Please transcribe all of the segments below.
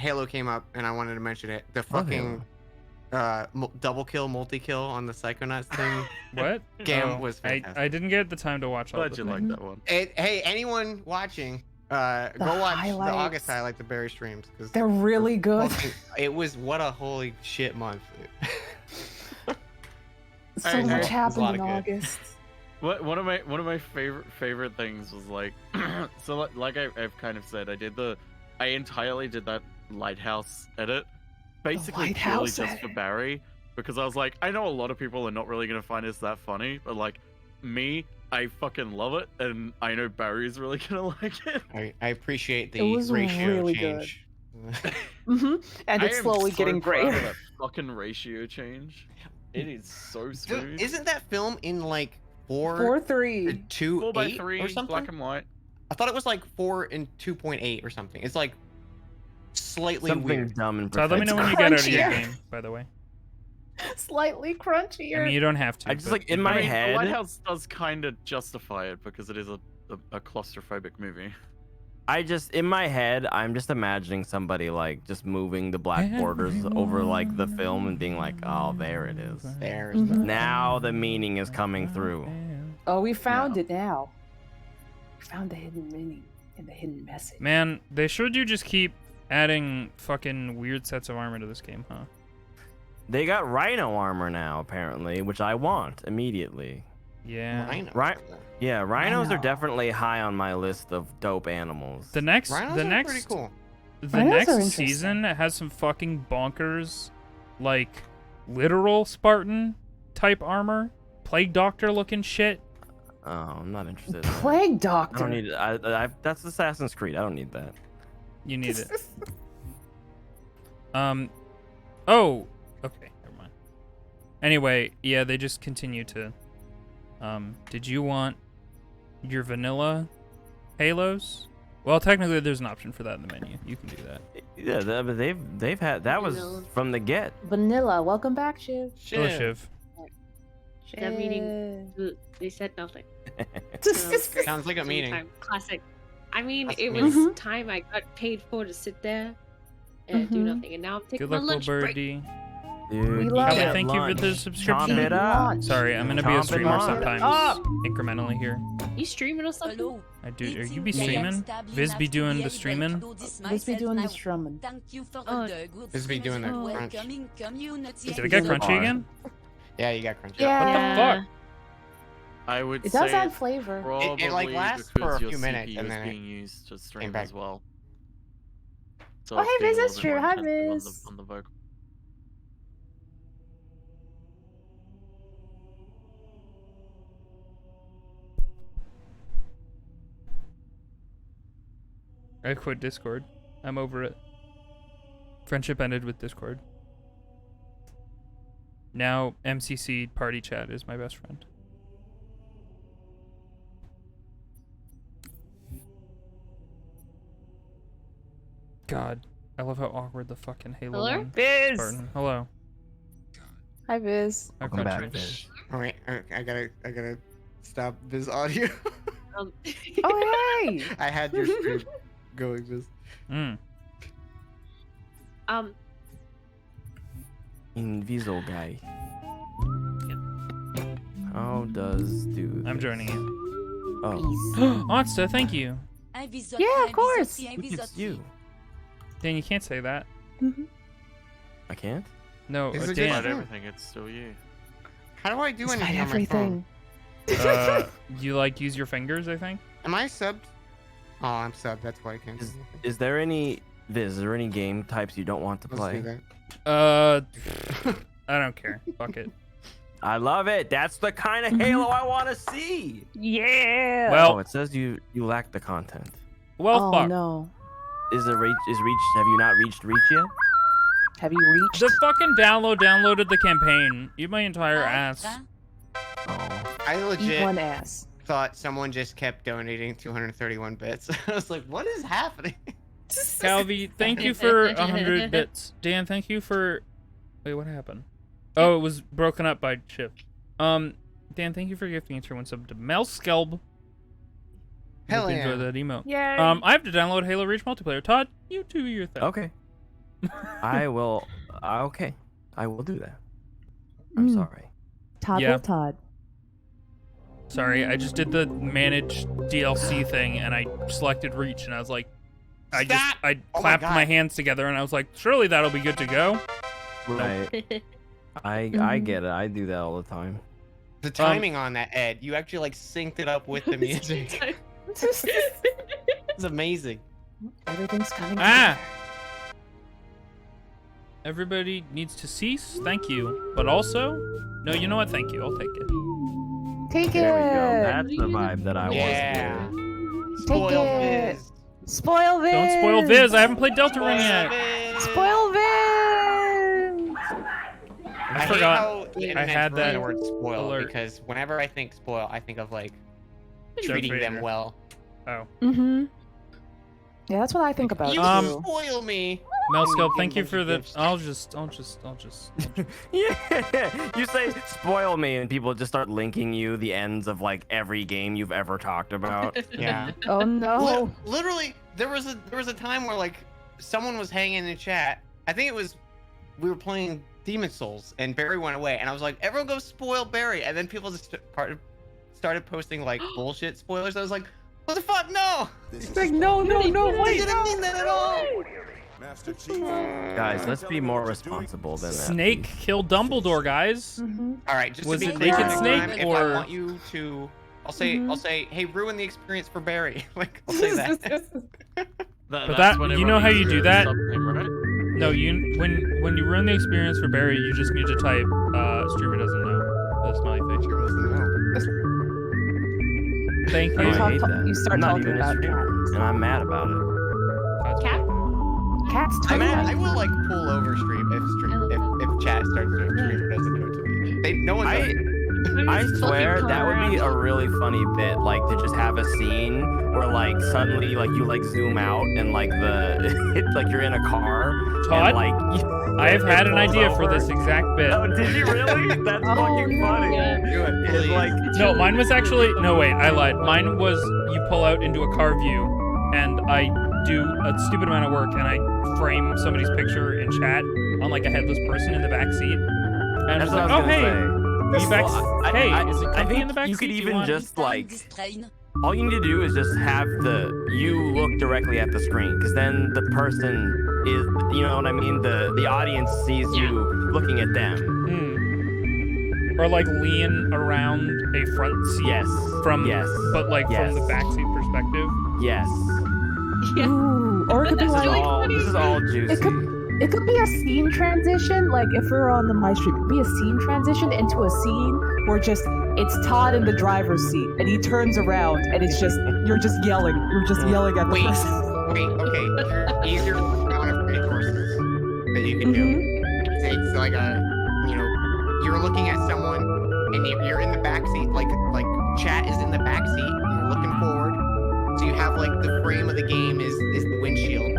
Halo came up and I wanted to mention it. The fucking double kill, multi-kill on the Psychonauts thing. What? Game was fantastic. I didn't get the time to watch all Glad the you things. like that one. Hey, anyone watching, go watch highlights. the August highlight, the Barry streams. They're really good. It was what a holy shit month. So much happened in good. August. One of my favorite things was like, so like I've kind of said, I entirely did that lighthouse edit, basically purely just for Barry, because I was like, I know a lot of people are not really gonna find this that funny, but like me, I fucking love it, and I know Barry's really gonna like it. I appreciate the It was ratio really change. And it's slowly getting greater. That fucking ratio change. It is so smooth. Dude, isn't that film in like 4:3 2 8 4:3 or something? black and white. I thought it was like 4 and 2.8 or something. It's like slightly Something weird. dumb and Todd, let me know when you get out of your game, by the way. Slightly crunchier. I mean, you don't have to. I just but like in you my can. head. The Lighthouse does kind of justify it because it is a claustrophobic movie. I just in my head, I'm just imagining somebody like just moving the black borders over like the film and being like, "Oh, there it is. There's Now the meaning is coming through." Oh, we found it now. We found the hidden meaning and the hidden message. Man, they should you just keep adding fucking weird sets of armor to this game, huh? They got rhino armor now, apparently, which I want immediately. Yeah. Rhino. Yeah, rhinos are Rhino. definitely high on my list of dope animals. The next, Rhinos the are next, pretty cool. the Rhinos are next interesting. season has some fucking bonkers, like literal Spartan type armor, plague doctor looking shit. Oh, I'm not interested. In that. Plague I Doctor. don't need it. That's Assassin's Creed. I don't need that. You need it. Oh. Okay. Never mind. Anyway, yeah, they just continue to. Did you want your vanilla Halos? Well, technically, there's an option for that in the menu. You can do that. Yeah, but they've had that was from the get. Vanilla. Welcome back, Shiv. Hello, Shiv. That meeting, they said nothing. Sounds like a meeting. Time. Classic. I mean, Classic it meeting. was time I got paid for to sit there and do nothing, and now I'm taking Good my luck, little lunch break. birdie. Dude, We you love get it. Thank you for the lunch. subscription. Chomp it up. Sorry, I'm gonna be a Chomp it streamer up. sometimes, Up. incrementally here. You streaming or something? I do. Are you be streaming? Viz be doing the streaming? Let's be doing the strumming. Viz be doing the crunch. Did it get crunchy again? Yeah, you got crunchy. Yeah. What the fuck? I would It say does add flavor. probably It, like, lasts because for a your few minutes, CPU and is then it being used to stream back. as well. So Oh, it's hey, being Viz, a that's little bit true. more Hi, intensive Viz. on the vocal. I quit Discord. I'm over it. Friendship ended with Discord. Now MCC party chat is my best friend. God, I love how awkward the fucking Halo Hello? 1 Viz. Spartan. Hello. Hi, Viz. I've Welcome got back, you. Viz. All right, I gotta stop this audio. Um, Oh, hey. I had your stream going, Viz. Mm. Invisoguy. How does do? I'm joining you. Oh, Onsta, thank you. Yeah, of course. it's you. Dan, you can't say that. I can't. No, Is it Dan. Despite Yeah. everything, it's still you. How do I do Despite anything on my phone? everything. You like use your fingers, I think. Am I subbed? Oh, I'm subbed. That's why I can't. do Is anything. is there any Viz? Is there any game types you don't want to Let's do play? that. I don't care. Fuck it. I love it. That's the kind of Halo I want to see. Yeah. Well- Oh, it says you lack the content. Well, Oh, fuck. no. Is reach? Have you not reached reach yet? Have you reached? The fucking downloaded the campaign. Eat my entire ass. Oh, I Eat legit one ass. thought someone just kept donating 231 bits. I was like, what is happening? Calvi, thank you for 100 bits. Dan, thank you for. Wait, what happened? Oh, it was broken up by Chip. Dan, thank you for gifting a tier 1 sub to Melskelb. Hell Hope you yeah. enjoy that emote. Yay. I have to download Halo Reach multiplayer. Todd, you do your thing. okay. I will. Okay, I will do that. I'm Mm. sorry. Todd Yeah. will Todd. Sorry, I just did the manage DLC thing and I selected reach and I was like, I Stop! Oh my clapped my God. hands together and I was like, surely that'll be good to go. Right. I Mhm. get it. I do that all the time. The timing on that, Ed, you actually like synced it up with the music. It's amazing. Everything's coming Ah! together. Everybody needs to cease. Thank you. But also, no, you know what? Thank you. I'll take it. Take There we go. it. That's the vibe that I Yeah. want. Spoil it. Viz. Spoil Viz. Don't spoil Viz. I haven't played Deltarune yet. Viz. Spoil Viz. I I forgot hate how the internet's had ruined that the word spoil alert. because whenever I think spoil, I think of like Darth treating them Vader. well. Oh. Mm-hmm. Yeah, that's what I think about You too. spoil me. Melscope, Give thank a you bunch for of the. gifts. I'll just. Yeah, you say spoil me, and people just start linking you the ends of like every game you've ever talked about. Yeah. Oh no. Literally, there was a time where like someone was hanging in chat. I think it was we were playing Demon Souls and Barry went away, and I was like, everyone go spoil Barry, and then people just started posting like bullshit spoilers. I was like, what the fuck? No! It's like no, I wait, didn't mean that at all. Master Chief. Guys, let's be more responsible than that. Snake killed Dumbledore, guys. Mm-hmm. All right, just Was to be it clear, Naked next Snake, time, if or- I want you to, I'll say, hey, ruin the experience for Barry. Like, I'll Mm-hmm. say that. But That's that- whenever you know I how use you do your that? subname, right? No, you when you ruin the experience for Barry, you just need to type streamer doesn't know the smiley face. Sure doesn't know. Thank Oh, you. I hate talk- that. you start I'm not talking even a about streamer, cats. and I'm mad about it. Cat? Cats I too. mean, I will like pull over stream if chat starts doing streamer doesn't know to me. No one does. I swear that would be a really funny bit, like to just have a scene where like suddenly like you like zoom out and like the it's like you're in a car. Todd, and, like I have had an it pulls idea for over. this exact bit. Oh, did you really? That's Oh, fucking no. funny. Yeah. Do it, It's please. like No, mine was actually no wait, I lied. Mine was you pull out into a car view, and I do a stupid amount of work, and I frame somebody's picture in chat on like a headless person in the back seat. And that's I what was I was like, gonna oh hey, say. you back? Well, Hey, is it I comfy think in the back you seat? could Do you even want- just like all you need to do is just have you look directly at the screen, because then the person is, you know what I mean, the audience sees you looking at them. Or like lean around a front seat. Yes. From yes. but like from the Yes. backseat perspective. Yes. Yeah. Ooh, or it could be That's like really This is all juicy. it could be a scene transition. Like if we were on the my stream, it could be a scene transition into a scene where just it's Todd in the driver's seat and he turns around and it's just you're just yelling. You're just yelling at the Wait. person. Wait, okay. Easier amount of resources that you can do. It's like you're looking at someone and you're in the back seat, like chat is in the back seat, and you're looking forward. So you have like the frame of the game is the windshield,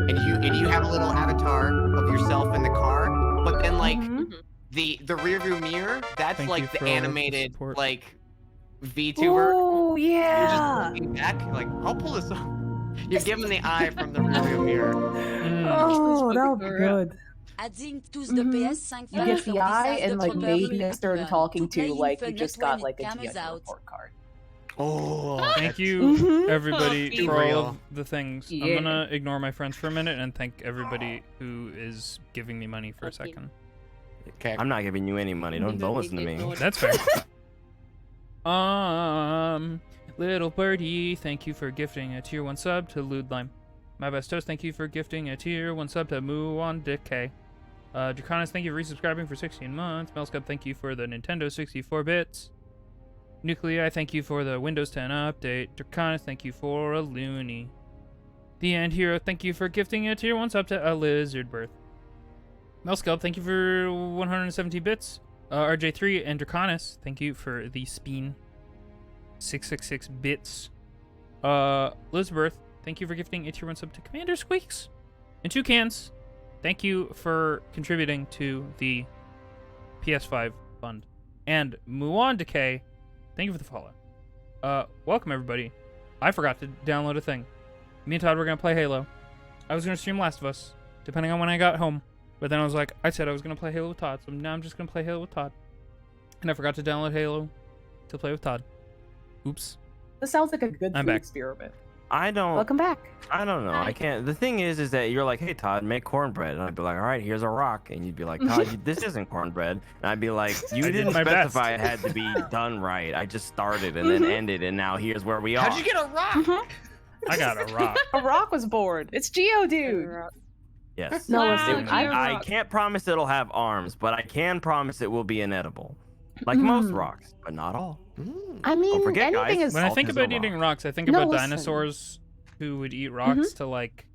and you have a little avatar of yourself in the car, but then like the rear view mirror, that's Thank you like for the all of the animated support. like VTuber. Oh You're just yeah. looking back, you're like, I'll pull this off. You're given the eye from the rearview mirror. Oh, that would be good. Adding to the Mhm. PS5 You get the eye and like maybe next turn talking to like you just got like a comes GM out. report card. Oh, Thank you, Mhm. everybody, Too for all real. of the things. I'm Yeah. gonna ignore my friends for a minute and thank everybody who is giving me money for a Okay. second. Okay. I'm not giving you any money. Don't listen to me. That's fair. Little birdie, thank you for gifting a tier 1 sub to Ludlime. My best toast, thank you for gifting a tier 1 sub to Moo on Decay. Draconis, thank you for resubscribing for 16 months. Melscup, thank you for the Nintendo 64 bits. Nuclei, thank you for the Windows 10 update. Draconis, thank you for a loony. The End Hero, thank you for gifting a tier 1 sub to a Lizard Birth. Melscup, thank you for 170 bits. RJ3 and Draconis, thank you for the Speen. 666 bits. Lizbirth, thank you for gifting a tier 1 sub to Commander Squeaks. And 2 cans, thank you for contributing to the PS5 fund. And Muon Decay, thank you for the follow. Welcome everybody. I forgot to download a thing. Me and Todd were gonna play Halo. I was gonna stream Last of Us. depending on when I got home. But then I was like, I said I was gonna play Halo with Todd, so now I'm just gonna play Halo with Todd. And I forgot to download Halo to play with Todd. Oops. This sounds like a good I'm food back. experiment. I don't. Welcome back. I don't know. I can't. The thing is that you're like, hey Todd, make cornbread, and I'd be like, all right, here's a rock, and you'd be like, Todd, this isn't cornbread, and I'd be like, you I did didn't my best. specify it had to be done right. I just started and then ended, and now here's where we are. How'd you get a rock? I got a rock. A rock was born. It's Geodude. Yes. No, Wow, listen, I can't promise it'll have arms, but I can promise it will be inedible, like most rocks, but not all. I mean, forget, anything guys, is. When I Salt think is a about eating rock. rocks, I think No, about listen. dinosaurs who would eat rocks to like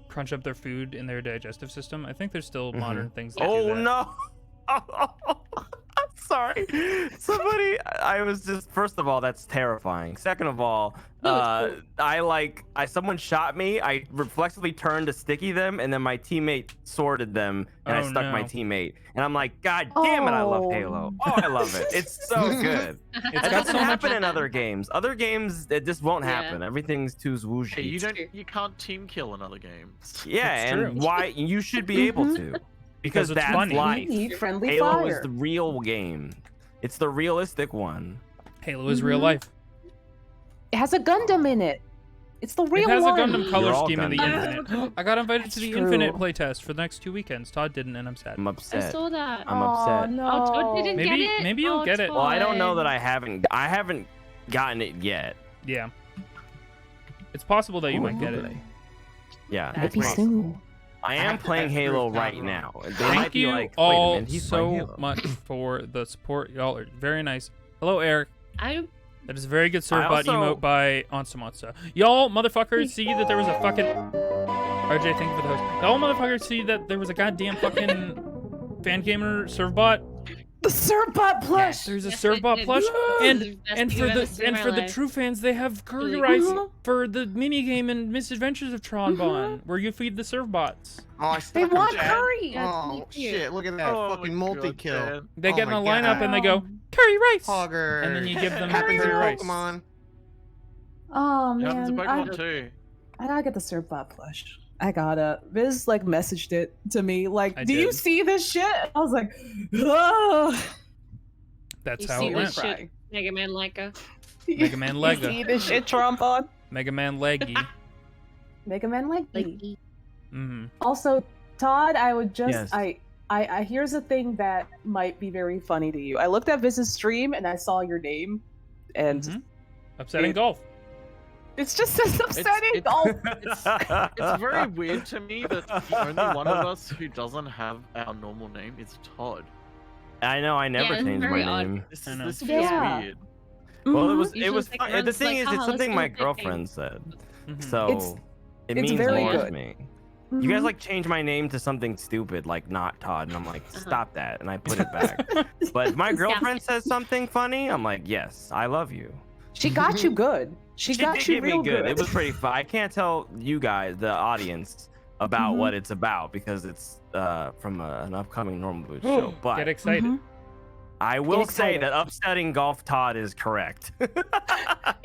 crunch up their food in their digestive system. I think there's still modern things that do Oh that. no! I'm sorry. Somebody, I was just. First of all, that's terrifying. Second of all, someone shot me. I reflexively turned to sticky them, and then my teammate sorted them, and I Oh, stuck my no. teammate. And I'm like, God damn it! I love Oh. Halo. Oh, I love it. It's so good. It's That got doesn't so much. happen in other games. Other games, it just won't Yeah. happen. Everything's too swooshy. Hey, you can't team kill in other games. Yeah, It's and true. why you should be able to, because it's that's funny. life. You need friendly Halo fire. is the real game. It's the realistic one. Halo is real life. It has a Gundam in it. It's the real It has one. a Gundam color You're all scheme in the Gundam. Infinite. I got invited to the True. Infinite playtest for the next 2 weekends. Todd didn't, and I'm sad. I'm I upset. saw that. I'm Aw, upset. No. Oh, Todd didn't Maybe- get it. maybe you'll Oh, get it. Well, I don't know Todd. that I haven't gotten it yet. Yeah. It's possible that you might get it. Yeah, That's it's Maybe possible. soon. I I am have to playing test proof Halo Todd right wrong. now. They might Thank be you like, wait a all minute, he's playing so Halo. much for the support. Y'all are very nice. Hello, Eric. I That is a very good serve bot also- emote by Onsamatsa. Y'all motherfuckers see that there was a fucking... RJ, thank you for the host. Y'all motherfuckers see that there was a goddamn fucking fan gamer serve bot? The Surbot plush. There's a Yes, serve I bot did. plush. This is the best And thing for I've the ever seen in my the life. true fans, they have curry Really? rice Mhm. for the minigame in Misadventures of Tron Bon, where you feed the serve bots. Oh, I They stuck him, want Chad. curry. That's Oh really cute. shit! Look at that Oh fucking my God, multi-kill. Chad. They Oh get in my a lineup God. and they go, curry rice! Hogger. And then you give them Happens curry in rice. Pokemon. Oh It happens in man, Pokemon too. I gotta get the Surbot plush. I gotta. Viz like messaged it to me. Like, I do you did. see this shit? I was like, oh. That's You how see it this went. shit, Mega Man Leica. Mega Man You Lega. see this shit, Trombone? Mega Man Leggy. Mega Man like Like, me. Mm-hmm. Also, Todd, I would just Yes. I here's a thing that might be very funny to you. I looked at Viz's stream and I saw your name, and Mhm. Upsetting It- golf. it's just as upsetting. it's- Oh, It's very weird to me that the only one of us who doesn't have our normal name is Todd. I know. I never Yeah, it's changed my very odd. name. This, I is, know. this feels Yeah. weird. Well, it mhm. was. You It was. just, like, fun. run The just thing like, is, "Haha, it's let's something do my a big girlfriend game." said. Mhm. So it it's means very more good. to me. You guys Mhm. like change my name to something stupid like not Todd, and I'm like, Uh-huh. stop that, and I put it back. But if my girlfriend says something funny, I'm like, yes, I love you. She got you good. She got did you get real me good. It was pretty fun. I can't tell you guys, the audience, about Mhm. what it's about because it's from an upcoming Normal Boots show. Get But excited. Mhm. I will say excited. that upsetting Golf Todd is correct.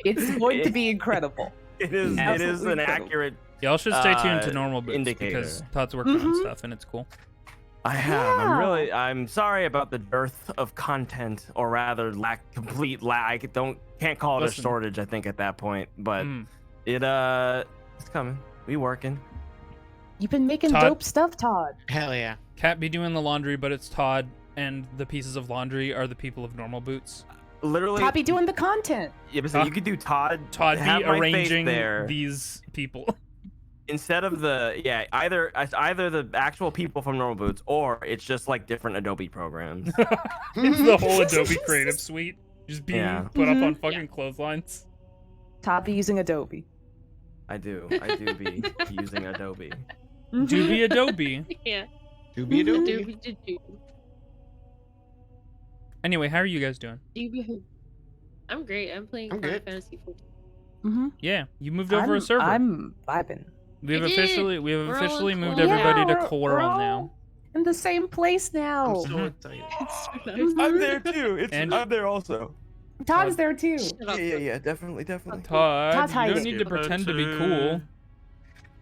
It's going to be incredible. It is. It is Absolutely an incredible. accurate. Y'all should stay tuned to Uh, normal boots indicator. because Todd's working on Mhm. stuff and it's cool. I have. Yeah. I'm sorry about the dearth of content, or rather, complete lack. I can't call it Listen. a shortage. I think at that point, but Mm. it's coming. We working. You've been making Todd- dope stuff, Todd. Hell yeah. Cat be doing the laundry, but it's Todd, and the pieces of laundry are the people of normal boots. Literally, Todd be doing the content. yeah, but so you could do Todd. Todd have be my face arranging there these people. instead of either the actual people from Normal Boots, or it's just like different Adobe programs. It's the whole Adobe Creative Suite just being Yeah. put up Mhm. on fucking clotheslines. Todd be using Adobe. I do be using Adobe. Do be Adobe. Yeah. Doobie Mhm. doobie. Anyway, how are you guys doing? I'm great. I'm playing I'm Final good. Fantasy 14. Mm-hmm. Yeah, you moved over a server. I'm vibing. We've I did. officially We're all moved in everybody Coral. to Yeah, we're Coral all now. in the same place now. I'm so Mhm. excited. Mhm. I'm there too. And- I'm there also. Todd is there too. Shut up. Yeah, definitely. Todd's Todd, you don't hiding. need to pretend to be cool.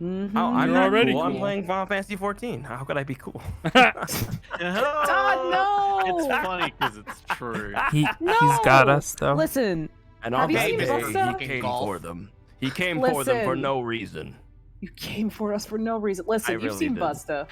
Mm-hmm. Oh, I'm You're not already cool. I'm cool. playing Final Fantasy 14. How could I be cool? Todd, no! It's funny because it's true. He's No! got us though. Listen, And Have on you that seen day, Busta? he came Golf? for them. He came for them for Listen. no reason. you came for us for no reason. Listen, I you've really seen did. Busta.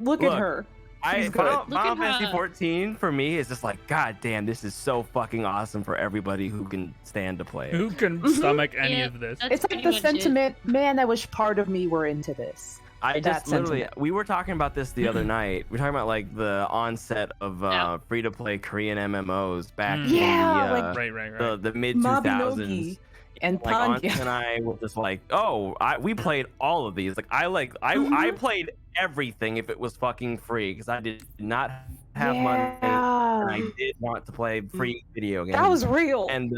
Look at Look, her. She's good. Final Look at Fantasy her. 14 for me is just like, god damn, this is so fucking awesome for everybody who can stand to play it. Who can Mhm. stomach any Yeah, of this? that's It's like pretty the much it. sentiment, man, I wish part of me were into this. I that just literally, sentiment. we were talking about this the other night. We were talking about like the onset of Yeah. free-to-play Korean MMOs back in Yeah, the, like Right. the mid 2000s. Mabinogi and Like Ant Panya. and I were just like, oh, we played all of these. Like I Mhm. played everything if it was fucking free because I did not have money and I Yeah. did want to play free video games. That was real. And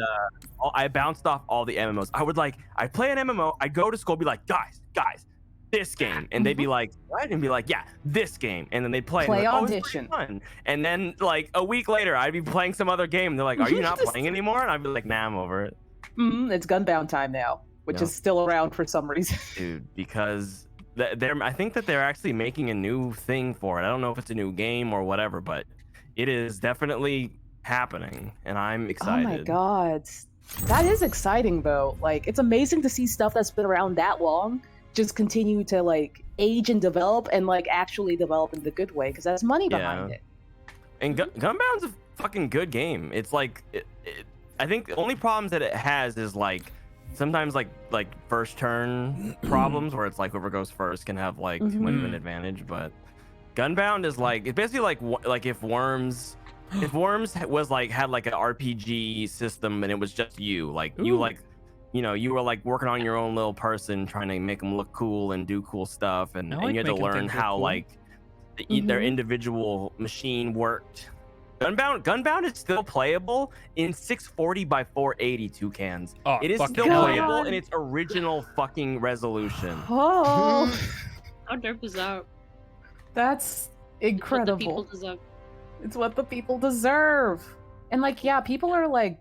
I bounced off all the MMOs. I'd play an MMO. I'd go to school, be like, guys, this game, and they'd be like, what? And be like, yeah, this game, and then they'd play. Play and like, oh, it's Audition. pretty fun. And then like a week later, I'd be playing some other game. And they're like, are you not playing anymore? And I'd be like, nah, I'm over it, It's Gunbound time now, which Yeah. is still around for some reason. dude, because I think that they're actually making a new thing for it. I don't know if it's a new game or whatever, but it is definitely happening, and I'm excited. Oh my god. That is exciting though. Like it's amazing to see stuff that's been around that long just continue to like age and develop and like actually develop in the good way because there's money behind Yeah. it. And Gunbound's a fucking good game. It's like, I think the only problems that it has is like sometimes like first turn problems where it's like whoever goes first can have like too much of an Mhm. advantage. But Gunbound is like, it's basically like if Worms was like had like an RPG system and it was just you, like you Ooh. like, you know, you were like working on your own little person trying to make them look cool and do cool stuff, and, I and like you had to making learn things look how cool. like their Mhm. individual machine worked. Gunbound is still playable in 640 by 480 toucans. Oh, It is fucking still hell yeah. playable God. in its original fucking resolution. Oh, How dope is that? that's What the people incredible. deserve. It's what the people deserve. And like, yeah, people are like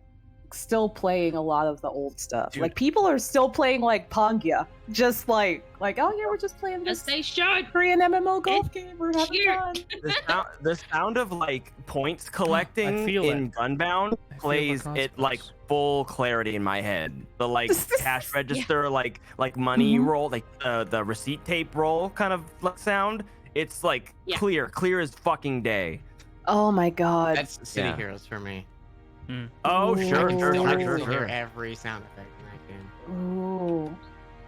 still playing a lot of the old stuff. Dude. Like people are still playing like Pangya. Just like oh yeah, we're just playing As this they should. Korean MMO golf game. We're having Cute. fun. The sound of like points collecting feel in Gunbound I feel the plays it like consequence. full clarity in my head. The like cash register, like money Mhm. roll, like the receipt tape roll kind of like sound. It's like Yeah. clear as fucking day. Oh my god. That's City Yeah. Heroes for me. Oh, Ooh. sure, I can sure, still, sure, I can sure, still hear sure. every sound effect in that game. Ooh.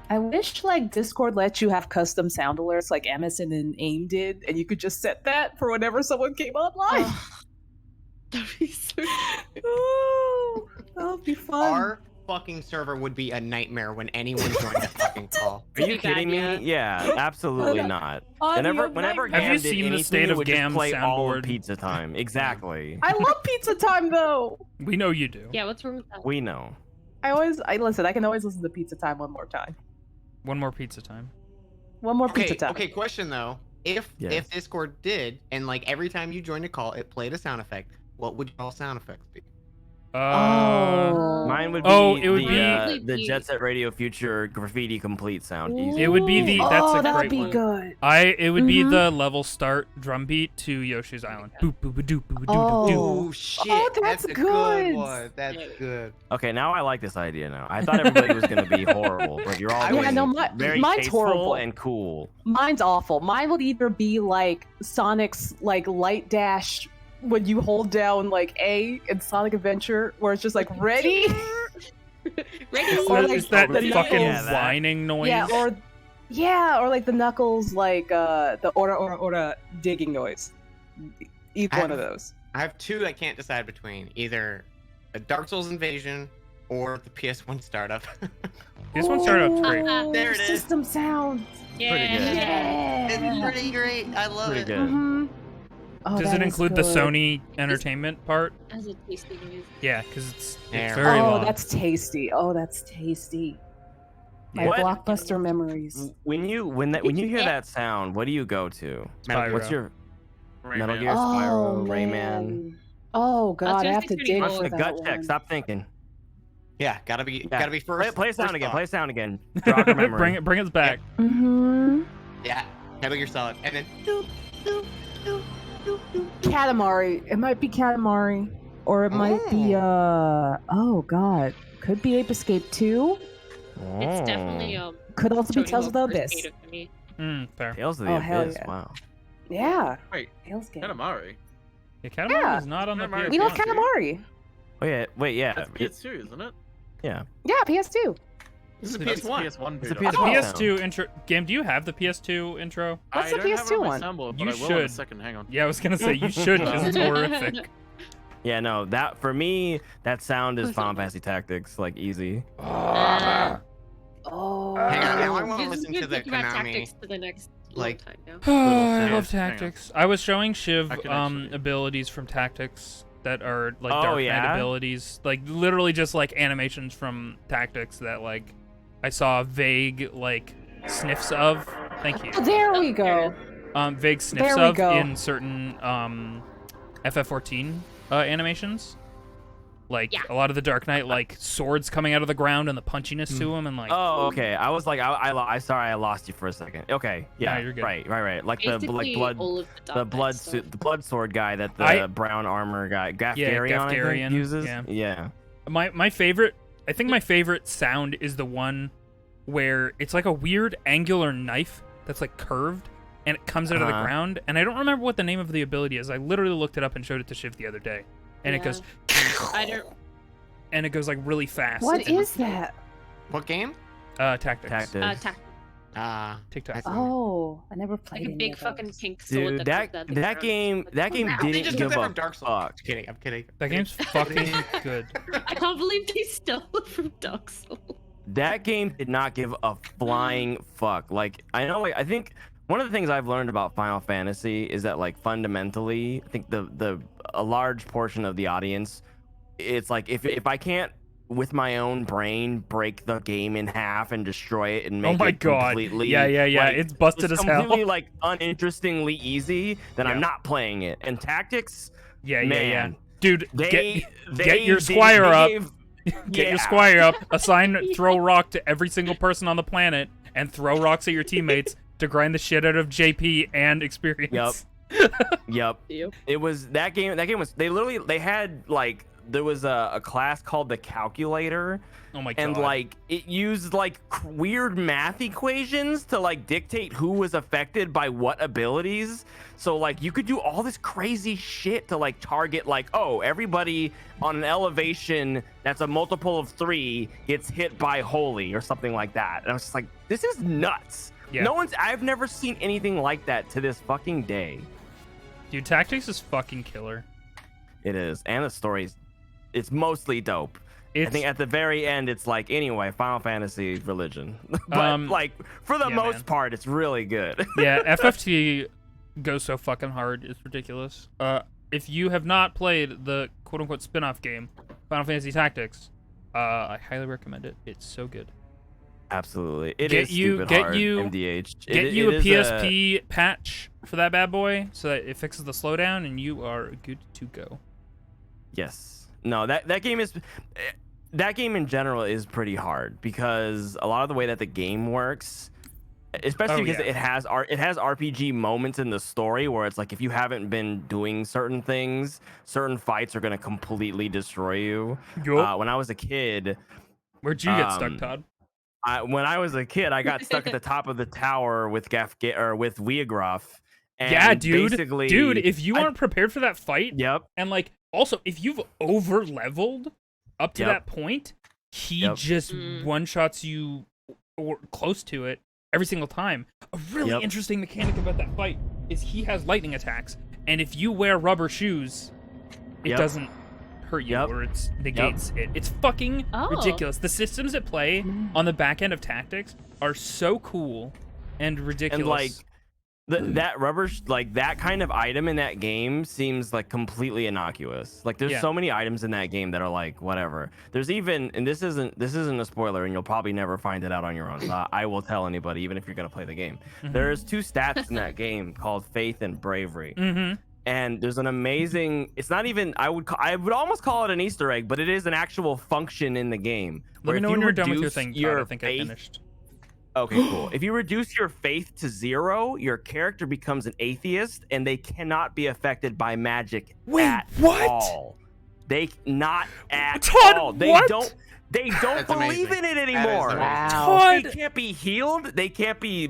I wish like Discord lets you have custom sound alerts like Amazon and AIM did, and you could just set that for whenever someone came online. That'd be so Ooh, that would be fun. Our fucking server would be a nightmare when anyone joined a fucking call. Are you Pretty kidding bad, me? Yeah, absolutely not. Audio Whenever nightmare. Have you Gam did seen the anything, State it of would just Gam play all soundboard? of Pizza Time. Exactly. I love pizza time though. We know you do. Yeah, what's wrong with that? We know. I listen. I can always listen to pizza time one more time. One more pizza time. One more Okay, pizza time. okay, question though. If Yes. Discord did, and like every time you joined a call, it played a sound effect, what would your sound effects be? Oh. Mine would be Oh, it would the, be- the Jet Set Radio Future graffiti complete sound. Easy. It would be the- that's oh, a that'd great be one. good. It would be Mhm. the level start drum beat to Yoshi's Island. Boop boop doop boop Oh. doop. Ooh, shit. Oh, that's a good. one. That's Yeah. good. Okay, now I like this idea. Now I thought everybody was gonna be horrible, but you're all Yeah, being no, very mine's tasteful horrible. and cool. Mine's awful. Mine would either be like Sonic's like light dash when you hold down like A in Sonic Adventure, where it's just like ready. Ready? Or Is like that the fucking Knuckles. whining noise? or like the Knuckles like the ora digging noise. Either one of those. I have two I can't decide between. Either a Dark Souls Invasion or the PS1 startup. This one started out great. Oh, There it is. System sounds. Yeah. Pretty good. Yeah. It's pretty great. I love Pretty it. good. Mhm. Oh, Does that it is include the good. Sony Entertainment part? As a tasty noise. Yeah, because it's There. very Oh, long. that's tasty. Oh, that's tasty. My What? blockbuster memories. When you hear that sound, what do you go to? Spyro. What's your Metal Rayman. Gear, Spyro, Oh, Rayman? man. Oh god, I gonna have say to pretty dig cool. for A that gut one. check. Stop thinking. Yeah, gotta be first. Play first sound again. thought. Play sound again. Jog your memory. bring us back. Mm-hmm. Yeah, Metal Gear Solid, and then doop, doop, doop, doop, doop. Katamari. It might be Katamari. Or it might be, oh god. Could be Ape Escape 2. It's definitely Could also be Tales of the First Abyss. Beta for me. Fair. Tales of the Oh, hell Abyss. yeah. Wow. Yeah. Wait, Tales game. Katamari. Yeah, Katamari Yeah. is not on the Katamari. We PS2. love Katamari. Oh yeah. Wait. Yeah. That's PS2, isn't it? Yeah. Yeah, PS2. This is a That's PS1. PS1 It's a beta. The PS1. PS2 intro game. Do you have the PS2 intro? What's the I don't have it PS2 on my one? soundboard, You but I will in a should. second. Hang on. Yeah, I was gonna say you should because it's horrific. Yeah. No. That for me, that sound is Final Fantasy Tactics. Like easy. Oh. Hang on, now I want to We'll listen to the think about Konami. tactics for the next like- long time now. I Yeah, love hang on. tactics. I was showing Shiv I could actually- abilities from tactics that are like Oh, Dark Knight yeah? abilities, like literally just like animations from tactics that like I saw vague like sniffs of. Thank you. There we go. Vague sniffs There we of go. in certain FF14 animations. Like Yeah. a lot of the Dark Knight, like swords coming out of the ground and the punchiness to them, and like Oh, okay. I was like, I sorry, I lost you for a second. Okay, yeah, you're good. right. Like the Basically, blood, all of the Dark blood Knight suit, stuff. the blood sword guy that the I- brown armor guy, Yeah, Gafgarion, I think, Gafgarion, uses. yeah. Yeah. my favorite, I think my favorite sound is the one where it's like a weird angular knife that's like curved and it comes out of the Uh-huh. ground, and I don't remember what the name of the ability is. I literally looked it up and showed it to Shiv the other day, and it goes I don't. and it goes like really fast. What and, is that? What game? tactics? Tactics. TikTok. Oh, I never played Like a any big of fucking those. pink sword. Dude, that that that game Like, didn't They just get give that a from Dark Souls. fuck. I'm kidding. I'm kidding. That game's fucking good. I can't believe they stole it from Dark Souls. That game did not give a flying fuck. Like I know, like I think one of the things I've learned about Final Fantasy is that like fundamentally, I think a large portion of the audience, it's like if I can't with my own brain break the game in half and destroy it and make Oh my it god. completely Yeah. like, It's busted it's as hell. completely like uninterestingly easy, then I'm Yeah. not playing it. And Tactics, Yeah. man, Dude, they get your they squire up. gave- Get yeah. your squire up, assign throw rock to every single person on the planet, and throw rocks at your teammates to grind the shit out of JP and experience. Yep. Yep. It was that game. That game was. They had like there was a class called the calculator, Oh my god. and like it used like weird math equations to like dictate who was affected by what abilities. So like you could do all this crazy shit to like target like, oh, everybody on an elevation that's a multiple of 3 gets hit by holy or something like that. And I was just like, this is nuts. Yeah. I've never seen anything like that to this fucking day. Dude, Tactics is fucking killer. It is, and the story's it's mostly dope. I think at the very end, it's like, anyway, Final Fantasy religion. But like for the yeah, most man. part, it's really good. Yeah, FFT goes so fucking hard. It's ridiculous. If you have not played the quote-unquote spin-off game, Final Fantasy Tactics, I highly recommend it. It's so good. Absolutely, it Get is you- stupid get hard. you- MDH. Get It- you it a is PSP patch for that bad boy so that it fixes the slowdown and you are good to go. Yes. No, that game is. That game in general is pretty hard because a lot of the way that the game works, especially Oh, because yeah. it has RPG moments in the story where it's like if you haven't been doing certain things, certain fights are gonna completely destroy you. When I was a kid, Where'd you get stuck, um, Todd? when I was a kid, I got stuck at the top of the tower with with Weagroff. And Yeah, dude. basically, Dude, if you aren't prepared for that fight, Yep. and like also if you've over leveled up to Yep. that point, he Yep. just one shots you or close to it every single time. A really Yep. interesting mechanic about that fight is he has lightning attacks, and if you wear rubber shoes, it Yep. doesn't hurt you Yep. or it negates it. It's fucking Oh. ridiculous. The systems at play on the back end of Tactics are so cool and ridiculous. And like that rubber, like that kind of item in that game seems like completely innocuous. Like there's Yeah. so many items in that game that are like whatever. There's even, and this isn't a spoiler, and you'll probably never find it out on your own. So I will tell anybody, even if you're gonna play the game. Mhm. There's 2 stats in that game called faith and bravery. Mhm. And there's an amazing. It's not even. I would almost call it an Easter egg, but it is an actual function in the game. Let me know when you're done with your thing, Todd. I think I faith, finished. Okay, cool. If you reduce your faith to 0, your character becomes an atheist, and they cannot be affected by magic at all. They not at Todd, all. They what? don't. They don't That's believe amazing. in it That is anymore. amazing. Wow. They can't be healed. They can't be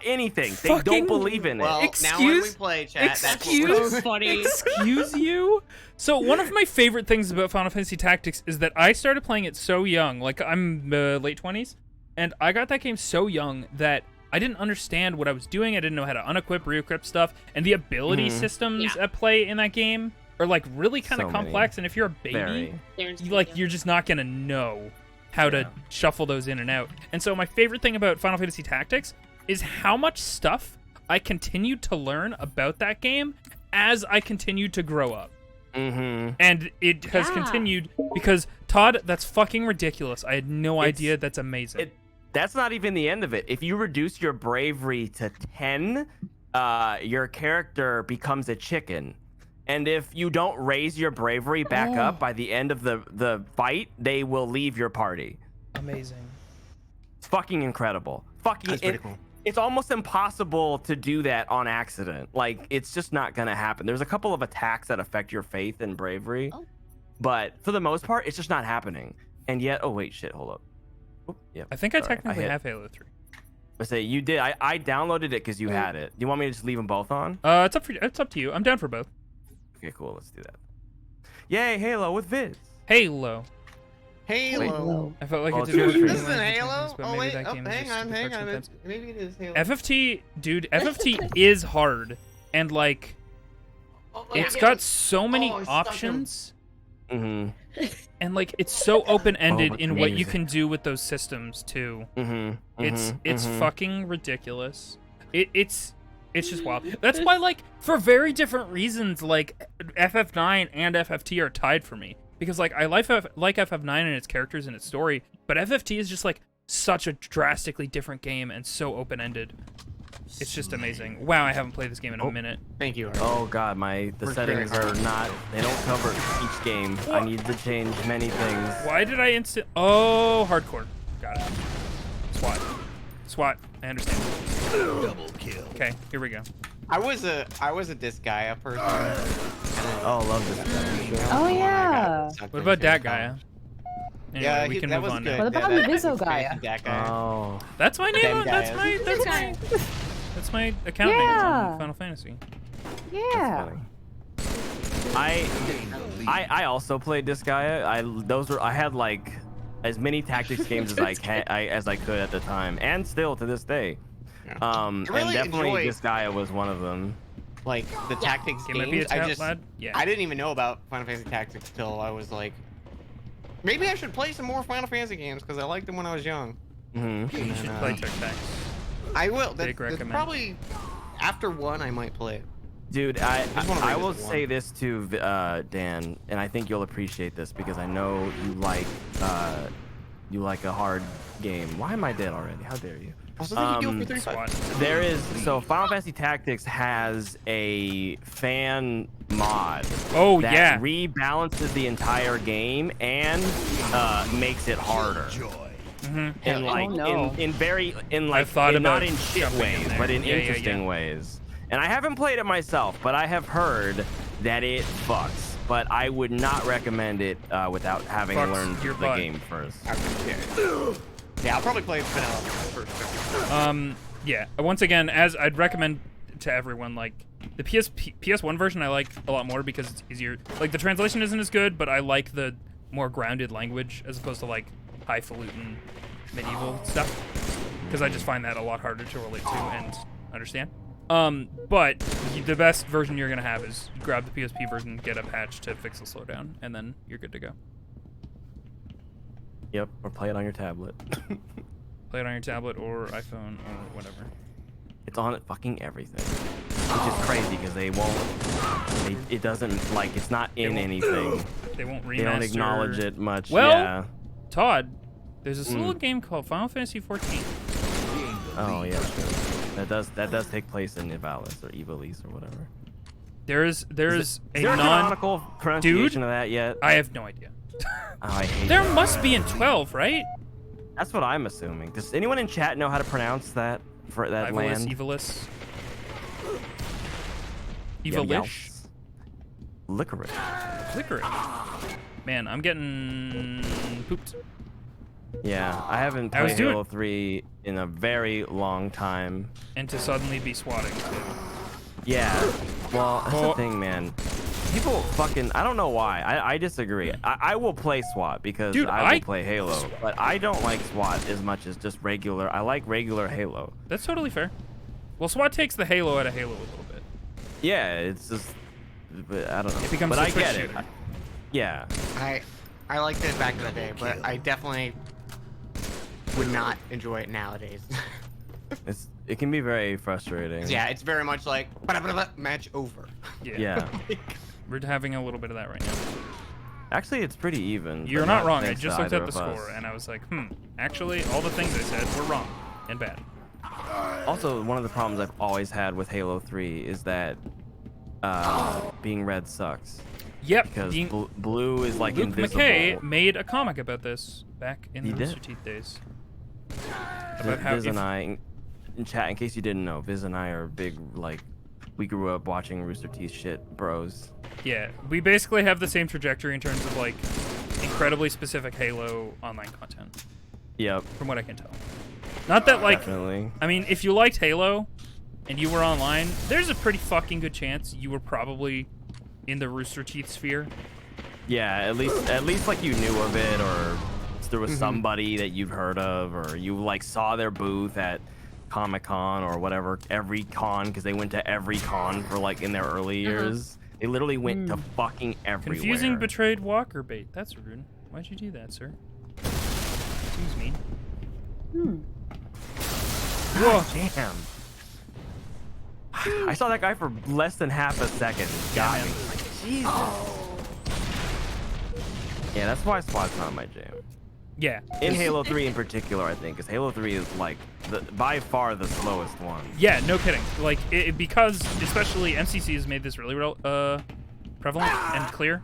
anything. They Fucking- don't believe in it. Well, now when we Excuse- play, chat, that's what excuse- we're funny. Excuse you? So one of my favorite things about Final Fantasy Tactics is that I started playing it so young. Like, I'm late 20s, and I got that game so young that I didn't understand what I was doing. I didn't know how to unequip, re-equip stuff, and the ability systems at play in that game are like really kind of So complex. many. And if you're a baby, Very. you're just not gonna know how to shuffle those in and out. And so my favorite thing about Final Fantasy Tactics is how much stuff I continued to learn about that game as I continued to grow up. And it has continued because, Todd, that's fucking ridiculous. I had no idea. That's amazing. That's not even the end of it. If you reduce your bravery to 10, your character becomes a chicken. And if you don't raise your bravery back up by the end of the fight, they will leave your party. Amazing. It's fucking incredible. That's pretty cool. It's almost impossible to do that on accident. Like, it's just not gonna happen. There's a couple of attacks that affect your faith and bravery, but for the most part, it's just not happening. And yet, oh wait, shit, hold up. Oop, yeah. I think I technically have Halo 3. I say you did. I downloaded it because you had it. Do you want me to just leave them both on? It's up to you. I'm down for both. Okay, cool. Let's do that. Yay, Halo with Viz. Halo. Halo. I felt like Oh, it it's did yours. This isn't Halo. but Oh maybe wait, that game is hang just on, super hang on. expensive. Maybe it is Halo. FFT, dude, FFT is hard, and like, it's got so many options, Mm-hmm. and like, it's so open-ended it's in what you amazing. can do with those systems too. Mm-hmm. It's fucking ridiculous. It's just wild. That's why, like, for very different reasons, like FF9 and FFT are tied for me, because like I like FF9 and its characters and its story, but FFT is just like such a drastically different game and so open-ended. It's just amazing. Wow, I haven't played this game in a minute. Thank you. Oh god, the We're settings very are not. They don't cover each game. I need to change many things. Why did I Oh, hardcore. Got it. SWAT. I understand. Double kill. Okay, here we go. I was a disc guy person. Oh, love this guy. Oh, yeah. What about that guy? Anyway, Yeah, we can that move was on good. now. What about Invisoguy? That guy. Oh. That's my name. Them That's guys. that's my account name Yeah. on Final Fantasy. Yeah. I also played this guy. I had like as many tactics games as I could at the time, and still to this day. Yeah. And I really definitely enjoyed- this guy was one of them. Like the tactics Can it be a games. lad? Yeah. I didn't even know about Final Fantasy Tactics till I was like, maybe I should play some more Final Fantasy games because I liked them when I was young. Mm-hmm. You should play Tic Tacs. I will. Big That's recommend. probably after one I might play it. Dude, just wanna I revisit will one. say this to Dan, and I think you'll appreciate this because I know you like a hard game. Why am I dead already? How dare you? Also, thank you for 35. SWAT. There is Final Fantasy Tactics has a fan mod Oh that yeah. rebalances the entire game and makes it harder. Joy. And like no. I've thought not about in shit jumping in ways, there. but in Yeah, yeah, interesting yeah. ways. And I haven't played it myself, but I have heard that it fucks. But I would not recommend it without having Fucks learned your the butt. game first. Yeah, I'll probably play vanilla first. Yeah. Once again, as I'd recommend to everyone, like the PS1 version, I like a lot more because it's easier. Like the translation isn't as good, but I like the more grounded language as opposed to like highfalutin medieval stuff. Because I just find that a lot harder to relate to and understand. But the best version you're gonna have is grab the PSP version, get a patch to fix the slowdown, and then you're good to go. Yep, or play it on your tablet. Play it on your tablet or iPhone or whatever. It's on fucking everything, which is crazy because they won't. It doesn't like it's not in won't- anything. They won't remaster. They don't acknowledge it much. Well, yeah. Todd, there's this little game called Final Fantasy 14. Oh yeah. That does take place in Ivalice or Ivalice or whatever. There's Is a there a non. canonical pronunciation of that yet? I have no idea. Oh, I hate There that. must be in 12, right? That's what I'm assuming. Does anyone in chat know how to pronounce that for that Ivalis, land? Evilis. Yum, Evilish. Licorice. Licorice. Man, I'm getting pooped. Yeah, I haven't I was played doing- Halo 3 in a very long time. And to suddenly be swatting. Yeah. Well, that's Well- the thing, man. People fucking, I don't know why. I disagree. I will play SWAT because Dude, I will I- play Halo, but I don't like SWAT as much as just regular. I like regular Halo. That's totally fair. Well, SWAT takes the Halo out of Halo a little bit. Yeah, it's just, but I don't know. It becomes but a I twitch get it. shooter. Yeah. I liked it back in the day, but I definitely would not enjoy it nowadays. It can be very frustrating. Yeah, it's very much like "Ba-da-ba-da-ba, match over." Yeah. We're having a little bit of that right now. Actually, it's pretty even. You're but not wrong. I thanks just to looked at either the of us. score and I was like, actually, all the things I said were wrong and bad. Also, one of the problems I've always had with Halo 3 is that being red sucks. Yep. Because blue is like Luke invisible. McKay made a comic about this back in He the did. Rooster Teeth days. About how Viz if, and I, in chat, in case you didn't know, Viz and I are big, like, we grew up watching Rooster Teeth shit bros. yeah, we basically have the same trajectory in terms of like incredibly specific Halo online content, Yep. from what I can tell. Not that like, Definitely. I mean, if you liked Halo and you were online, there's a pretty fucking good chance you were probably in the Rooster Teeth sphere. Yeah, at least like you knew of it, or there was somebody that you'd heard of, or you like saw their booth at Comic-Con or whatever, every con, because they went to every con for like in their early years. They literally went to fucking everywhere. Confusing betrayed walker bait. That's rude. Why'd you do that, sir? Seems mean. Whoa, damn. I saw that guy for less than half a second. Got me. Jesus. Yeah, that's why SWAT's not my jam. Yeah. In Halo 3 in particular, I think, because Halo 3 is like by far the slowest one. Yeah, no kidding. Like, because especially MCC has made this really prevalent and clear,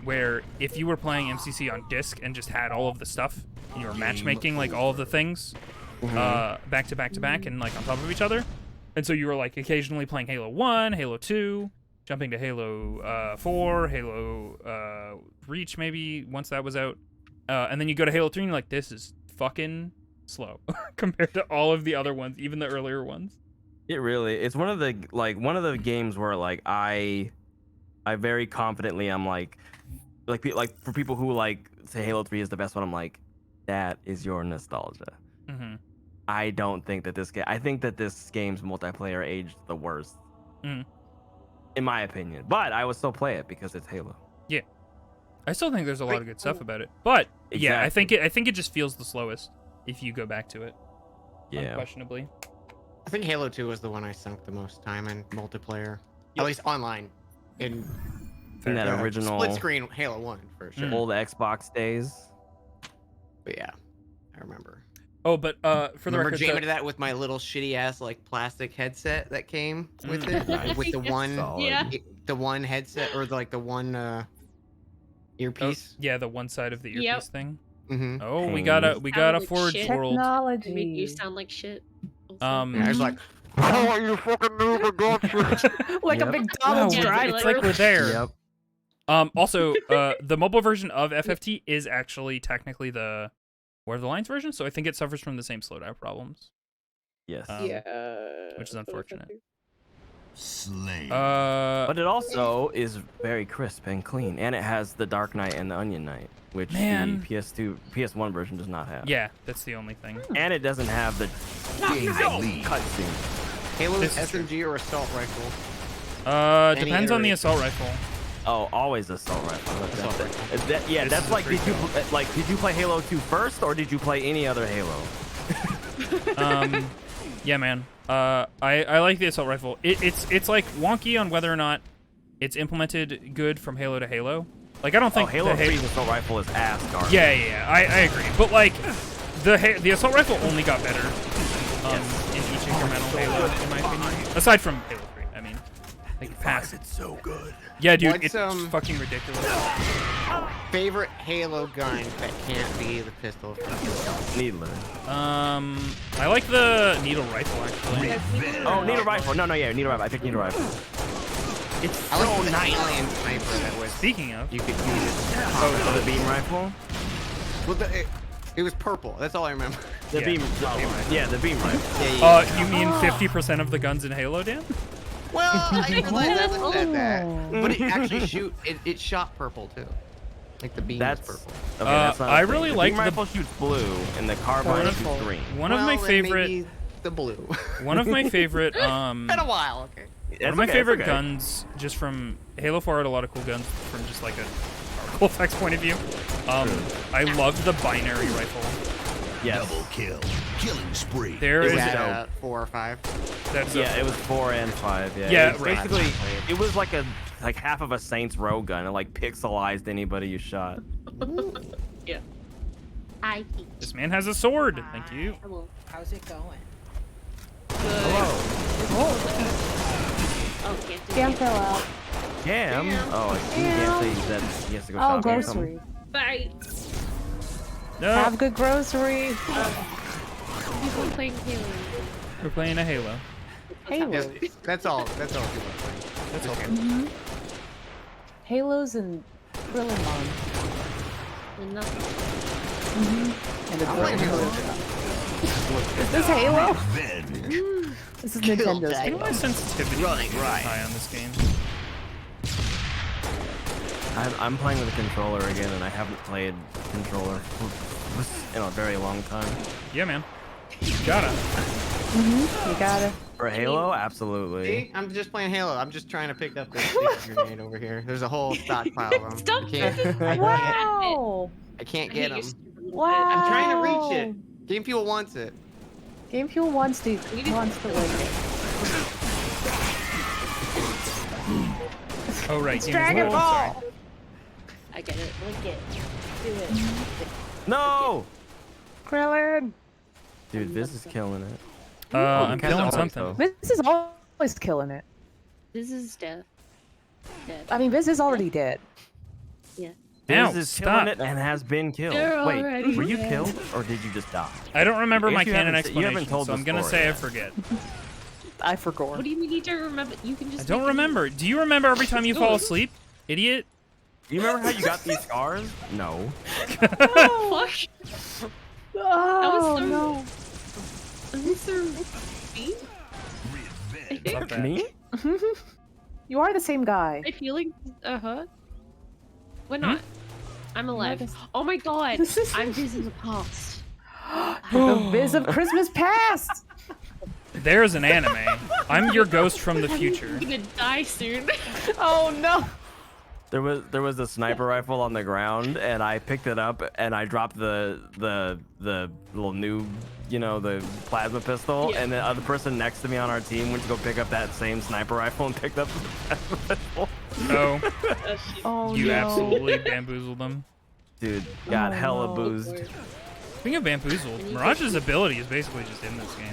where if you were playing MCC on disc and just had all of the stuff, and you were matchmaking like all of the things, back to back to back and like on top of each other, and so you were like occasionally playing Halo 1, Halo 2, jumping to Halo 4, Halo Reach maybe once that was out, and then you go to Halo 3 and you're like, this is fucking slow compared to all of the other ones, even the earlier ones. It really, it's one of the games where like I very confidently I'm like for people who like say Halo 3 is the best one, I'm like, that is your nostalgia. I don't think that I think that this game's multiplayer aged the worst, in my opinion. But I would still play it because it's Halo. Yeah, I still think there's a lot of good stuff about it. But yeah, I think it just feels the slowest if you go back to it. Yeah, unquestionably. I think Halo 2 was the one I sunk the most time in multiplayer, at least online. In that original split screen Halo 1 for sure. old Xbox days. But yeah, I remember. Oh, but for the Remember record, jamming to that with my little shitty ass like plastic headset that came with it, with the one, Yeah. the one headset or like the one earpiece. yeah, the one side of the earpiece thing. Mm-hmm. Oh, we Pain. got a Sound like Forge shit. World. Make Technology. you sound like shit. also. Yeah, I was like, I don't want you to fucking move or go through. Like Yep. a McDonald's Yeah, drive. It's like we're there. Yep. Also, the mobile version of FFT is actually technically the Where Are the Lines version, so I think it suffers from the same slowdown problems. Yes. Yeah. Which is unfortunate. Slay. But it also is very crisp and clean, and it has the Dark Knight and the Onion Knight, which Man. the PS1 version does not have. Yeah, that's the only thing. And it doesn't have the Lead. cutscene. Halo's This is true. SMG or assault rifle. Any Depends on the iteration. assault rifle. Oh, always assault rifle. Assault rifle. Yeah, This that's is a like free did you play Halo 2 first, or did you play any other Halo? Yeah, man. I like the assault rifle. It's like wonky on whether or not it's implemented good from Halo to Halo. Like I don't think Halo the 3's assault rifle is ass garbage. Yeah, I agree. But like the assault rifle only got better in each incremental Halo, in my opinion. Aside from Halo 3, I mean. Like pass. It's so good. Yeah, dude, What's, it's fucking ridiculous. Favorite Halo gun that can't be the pistol? Needler. I like the needle rifle actually. Oh, needle rifle. No, yeah, needle rifle. I picked needle rifle. It's I so like the nice. alien sniper that was. Speaking of, You could use it. Oh, the beam rifle. Well, it was purple. That's all I remember. The Yeah. beam. Yeah, the beam rifle. Yeah. you mean 50% of the guns in Halo, Dan? Well, I realized I said that, Oh. but it actually it shot purple too. Like the beam That's was purple. okay. That's not. I a thing. really the like beam the- rifle shoots blue, and the carbine shoots green. One of my Well, then favorite, maybe the blue. one of my favorite, Been a while. Okay. one of my favorite guns, just from Halo 4 had a lot of cool guns from just like a cool effects point of view. I loved the binary rifle. Yes. Double kill. Killing spree. There Is is that 4 or 5? that's Yeah, it was 4 and 5. Yeah. Yeah, It was right. basically, it was like half of a Saints Row gun. It like pixelized anybody you shot. Yeah. I teach. this man has a sword. Thank you. Hello. How's it going? Oh, can't do Cam it. fell out. Damn. Oh, he can't say that he has to go Oh, shopping or something. grocery. Bye. No, Have good grocery. You've been playing Halo. we're playing a Halo. Halos. That's all. That's all people are playing. That's all. Halos and Krillimon. And nothing. And a I like Halo. Halo. Is this Halo? Revenge. This is Nintendo's I think Halo. my sensitivity Running is right. high on this game. I'm playing with a controller again, and I haven't played controller in a very long time. Yeah, man. You gotta. You gotta. For Halo, absolutely. See, I'm just playing Halo. I'm just trying to pick up this big grenade over here. There's a whole stockpile of them. Stop I can't, Wow. I can't I get hate them. your stupid little Wow. I'm trying to reach it. Game Fuel wants it. Game Fuel wants to win it. Oh right. It's Game Dragon Boy. Ball. I get it. Link it. Do it. No! Krillin. Dude, this is killing it. I'm Kinda killing always, something. though. This is always killing it. This is death. Dead. I mean, Biz is already dead. Yeah. Ow, This is stop. killing it and has been killed. They're Wait, already were you dead. killed or did you just die? I don't remember I my guess you canon haven't- you haven't explanation, told so the I'm gonna story say I yet. forget. I forgot. What do you mean you don't remember? You can just. I don't make it- remember. Do you remember every time you fall asleep, idiot? Do you remember how you got these scars? No. Fuck. Oh, so- no. Is this the me? I Revenge. think Love that. Me? You are the same guy. my feelings are hurt. We're not. I'm alive. this- Oh my god. I'm Biz in the past. The Biz of Christmas past. There's an anime. I'm your ghost from the future. I'm gonna die soon. Oh no. There was a sniper rifle on the ground, and I picked it up, and I dropped the little noob, you know, the plasma pistol, Yeah. and the other person next to me on our team went to go pick up that same sniper rifle and picked up the plasma pistol. Oh, Oh you no. absolutely bamboozled them. Dude, got Oh, hella no. boozed. Speaking of bamboozled, Mirage's ability is basically just in this game.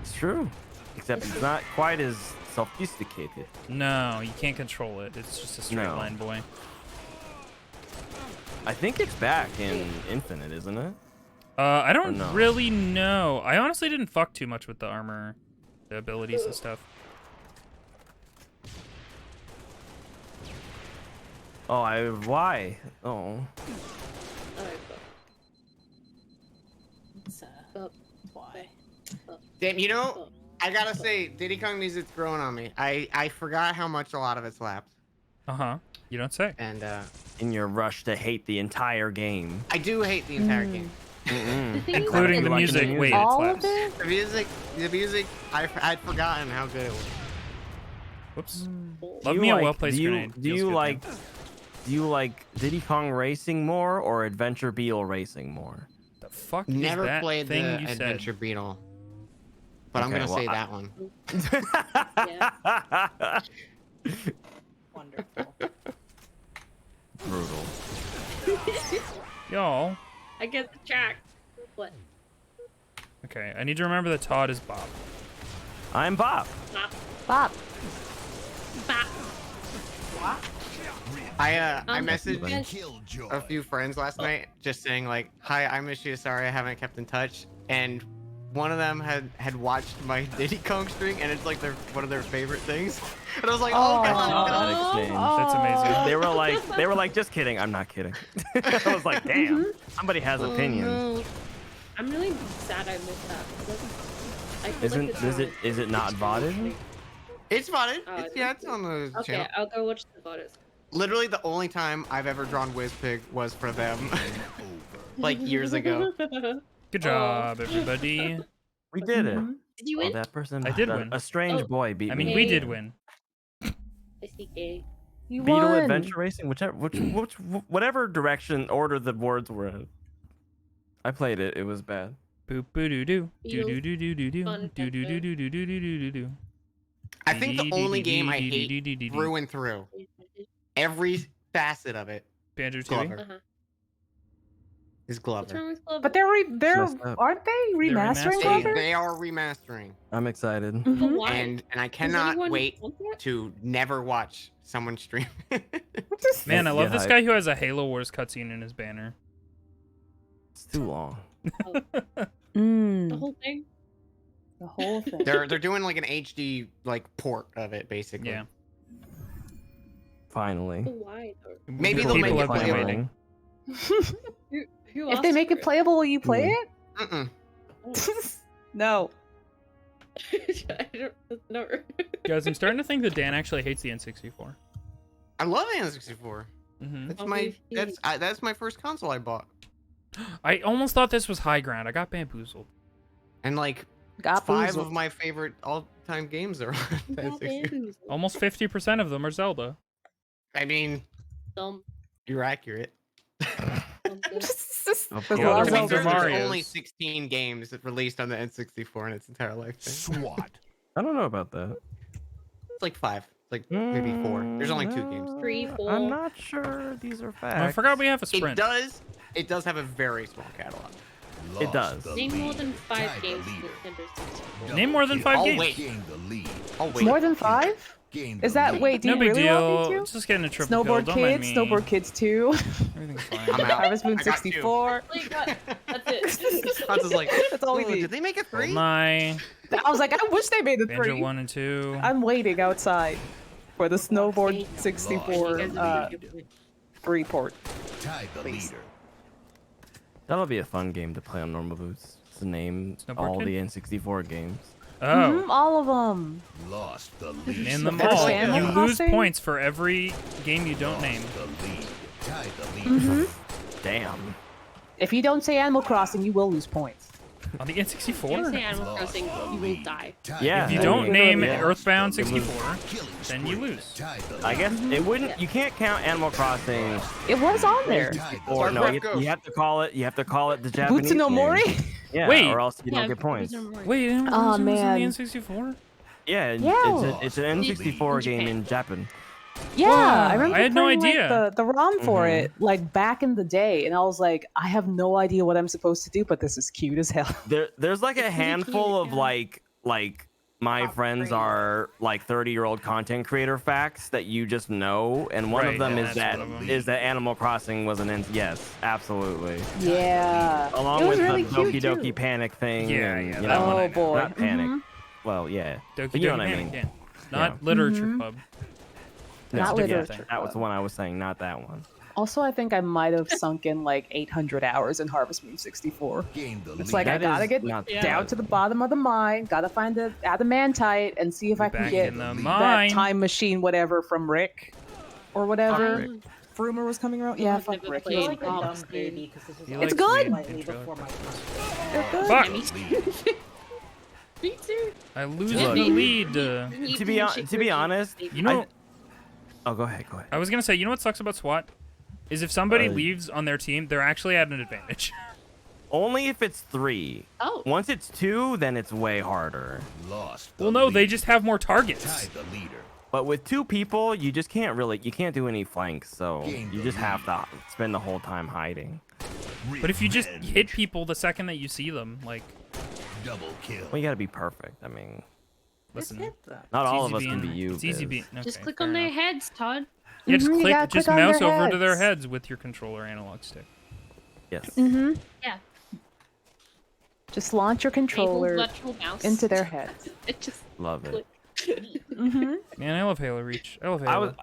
It's true, except it's not quite as sophisticated. No, you can't control it. It's just a straight No. line boy. I think it's back in Infinite, isn't it? I don't no? really know. I honestly didn't fuck too much with the armor, the abilities and stuff. Oh, why? Oh. Why? Damn, you know, I gotta say, Diddy Kong music's growing on me. I forgot how much a lot of it slaps. Uh-huh. You don't say. And In your rush to hate the entire game. I do hate the entire game. Mm-mm. The thing is, Including the Like music. the Wait, it All of slaps. it? The music, I'd forgotten how good it was. Whoops. Do Love you me a like- well-placed do you- grenade. Do Feels you good, like? man. Do you like Diddy Kong Racing more or Adventure Beetle Racing more? The fuck Never is that played thing the you Adventure Beetle. But I'm Okay, gonna well, say I- that one. Wonderful. Brutal. said? Y'all. I get the track. What? Okay, I need to remember that Todd is Bob. I'm Bob. Not Bob. I messaged Killjoy. a few friends last night just saying like, "Hi, I miss you. Sorry, I haven't kept in touch." And one of them had watched my Diddy Kong stream, and it's like one of their favorite things. And I was like, "Oh, I saw God." that exchange. That's amazing. They were like, just kidding. I'm not kidding. I was like, damn, somebody has opinions. No. I'm really sad I missed that. Is it not VODed? It's fun. Oh, It's on the Okay, channel. I'll go watch the photos. Literally, the only time I've ever drawn Wizpig was for them, like years ago. Good job, everybody. We did it. Did you Oh, win? that person. I did win. A strange Oh. boy beat I me. mean, we did win. I see gay. You Beetle won. Adventure Racing, whatever direction order the words were in. I played it. It was bad. Boop boo doo doo. Do Beatles, do do do do do. fun Do do do adventure. do do do do do do. I think the only game I hate through and through, every facet of it, Banjo Tooie. Glover, Uh-huh. is What's Glover. wrong with Glover? But they're messed up. aren't they remastering remastering. Glover? They are remastering, I'm excited. But Mhm. why? and I Does cannot anyone wait want that? to never watch someone stream. Man, I love Yeah, this guy who has a Halo Wars cutscene in his banner. It's too long. The Mm, whole thing? the whole thing. they're doing like an HD like port of it basically. Yeah. Finally. But why though? Maybe People they'll make have it been playable. waiting. Who If they asked make for it playable, will you play Mm-mm. it? No. I don't know. Guys, I'm starting to think that Dan actually hates the N64. I love N64. Mm-hmm. That's Oh, my really? that's my first console I bought, I almost thought this was high ground. I got bamboozled. and like Got 5 boozled. of my favorite all-time games are on N64. Almost 50% of them are Zelda. I mean, Dumb. you're accurate. Dumb good. Of There's a Yeah, lot of the To be ones fair, are Zelda. there's Marios. only 16 games that released on the N64 in its entire lifetime. SWAT. I don't know about that. It's like 5. It's like maybe 4. There's only 2 games. 3, 4. I'm not sure these are facts. Oh, I forgot we have a It sprint. does have a very small catalog. It does. Name more than 5 games in Nintendo 64. Name more than 5 Oh, games. wait. Gain the lead. Oh wait. More than 5? Gain Is the that lead. wait? Do No you big really deal. want me to? Let's just get in a triple kill. Snowboard Don't mind Kids, me. Snowboard Kids 2, Everything's I'm fine. out. Harvest Moon I got 64. Like, that's it. I was just like, That's all we "Ooh, need." Did they make a 3? My I was like, I wish they made the Banjo 3. 1 and 2. I'm waiting outside for the Snowboard You 64 guys are doing good. report. Tied the Please. leader. That'll be a fun game to play on normal boots. To name Snowboard all Kid? the N64 games. Oh. All of them. Lost the lead. Name them Never all. say Animal You lose Crossing? points for every game you don't name. The lead. Tied the lead. Mm-hmm. Damn. If you don't say Animal Crossing, you will lose points. On the If you say N64? Animal Crossing, you will die. Tied Yeah. If you I don't mean, name yeah. Earthbound It was- 64, Killing then you spree. lose. Tied the I lead. guess it wouldn't. You can't count Animal Crossing. It was on there. Tied the Or lead. no, Starcraft you Ghost. have to call it. You have to call it the Japanese. Butsu no name. Mori? Yeah. Wait. Or else you don't get points. Wait, Animal Aw, Crossing was in man. the N64? Yeah. Yeah. It's an N64 In game Japan. in Japan. Yeah, Wow, I remember I had no playing, idea. Like, the ROM for Mhm. it, like back in the day, and I was like, I have no idea what I'm supposed to do, but this is cute as hell. There's like a It's really handful cute, of yeah. like my friends are like 30-year-old content creator facts that you just know, and one Right, of them yeah, is that's that one of them. is that Animal Crossing was an yes, absolutely. Yeah, Along it was with really the cute Doki Doki too. Panic thing. Yeah, and, yeah, you that know, one I Oh know. boy, not panic. Mhm. Well, yeah. Doki But you know Doki what I Panic, mean. yeah. Not Literature Mhm. Club. No, Not yeah, Literature that was Club. the one I was saying, not that one. Also, I think I might have sunk in like 800 hours in Harvest Moon 64. Gain the It's lead. like I That gotta is get not down bad. to the bottom of the mine, gotta find the adamantite, and see if I can Back get in the that mine. time machine, whatever, from Rick, or whatever. Um, Frumer was coming around. Yeah, I've fuck never Rick. played He's like a Golf dumb Street. baby because this is You all It's like good. sweet slightly intro. before my time. They're good. Fuck! Me too. I lose Look, the lead. To be honest, You know, oh, go ahead. I was gonna say, you know what sucks about SWAT? Is if somebody Uh, leaves on their team, they're actually at an advantage. Only if it's 3. Oh, Once it's 2, then it's way harder. Lost the Well, no, they lead. just have more targets. Tied the leader. But with 2 people, you just can't do any flanks, so Gain you the just have to spend the whole time hiding. But if you just Revenge. hit people the second that you see them, like, Double kill. Well, you gotta be perfect. I mean, Listen, hit them. Not it's all easy of us can being- be you. It's easy Biz. being. Okay, Just click fair on their enough. heads, Todd. Yeah, just Mhm, you click. gotta Just click on mouse their over to their heads. heads with your controller analog stick. Yes. Mm-hmm. Yeah. Just launch your Enable controller virtual mouse. into their heads. It just Love it. click. Mm-hmm. Man, I love Halo Reach. I love Halo.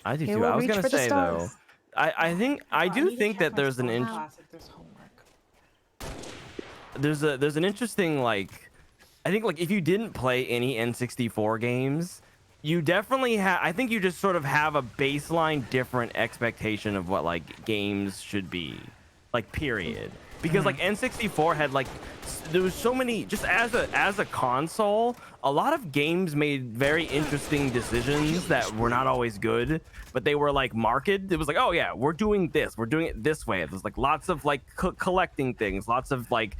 I do too. Halo I was Reach gonna for the say though, stars. I do think that there's an Classic, there's homework. there's an interesting like, I think like if you didn't play any N64 games, you definitely have. I think you just sort of have a baseline different expectation of what like games should be, like period. Because like N64 had like there was so many, just as a console, a lot of games made very interesting decisions that were not always good, but they were like marketed. It was like, oh yeah, we're doing this, we're doing it this way. There's like lots of like collecting things, lots of like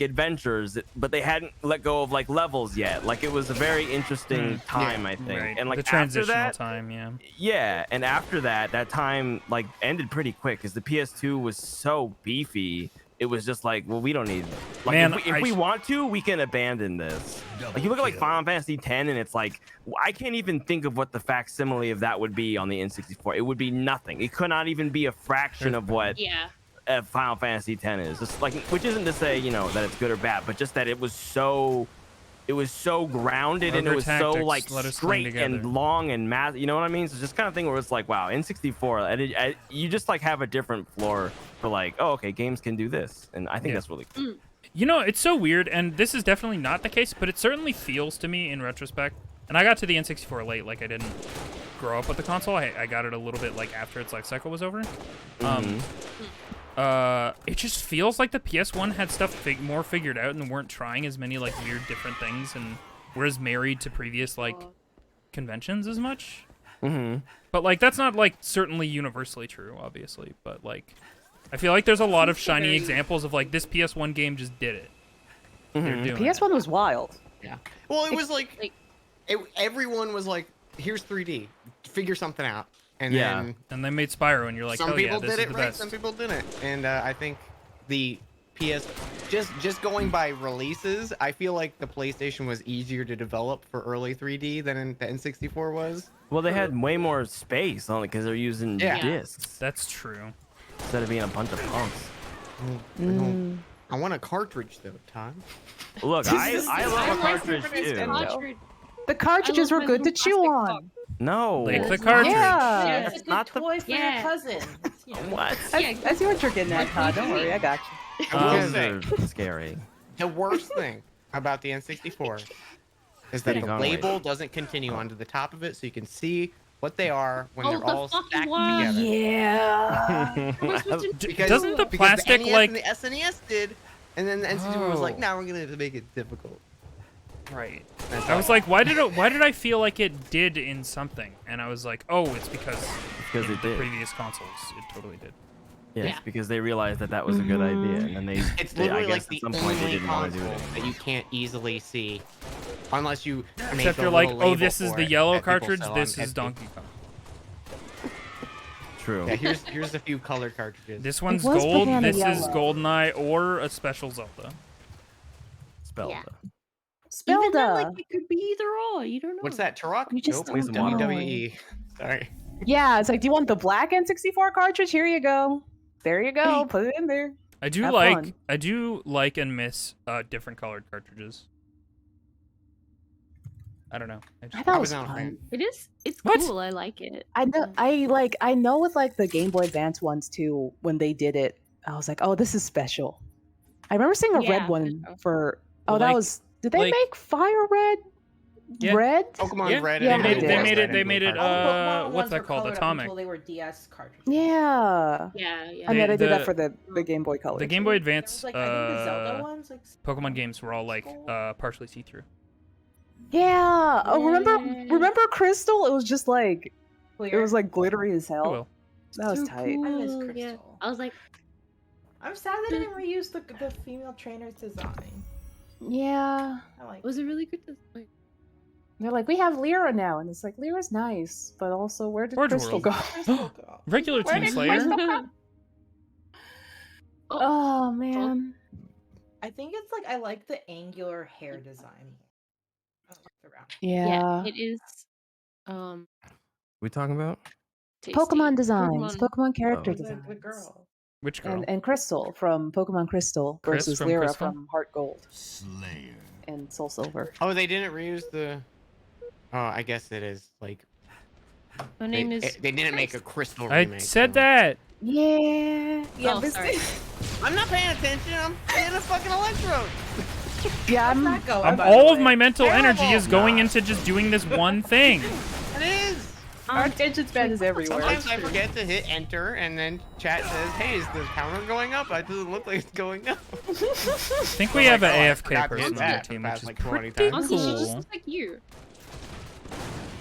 adventures, but they hadn't let go of like levels yet. Like it was a very interesting time, I think. Right. And like the after transitional that, time, yeah. yeah, and after that, that time like ended pretty quick because the PS2 was so beefy. It was just like, well, we don't need. Like, Man, if we want to, we can abandon this. Like you look at like Final Fantasy X, and it's like I can't even think of what the facsimile of that would be on the N64. It would be nothing. It could not even be a fraction of what Yeah. Final Fantasy X is. Just like, which isn't to say that it's good or bad, but just that it was so grounded and it Ogre was so tactics, like let us cling straight together. and long and mass. You know what I mean? So it's just kind of thing where it's like, wow, N64, you just like have a different floor for like, oh, okay, games can do this, and I think Yeah. that's really cool. You know, it's so weird, and this is definitely not the case, but it certainly feels to me in retrospect. And I got to the N64 late, like I didn't grow up with the console. I got it a little bit like after its life cycle was over. It just feels like the PS1 had stuff more figured out and weren't trying as many like weird different things and were as married to previous like conventions as much. But like that's not like certainly universally true, obviously. But like I feel like there's a lot of shiny examples of like this PS1 game just did it. They're doing it. PS1 was wild. Yeah. Well, it was like everyone was like, "Here's 3D, figure something out." And Yeah. then And they made Spyro, and you're like, some hell yeah, people this did is it the right, best. some people didn't. And I think the just going by releases, I feel like the PlayStation was easier to develop for early 3D than the N64 was. Well, they had way more space on it because they're using Yeah. discs That's true. instead of being a bunch of punks. I want a cartridge though, Todd. Look, I love a like cartridge Super too. Nintendo. Cartridge. The cartridges I were love good my to little chew plastic on. No. Like the It's cartridge. Yeah. Yeah, It's it's a not good the- toy for Yeah. your cousin. You know. What? I see what you're getting at, Todd. Don't worry, I got you. I will Those say, are scary. the worst thing about the N64 is that Pretty the Conway. label doesn't continue onto the top of it, so you can see what they are when Oh, they're the all fucking stacked one. together. Yeah. Doesn't the because plastic NES like and the SNES did, and then the N64 was like, Oh. "Now we're gonna make it difficult." right? That's I was all. like, why did I feel like it did in something? And I was like, oh, it's because Because in it the did. previous consoles, it totally did. Yes, Yeah. because they realized that was a good idea, and then It's I literally guess like at the some point they only didn't want to do console it. that you can't easily see, unless you make Except a you're like, little oh, label this is for the it yellow that people cartridge. sell This on is Etsy. Donkey Kong. True. Yeah, here's a few colored cartridges. This one's was gold. banana This is yellow. GoldenEye or a special Zelda. Spelled. Yeah. Spelled Even though, like, it could be either or. You don't know. What's that, Turok? You just Nope, don't know. WWE. Sorry. Yeah, it's like, do you want the black N64 cartridge? Here you go. There you go. Put it in there. I do Have like fun. I do like and miss different colored cartridges. I don't know. I I just, thought I it was was not a fan. fun. It is. It's What? cool. I like it. I know. I know with like the Game Boy Advance ones too. When they did it, I was like, oh, this is special. I remember seeing a Yeah, red for one sure. for. Oh, Well, that like- was. Did they like- make Fire Red? Yeah. Red? Pokemon Yeah, Red. yeah, and they Blue made- was they red and they blue made it, cartridges. All the Pokemon what's ones that were called? colored up Atomic. until they were DS cartridges. Yeah. Yeah. Yeah. And then I did the- that for the Game Boy Color. the Game Boy There Advance was, like, I think the Zelda ones, like Pokemon games were all like partially see-through. Yeah. Oh, Yeah. remember Crystal? It was just like it clear. was like glittery as Oh hell. well. That was So tight. I miss cool, yeah. Crystal. I was like, I'm sad they didn't reuse the female trainer's design. Yeah. I like. was it really good? Like, They're like, we have Lyra now, and it's like Lyra's nice, but also where did Forge Crystal World. go? Crystal go? Regular Where Team did Slayer. Crystal go? Oh man. I think it's like I like the angular hair design. around. Yeah. it is. We talking about? Tasty. Pokemon designs, Pokemon character Oh. designs. The girl. Which girl? And Crystal from Pokemon Crystal Chris versus from Lyra Crystal? from Heart Gold Slayer. and Soul Silver. Oh, they didn't reuse the. Oh, I guess it is like My name is. they didn't make a crystal I remake. said so- that. Yeah. Yeah. Oh, sorry. I'm not paying attention. I'm hitting a fucking electrode. Yeah. Not going, by All the of way. my mental energy Terrible. is going into just doing this one thing. It is. Our attention span is everywhere. Sometimes I forget to hit enter, and then chat says, "Hey, is the counter going up?" It doesn't look like it's going up. I think we Oh have my an God, I AFK forgot to hit person on the that team, for which past, is like 20 pretty times. Honestly, she just cool. looks like you.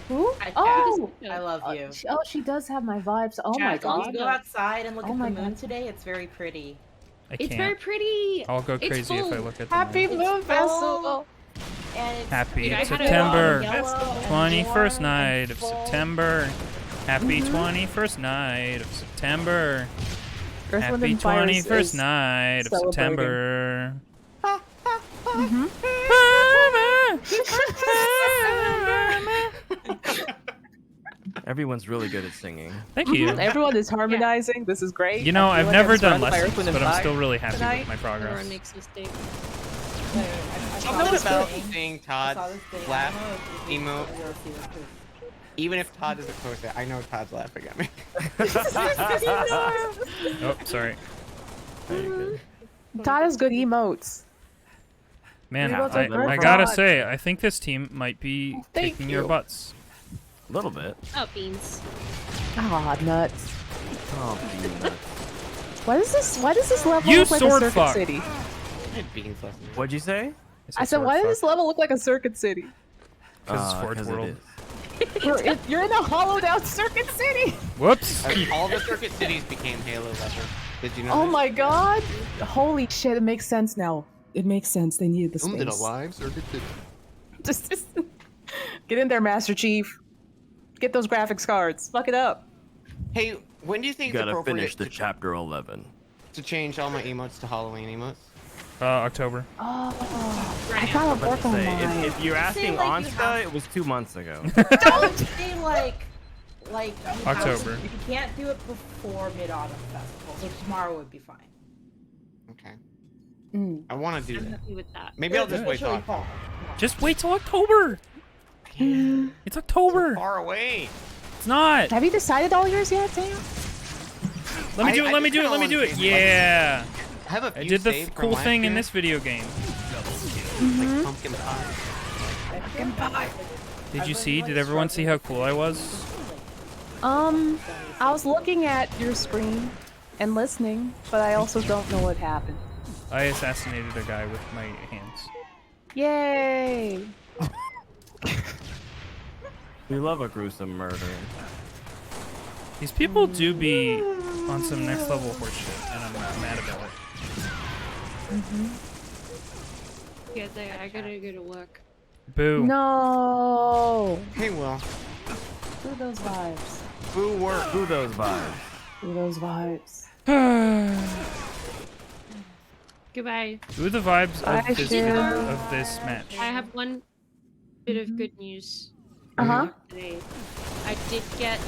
Who? I Oh. I love you. She does have my vibes. Oh my Chat, when god. you go outside and look Oh at my the moon God. today, it's very pretty. I It's very can't. pretty. I'll go It's crazy if I full. look at the Happy moon. Moon full. Festival. And it's, Happy you know, it's kind of September. yellow and 21st warm night and of full. September. Happy 21st night of September. Earth, Wind, Happy and Fire 21st is night of celebrating. September. Everyone's really good at singing. Thank you. Everyone is harmonizing. This is great. You know, I feel I've like never I'm done surrounded by Earth, lessons, Wind, and but I'm Fire still really happy tonight. with my progress. Everyone makes mistakes. I Something saw this about thing. seeing I Todd saw this thing. I laugh, don't know if you emote. will see this, 'cause Even if Todd doesn't post it, I know Todd's laughing at me. Oh, sorry. Todd has good emotes. Man, Emotes are good I for gotta Todd. say, I think this team might be Thank kicking your you. butts. A little bit. Oh, beans. Ah, nuts. Oh, peanut. Why does this level You look like a sword circuit fuck. city? I had beans last night. What'd you say? I said, why does this level look like a circuit city? 'Cause it's Forge 'cause it World. is. You're in a hollowed out circuit city. Whoops. All the circuit cities became Halo level. Did you know? Oh this? my god. Holy shit, it makes sense now. It makes sense. They needed the space. live circuit city. Just get in there, Master Chief. Get those graphics cards. Fuck it up. Hey, when do you think You it's gotta appropriate finish the chapter 11. to change all my emotes to Halloween emotes? October. Oh, I gotta work on Say, mine. if you're asking like you Onsta, have- it was 2 months ago. Don't say like you have to- October. you can't do it before Mid-Autumn Festival, so tomorrow would be fine. Okay. Mm. I want to do I'm that. happy with that. Maybe I'll just wait till Officially fall. Just wait till October. It's October. far away. It's not. Have you decided all yours yet, Sam? Let me do it. I Let me just do it. kinda Let me do wanna it. change, like, Yeah. I have a few I did the saved from cool last thing in year, this video game. like pumpkin pie. Did you see? Did everyone see how cool I was? I was looking at your screen and listening, but I also don't know what happened. I assassinated a guy with my hands. Yay! We love a gruesome murder. These people do be on some next level horseshit, and I'm mad about it. Yeah, there. I gotta go to work. Boo. No! Hey, Will. Do those vibes. Boo work. Who those vibes? Do those vibes. Goodbye. Who the vibes Bye, of this, Shiv. of this match? I have one bit of good news. Uh-huh. Today. I did get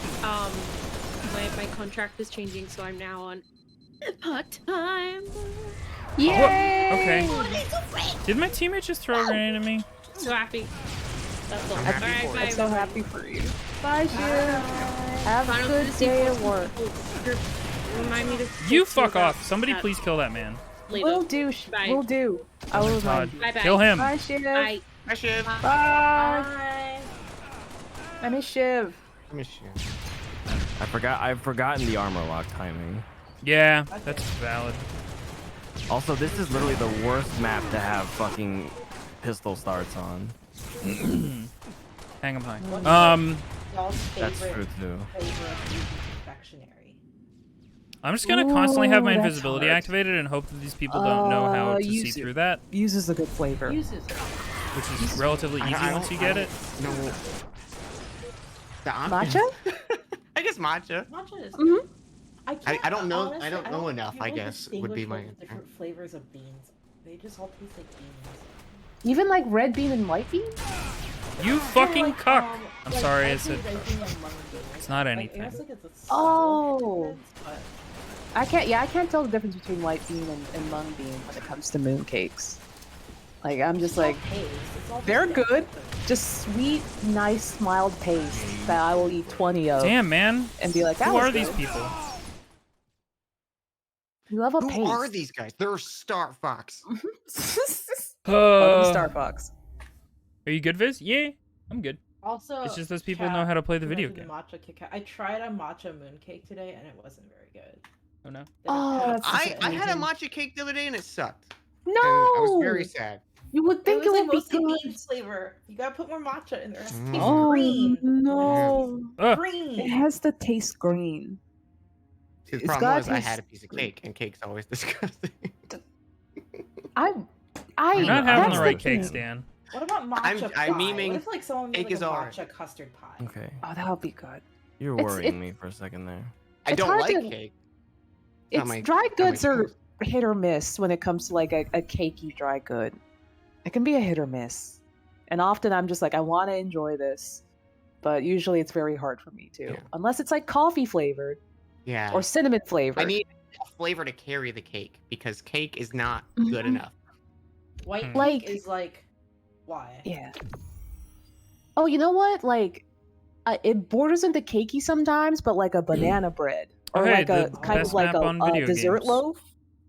my contract is changing, so I'm now on part-time. Yay! Okay. Did my teammate just throw a grenade at me? So happy. That's all. I'm happy Alright, for bye. I'm so happy for you. Bye, Shiv. Have a Final good Fantasy day at 14 work. Remind me to You text fuck about off. Somebody that please kill that man. later. Will do. Bye. Will do. I will Todd, remind you. Bye-bye. kill him. Bye, Shiv. Bye. Hi, Shiv. Bye. Bye. I miss Shiv. I miss you. I've forgotten the armor lock timing. Yeah, that's valid. Also, this is literally the worst map to have fucking pistol starts on. Hang him high. Y'all's That's favorite true too. confectionery. I'm just gonna constantly have my Ooh, that's invisibility hard. activated and hope that these people don't know how to see use it. through that, Uses a good flavor. Uses it. which is relatively easy I once don't- you get I it. don't know. The Matcha? I guess matcha. Matcha is. Mhm. I don't know- I honestly, don't know enough, I can't guess, would be my distinguish the different flavors of beans. They just all taste like beans. Even like red bean and white bean? You fucking cuck. I'm sorry, I said. It's not anything. Oh. I can't tell the difference between white bean and mung bean when it comes to mooncakes. Like, I'm just like, they're good. Just sweet, nice, mild paste that I will eat 20 of. Damn, man. And be like, that Who was are these good. people? You love a Who paste. are these guys? They're Star Fox. Welcome to Star Fox. Are you good, Viz? Yeah, I'm good. Also, It's just those people know how to play the video game. game. Matcha Kit Kat. I tried a matcha mooncake today and it wasn't very good. Oh no. Oh, that's I had a matcha cake the other day and it sucked. No! And I was very sad. You would think it was would be mostly good. bean flavor. You gotta put more matcha in there. It's Oh, green. no. Ugh. Green. It has to taste green. See, the It's problem was gotta I had a taste piece of green. cake, and cake's always disgusting. You're not having that's the right thing. cake, Stan. What about matcha pie? I'm memeing What if like someone made cake like is a alright. matcha custard pie? Okay. Oh, that would be good. You're It's- worrying it- me for a second there. I It's don't hard like to- cake. It's my- dry not my goods are choice. hit or miss when it comes to like a cakey dry good. It can be a hit or miss. And often I'm just like, I want to enjoy this. But usually it's very hard for me too. Yeah. Unless it's like coffee flavored Yeah. or cinnamon flavored. I need a flavor to carry the cake because cake is not good Mhm. enough. White Hmm. cake Like- is like, why? Yeah. Oh, you know what? Like, it borders into cakey sometimes, but like a banana bread or Okay, like a the kind best of like map on a video dessert games. loaf.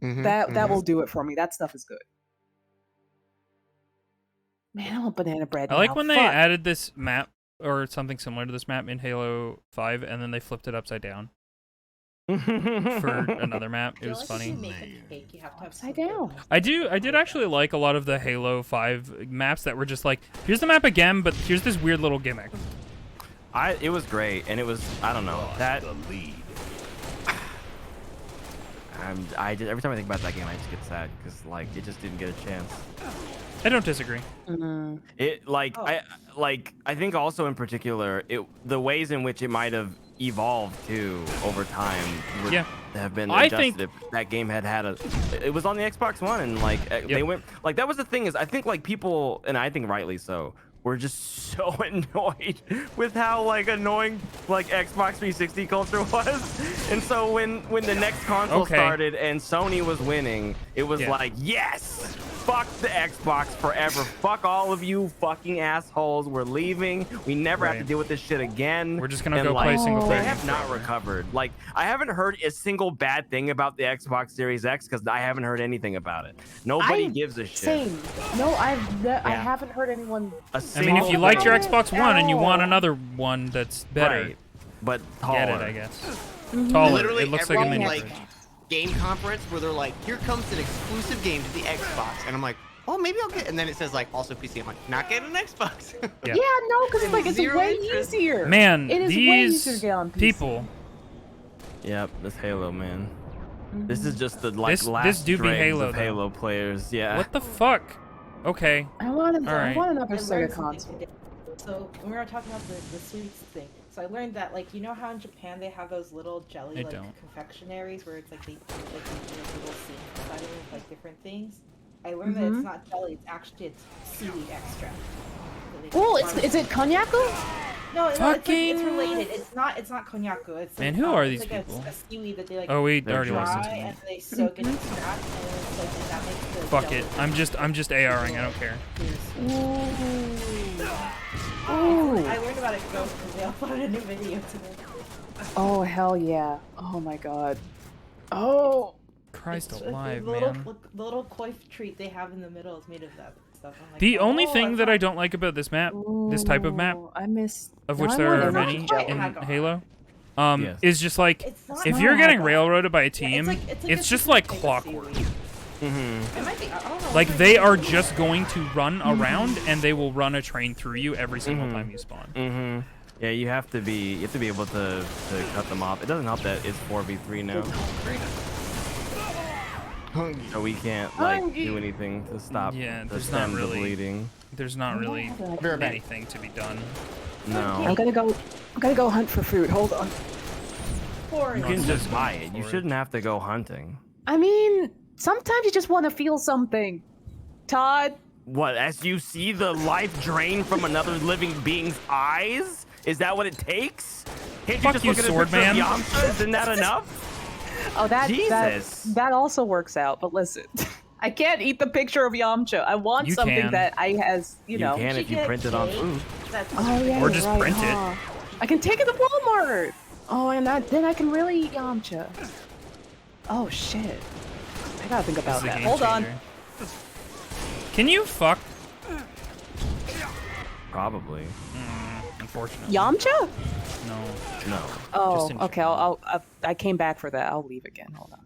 Mhm, That mhm. will do it for me. That stuff is good. Man, I want banana bread. I like now. when they Fuck. added this map or something similar to this map in Halo 5, and then they flipped it upside down for another map. I It was feel like if funny. you make a cake, you have to have Upside some down. good I did actually like a lot of the Halo 5 maps that were just like, here's the map again, but here's this weird little gimmick. It was great, and it was, I don't know, that The lead. every time I think about that game, I just get sad because like it just didn't get a chance. I don't disagree. Mm. It like Oh. I think also in particular the ways in which it might have evolved too over time would Yeah. have been I adjusted think- if that game had it was on the Xbox One and like they went like that was the thing is I think like people and I think rightly so were just so annoyed with how like annoying like Xbox 360 culture was. And so when the next console Okay. started and Sony was winning, it was Yeah. like, yes, fuck the Xbox forever. Fuck all of you fucking assholes. We're leaving. We never have to Right. deal with this shit again. We're just gonna And, go like, play single Oh. player They games have not forever. recovered. Like, I haven't heard a single bad thing about the Xbox Series X because I haven't heard anything about it. Nobody gives a shit. Same. No, I Yeah. haven't heard anyone. A I mean, if you single liked your thing. Xbox One and you want Ow. another one that's better, Right. But taller. get it, I guess. Mm-hmm. Taller. Literally It looks like a every mini like fridge. game conference where they're like, "Here comes an exclusive game to the Xbox," and I'm like, "Oh, maybe I'll get." And then it says like also PC. I'm like, "Not getting an Xbox." Yeah. Yeah, no, because it's like it's Zero way interest. easier. Man, it is way these easier to get on PC. people. Yep, this Halo, man. This Mm-hmm. is just the like This last do be dregs Halo, of though. Halo players. Yeah. What the fuck? Okay. I want All right. another I Sega learned something console. today. So when we were talking about the sweets thing, so I learned that like you know how in Japan they have those little jelly I like don't. confectionaries where it's like they do little seeds inside of it with like different things. I learned that Mhm. it's not jelly; it's actually seaweed extract. that they Oh, farm- is it konyaku? No, it's like, it's Fucking- related. It's not konyaku. It's Man, like, who are it's these like people? A seaweed that they like Oh, we They're already dry listened dry to and that. they soak it in scratch and then it's like and that makes the Fuck jelly. it. I'm just ARing. I don't care. Ooh. I learned about it because they uploaded a new video today. Oh hell yeah! Oh my god. Oh. Christ It's alive, the little, man. the little coif treat they have in the middle is made of that stuff. I'm like, The only oh, thing it's that not- I don't like about this map, this type of map, Ooh, I miss. of No, which I there want are it. many It's not in Haggar. Halo, Yes. is just like, It's not if not you're getting Haggar. railroaded by a Yeah, team, it's it's a just like type of clockwork. seaweed. Mm-hmm. It might be. I don't know. Like, It might they be- are just going to run around, and they will run a train through you every single Mhm. time you spawn. Mm-hmm. Yeah, you have to be able to cut them off. It doesn't help that it's 4v3 now, so we can't like do anything to stop Yeah, the there's not stem the really- bleeding. There's not really Very bad. anything to be done. I'm No, gonna go hunt for food. Hold on. Poor you can Not just so buy much it. You for it. shouldn't have to go hunting. I mean, sometimes you just want to feel something. Todd, What? As you see the life drain from another living being's eyes? Is that what it takes? Can't Fuck just you, look at a sword picture of man. Yamcha? Isn't that enough? Oh, Jesus. that also works out. But listen, I can't eat the picture of Yamcha. I want You something can. that I has, you know. can if you print it on food. Oh yeah, Or you're just right, print it. huh? I can take it to Walmart. Oh, and then I can really eat Yamcha. Oh shit. I gotta think This about is a that. game Hold on. changer. Can you fuck? Probably. Unfortunately. Yamcha? No. No. Oh, Just in okay. general. I came back for that. I'll leave again. Hold on.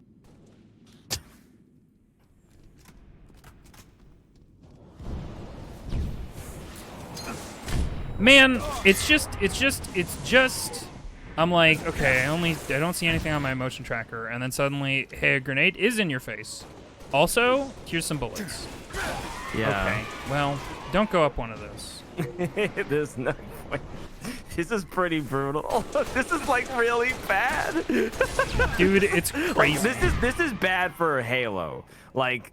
Man, it's just. I'm like, okay, I don't see anything on my motion tracker, and then suddenly, hey, a grenade is in your face. Also, here's some bullets. Yeah. Okay, well, don't go up one of those. There's no point. This is pretty brutal. This is like really bad. Dude, it's Like, crazy. this is bad for Halo. Like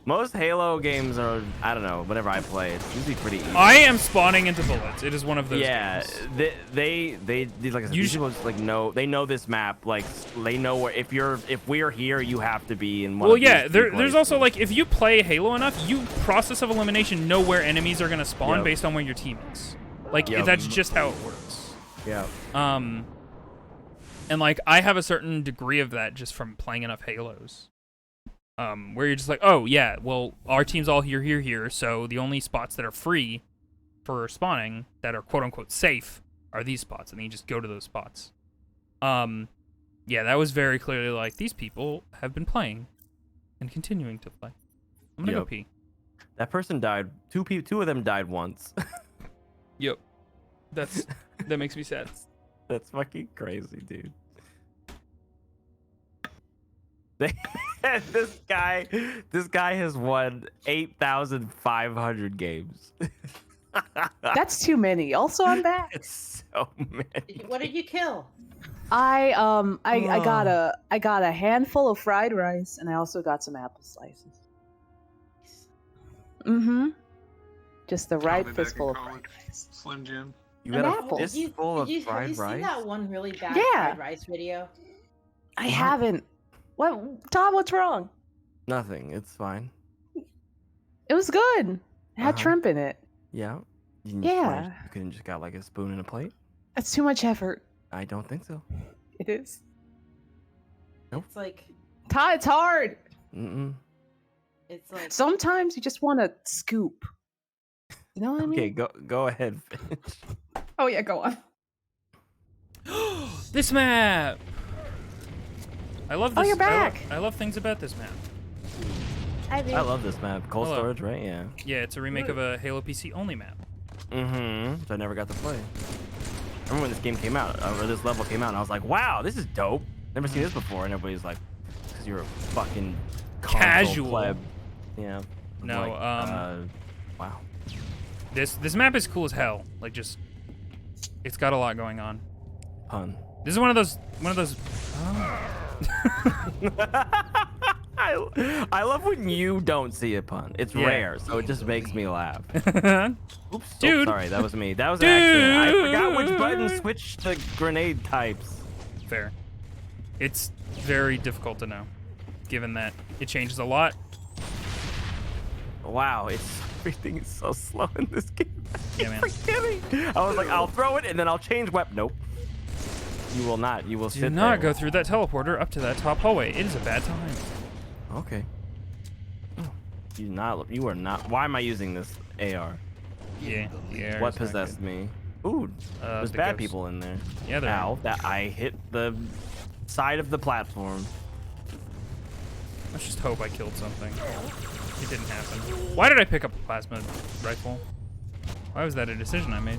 most Halo games are, I don't know, whenever I play, it's usually pretty easy. I am spawning into bullets. It is one of those Yeah, games. they like I said, these people just like they know this map. Like they know where if we're here, you have to be in one. Well, of these yeah, three there's also, places. like, if you play Halo enough, you, process of elimination, know where enemies are going to spawn Yep. based on where your team is. Like, Yep. that's just how it works. Yeah. And, like, I have a certain degree of that just from playing enough Halos. Where you're just like, oh, yeah, well, our team's all here, so the only spots that are free for spawning that are quote-unquote safe are these spots, and then you just go to those spots. Yeah, that was very clearly like, these people have been playing and continuing to play. I'm gonna go Yep. pee. That person died. Two of them died once. Yep. That makes me sad. That's fucking crazy, dude. This guy has won 8,500 games. That's too many. Also, I'm back. It's so many. What did you kill? I got a handful of fried rice, and I also got some apple slices. Mm-hmm. Just the right Probably back fistful in of college. fried rice. Slim Jim. You An got a apple. fistful of Have fried you rice? seen that one really bad Yeah. fried rice video? I haven't. What, Todd? What's wrong? Nothing. It's fine. It was good. It had Uh-huh. shrimp in it. Yeah. Yeah. You couldn't just got like a spoon and a plate? That's too much effort. I don't think so. It is. It's like Todd, it's hard. Mm-mm. it's like Sometimes you just want to scoop. You know what I mean? Okay, go ahead. Finish. Oh yeah, go on. This map! I love this. Oh, you're back. I love things about this map. I love this map. Cold Hello. storage, right? Yeah. Yeah, it's a remake of a Halo PC only map. Mm-hmm. Which I never got to play. I remember when this game came out, or this level came out, and I was like, wow, this is dope. Never seen this before. And everybody's like, because you're a fucking console Casual. pleb. Yeah. No, Like, wow. This map is cool as hell. Like, just, it's got a lot going on. Pun. This is one of those. I love when you don't see a pun. It's Yeah. rare, so it just makes me laugh. Oops. Dude. Oh, sorry, that was me. That was an accident. I forgot which Dude. button switched to grenade types. Fair. It's very difficult to know, given that it changes a lot. Wow, everything is so slow in this game. Yeah, man. Forgetting. I was like, I'll throw it and then I'll change weapon. Nope. You will not. You will Do sit not there. go through that teleporter up to that top hallway. It is a bad time. Okay. You are not. Why am I using this AR? Yeah. Yeah. What possessed me? Ooh, there's the bad ghost. people in there. Yeah, there Ow, are. that I hit the side of the platform. Let's just hope I killed something. It didn't happen. Why did I pick up a plasma rifle? Why was that a decision I made?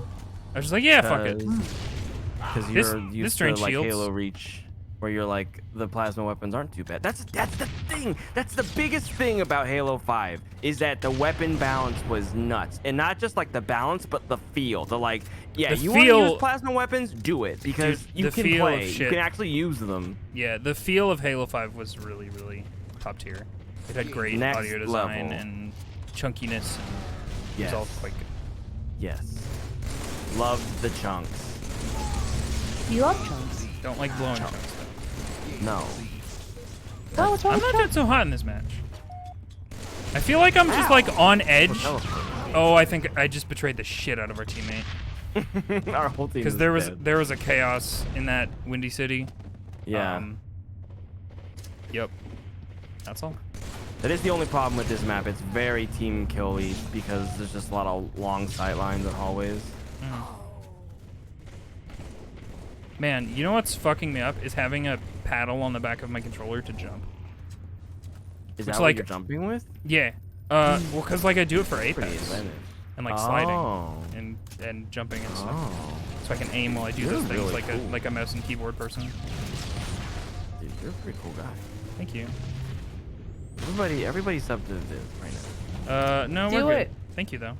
I was just like, yeah, fuck it. Because This- you're this used to drains like shields. Halo Reach, where you're like the plasma weapons aren't too bad. That's the thing. That's the biggest thing about Halo 5 is that the weapon balance was nuts, and not just like the balance, but the feel. The like, yeah, The you want to feel- use plasma weapons, do it because Dude, you the can feel of play. You shit. can actually use them. Yeah, the feel of Halo 5 was really, really top tier. It had great Next audio design level. and chunkiness. It was all quite good. Yes. Love the chunks. You love chunks. Don't like blowing chunks though. No. Oh, what's wrong I'm with not doing so hot in this match. I feel like I'm just like on edge. Oh, I think I just betrayed the shit out of our teammate. Our whole team. Because there was a chaos in that Windy City. Yeah. Yep. That's all. That is the only problem with this map. It's very team killy because there's just a lot of long sight lines and hallways. Man, you know what's fucking me up is having a paddle on the back of my controller to jump. Is Which, that like- what you're jumping with? Yeah. Well, cause like I do it for Pretty Apex inventive. and like sliding Oh. and jumping and stuff, Oh. so I can aim while I do You're those things really cool. like a mouse and keyboard person. Dude, you're a pretty cool guy. Thank you. Everybody sub to this right now. No, Do we're good. it. Thank you though.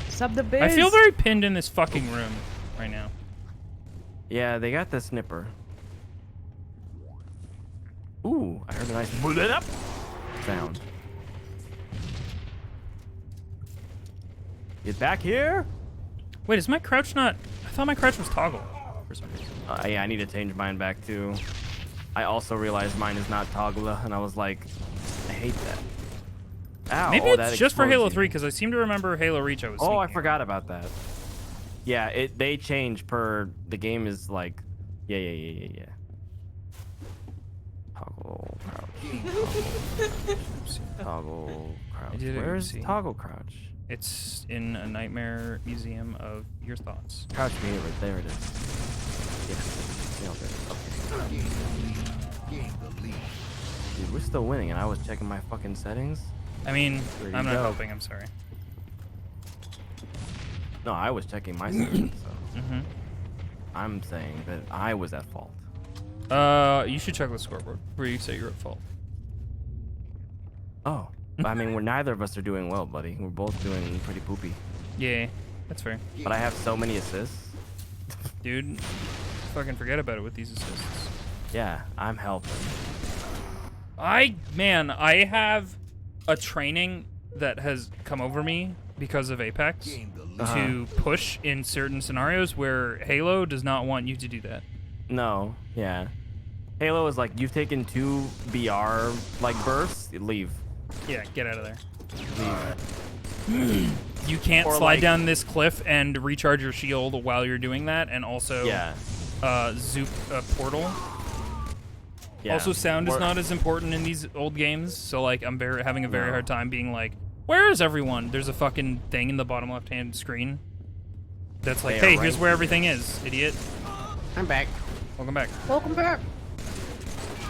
Sub the biz. I feel very pinned in this fucking room right now. Yeah, they got the snipper. Ooh, I heard a nice bullet up sound. Get back here. Wait, is my crouch not? I thought my crouch was toggle for some reason. Yeah, I need to change mine back too. I also realized mine is not toggle, and I was like, I hate that. Ow, Maybe oh, that it's just for Halo explodes 3 you. because I seem to remember Halo Reach. I was. Oh, I sneaking. forgot about that. Yeah, they change per the game is like, yeah. Toggle crouch. Toggle crouch. I didn't Where's see. toggle crouch? It's in a nightmare museum of your thoughts. Crouch behavior. There it is. Yeah. Okay. Gain the lead. Dude, we're still winning, and I was checking my fucking settings. I mean, There you I'm not go. helping. I'm sorry. No, I was checking my settings, so Mm-hmm. I'm saying that I was at fault. You should check the scoreboard where you say you're at fault. Oh, but I mean, neither of us are doing well, buddy. We're both doing pretty poopy. Yeah, that's fair. But I have so many assists. Dude, fucking forget about it with these assists. Yeah, I'm helping. I have a training that has come over me because of Apex Gain the lead. to push in certain scenarios where Halo does not want you to do that. No, yeah. Halo is like, you've taken 2 BR like bursts, leave. Yeah, get out of there. Leave. You can't Or, slide like- down this cliff and recharge your shield while you're doing that, and also Yeah. zoop a portal. Yeah. Also, sound is Or- not as important in these old games, so like I'm having a very No. hard time being like, where is everyone? There's a fucking thing in the bottom left-hand screen that's like, They are hey, here's right where here. everything is, idiot. I'm back. Welcome back. Welcome back.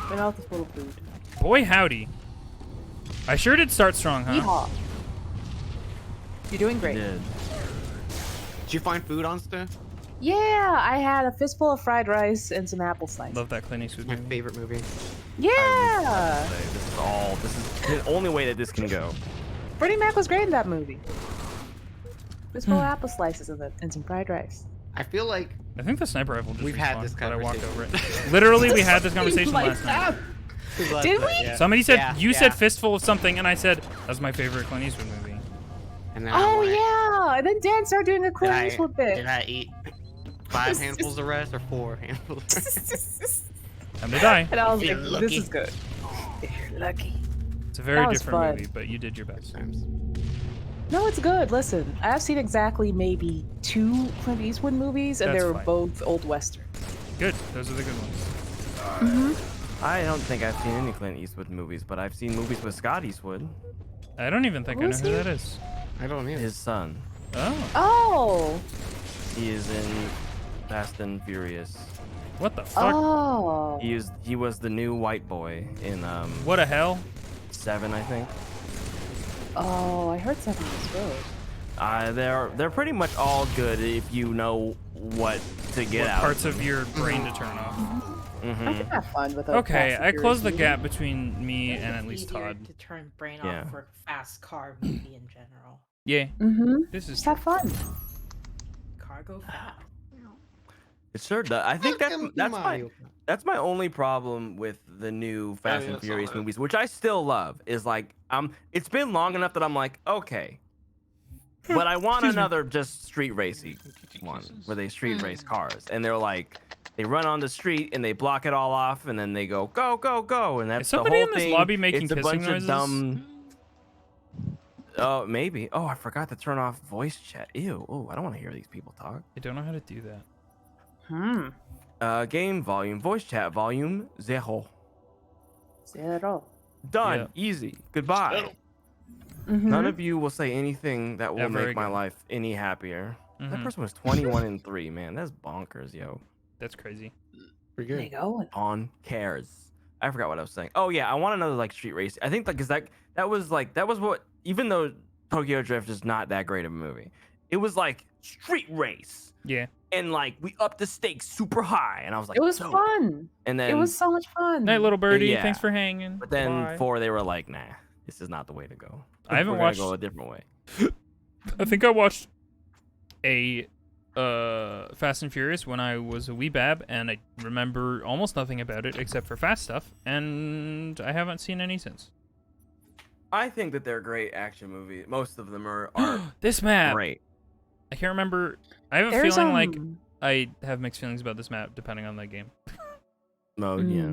Been out this little food. Boy, howdy. I sure did start strong, huh? Yeehaw. You're doing great. Did. Did you find food on stuff? Yeah, I had a fistful of fried rice and some apple slices. Love that Clint Eastwood My movie. favorite movie. Yeah. This is the only way that this can go. Bernie Mac was great in that movie. Fistful of apple slices and some fried rice. I feel like I think the sniper rifle just we've had respawned, this but I walked over conversation. it. Literally, we had this conversation Like last night. that? Did we? Yeah. Somebody said, Yeah, you yeah. said fistful of something, and I said, that's my favorite Clint Eastwood movie. And then Oh I'm like, yeah, and then Dan started doing a Did Clint I, Eastwood did bit. I eat 5 handfuls of rice or 4 handfuls of rice? Time to die. And I was You're like, lucky. this is good. You're lucky. It's a very That was different fun. movie, but you did your best. Times. No, it's good. Listen, I've seen exactly maybe 2 Clint Eastwood movies, and That's they were fine. both old westerns. Good. Those are the good ones. I don't think I've seen any Clint Eastwood movies, but I've seen movies with Scott Eastwood, I don't even think I know Who's who he? that is. I don't either. his son. Oh. Oh. He is in Fast and Furious. What the fuck? Oh. He was the new white boy in What a hell? 7, I think. Oh, I heard something was good. They're pretty much all good if you know what to get What out. parts of your brain to turn off? I Mm-hmm. can have fun with a Okay, Fast and I Furious closed the movie. gap between me It's and just at least easier Todd. to turn brain Yeah. off for a fast car movie in general. Yeah, Mm-hmm. this is Just have fun. Cargo fast. It sure does. I think Welcome to Mario. that's my only problem with the new Fast yeah, and it's Furious all right. movies, which I still love. Is like it's been long enough that I'm like, okay, But I want Excuse me. another just street racy one where they street race cars, and they're like, they run on the street and they block it all off, and then they go go go go, and that's Is the somebody whole in this thing. lobby making It's a kissing bunch noises? of dumb. Oh, maybe. Oh, I forgot to turn off voice chat. Ew. Oh, I don't want to hear these people talk. I don't know how to do that. Game volume, voice chat volume 0. Zero. Done. Yeah. Easy. Goodbye. Mm-hmm. None of you will say anything that will Ever make my again. life any happier. That Mhm. person was 21 and 3, man. That's bonkers, yo. That's crazy. Pretty There you go. On cares. I forgot what I was saying. Oh yeah, I want another like street race. I think because that was what, even though Tokyo Drift is not that great of a movie, it was like street race. Yeah. And like we upped the stakes super high, and I was like, It was dope. fun. And then It was so much fun. Night, little birdie. Yeah. Thanks for hanging. but then Bye. 4 they were like, nah, this is not the way to go. I haven't We're gonna watched- go a different way. I think I watched a Fast and Furious when I was a wee bab, and I remember almost nothing about it except for fast stuff, and I haven't seen any since. I think that they're great action movies. Most of them are This map. great. I can't remember. I have a There's feeling like I have mixed feelings about this map depending on the game. Mode, yeah.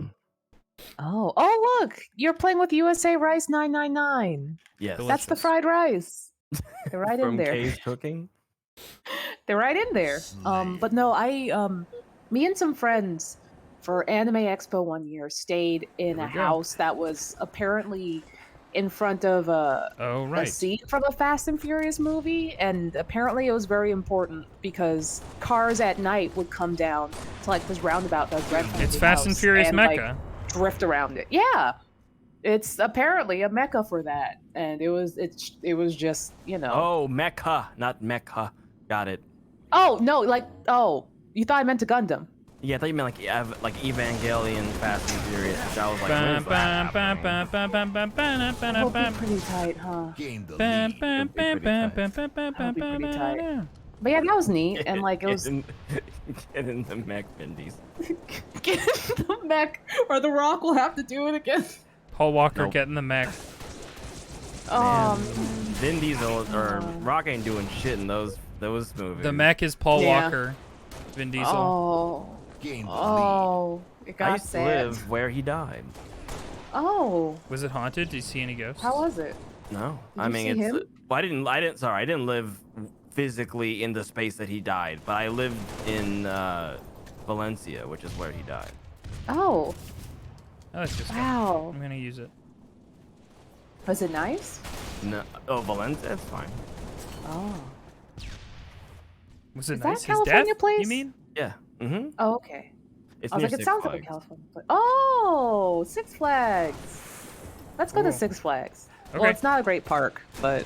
Oh, look! You're playing with USA Rice 999. Yes. That's the Delicious. fried rice. They're right in From there. Kay's Cooking. They're right in there. But no, me and some friends for Anime Expo one year stayed in There a we go. house that was apparently in front of Oh a right. scene from a Fast and Furious movie, and apparently it was very important because cars at night would come down to like this roundabout that's right in front of It's the Fast and house Furious like, Mecca. drift around it. Yeah, it's apparently a mecca for that, and it was just Oh, Mecca, not Mecca. Got it. Oh no, like you thought I meant a Gundam. Yeah, I thought you meant like Evangelion, Fast and Furious. Which I was like, Bum, when is that bum, bum, happening? bum, bum, bum, bum, bum, I hope bum, you're pretty tight, huh? Gain the bum, lead. bum, It'll be bum, pretty bum, bum, bum, That'll be bum, pretty bum, tight. bum. But yeah, that was neat, and like it was Get in the mech, Vin Diesel. the mech or the Rock will have to do it again. Paul Walker Nope. getting the mech. Vin Diesel or Rock ain't doing shit in those movies. The mech is Paul Yeah. Walker. Vin Diesel. Oh, Gain the lead. oh, it I got used to sad. live where he died. Oh, Was it haunted? Did you see any ghosts? how was it? No, Did I you mean see it's. him? Well, I didn't live physically in the space that he died, but I lived in Valencia, which is where he died. Oh, Oh, that's just wow. I'm gonna use it. Was it nice? No, oh, Valencia, that's fine. Oh, Was it Is that nice? His California death? You place? mean? Yeah. Mm-hmm. oh, okay. It's I was near like, it Six sounds like a Flags. California place. Oh, Six Flags. Let's go Cool. to Six Flags. Well, Okay. it's not a great park, but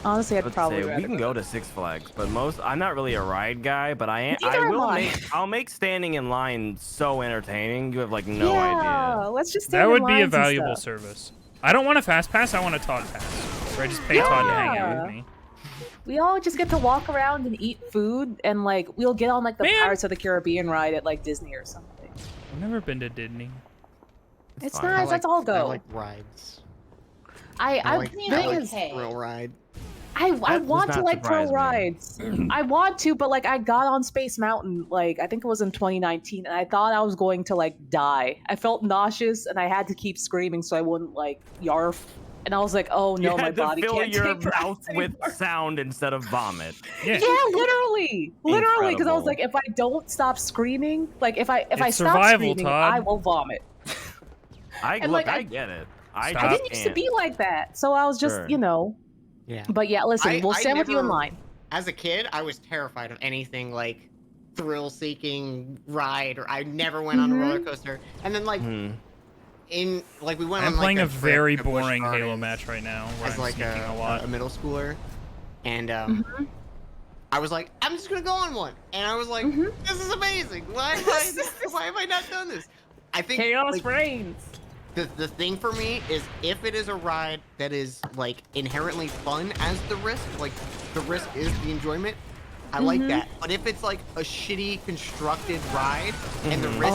honestly, I'd Let's probably say, rather we can go to Six Flags, but I'm not really a ride guy, but I Neither am will I. I'll make standing in line so entertaining. You have like no yeah, idea. let's just stand That in would be a lines and valuable stuff. service. I don't want a fast pass. I want a Todd pass, where I just pay Todd to hang out Yeah. with me. We all just get to walk around and eat food, and like we'll get on like the Man. Pirates of the Caribbean ride at like Disney or something. I've never been to Disney. It's fine. nice. Let's all go. I like rides. I I like, thing I like is, thrill ride. I That want does to not like thrill surprise rides. I want to, but like I got on Space Mountain, like I think it was in 2019, and I thought I was going to like die. I felt nauseous, and I had to keep screaming so I wouldn't like yarf. And I was like, oh no, you my had to body fill can't your take rides mouth with anymore. sound instead of vomit. Yeah. Yeah, literally, because I was Incredible. like, if I don't stop screaming, like if I It's stop survival, screaming, Todd. I will vomit. I And, look, like, I I- get it. Stop. I didn't used to can't. be like that, so I was just, Sure. Yeah. But yeah, listen, we'll I stand with you in never- line. As a kid, I was terrified of anything like thrill-seeking ride, or I never went on a Mhm. roller coaster. And then like Hmm. we went I'm on like playing a trip very to Busch boring Halo Gardens match right now, where as I'm like sneaking a lot. a middle schooler, and Mhm. I was like, I'm just gonna go on one, and I was like, Mhm. this is amazing. Why have I not done this? I think Chaos like, reigns. the thing for me is if it is a ride that is like inherently fun as the risk, like the risk is the enjoyment, I like that. But if it's like a shitty constructed ride and the risk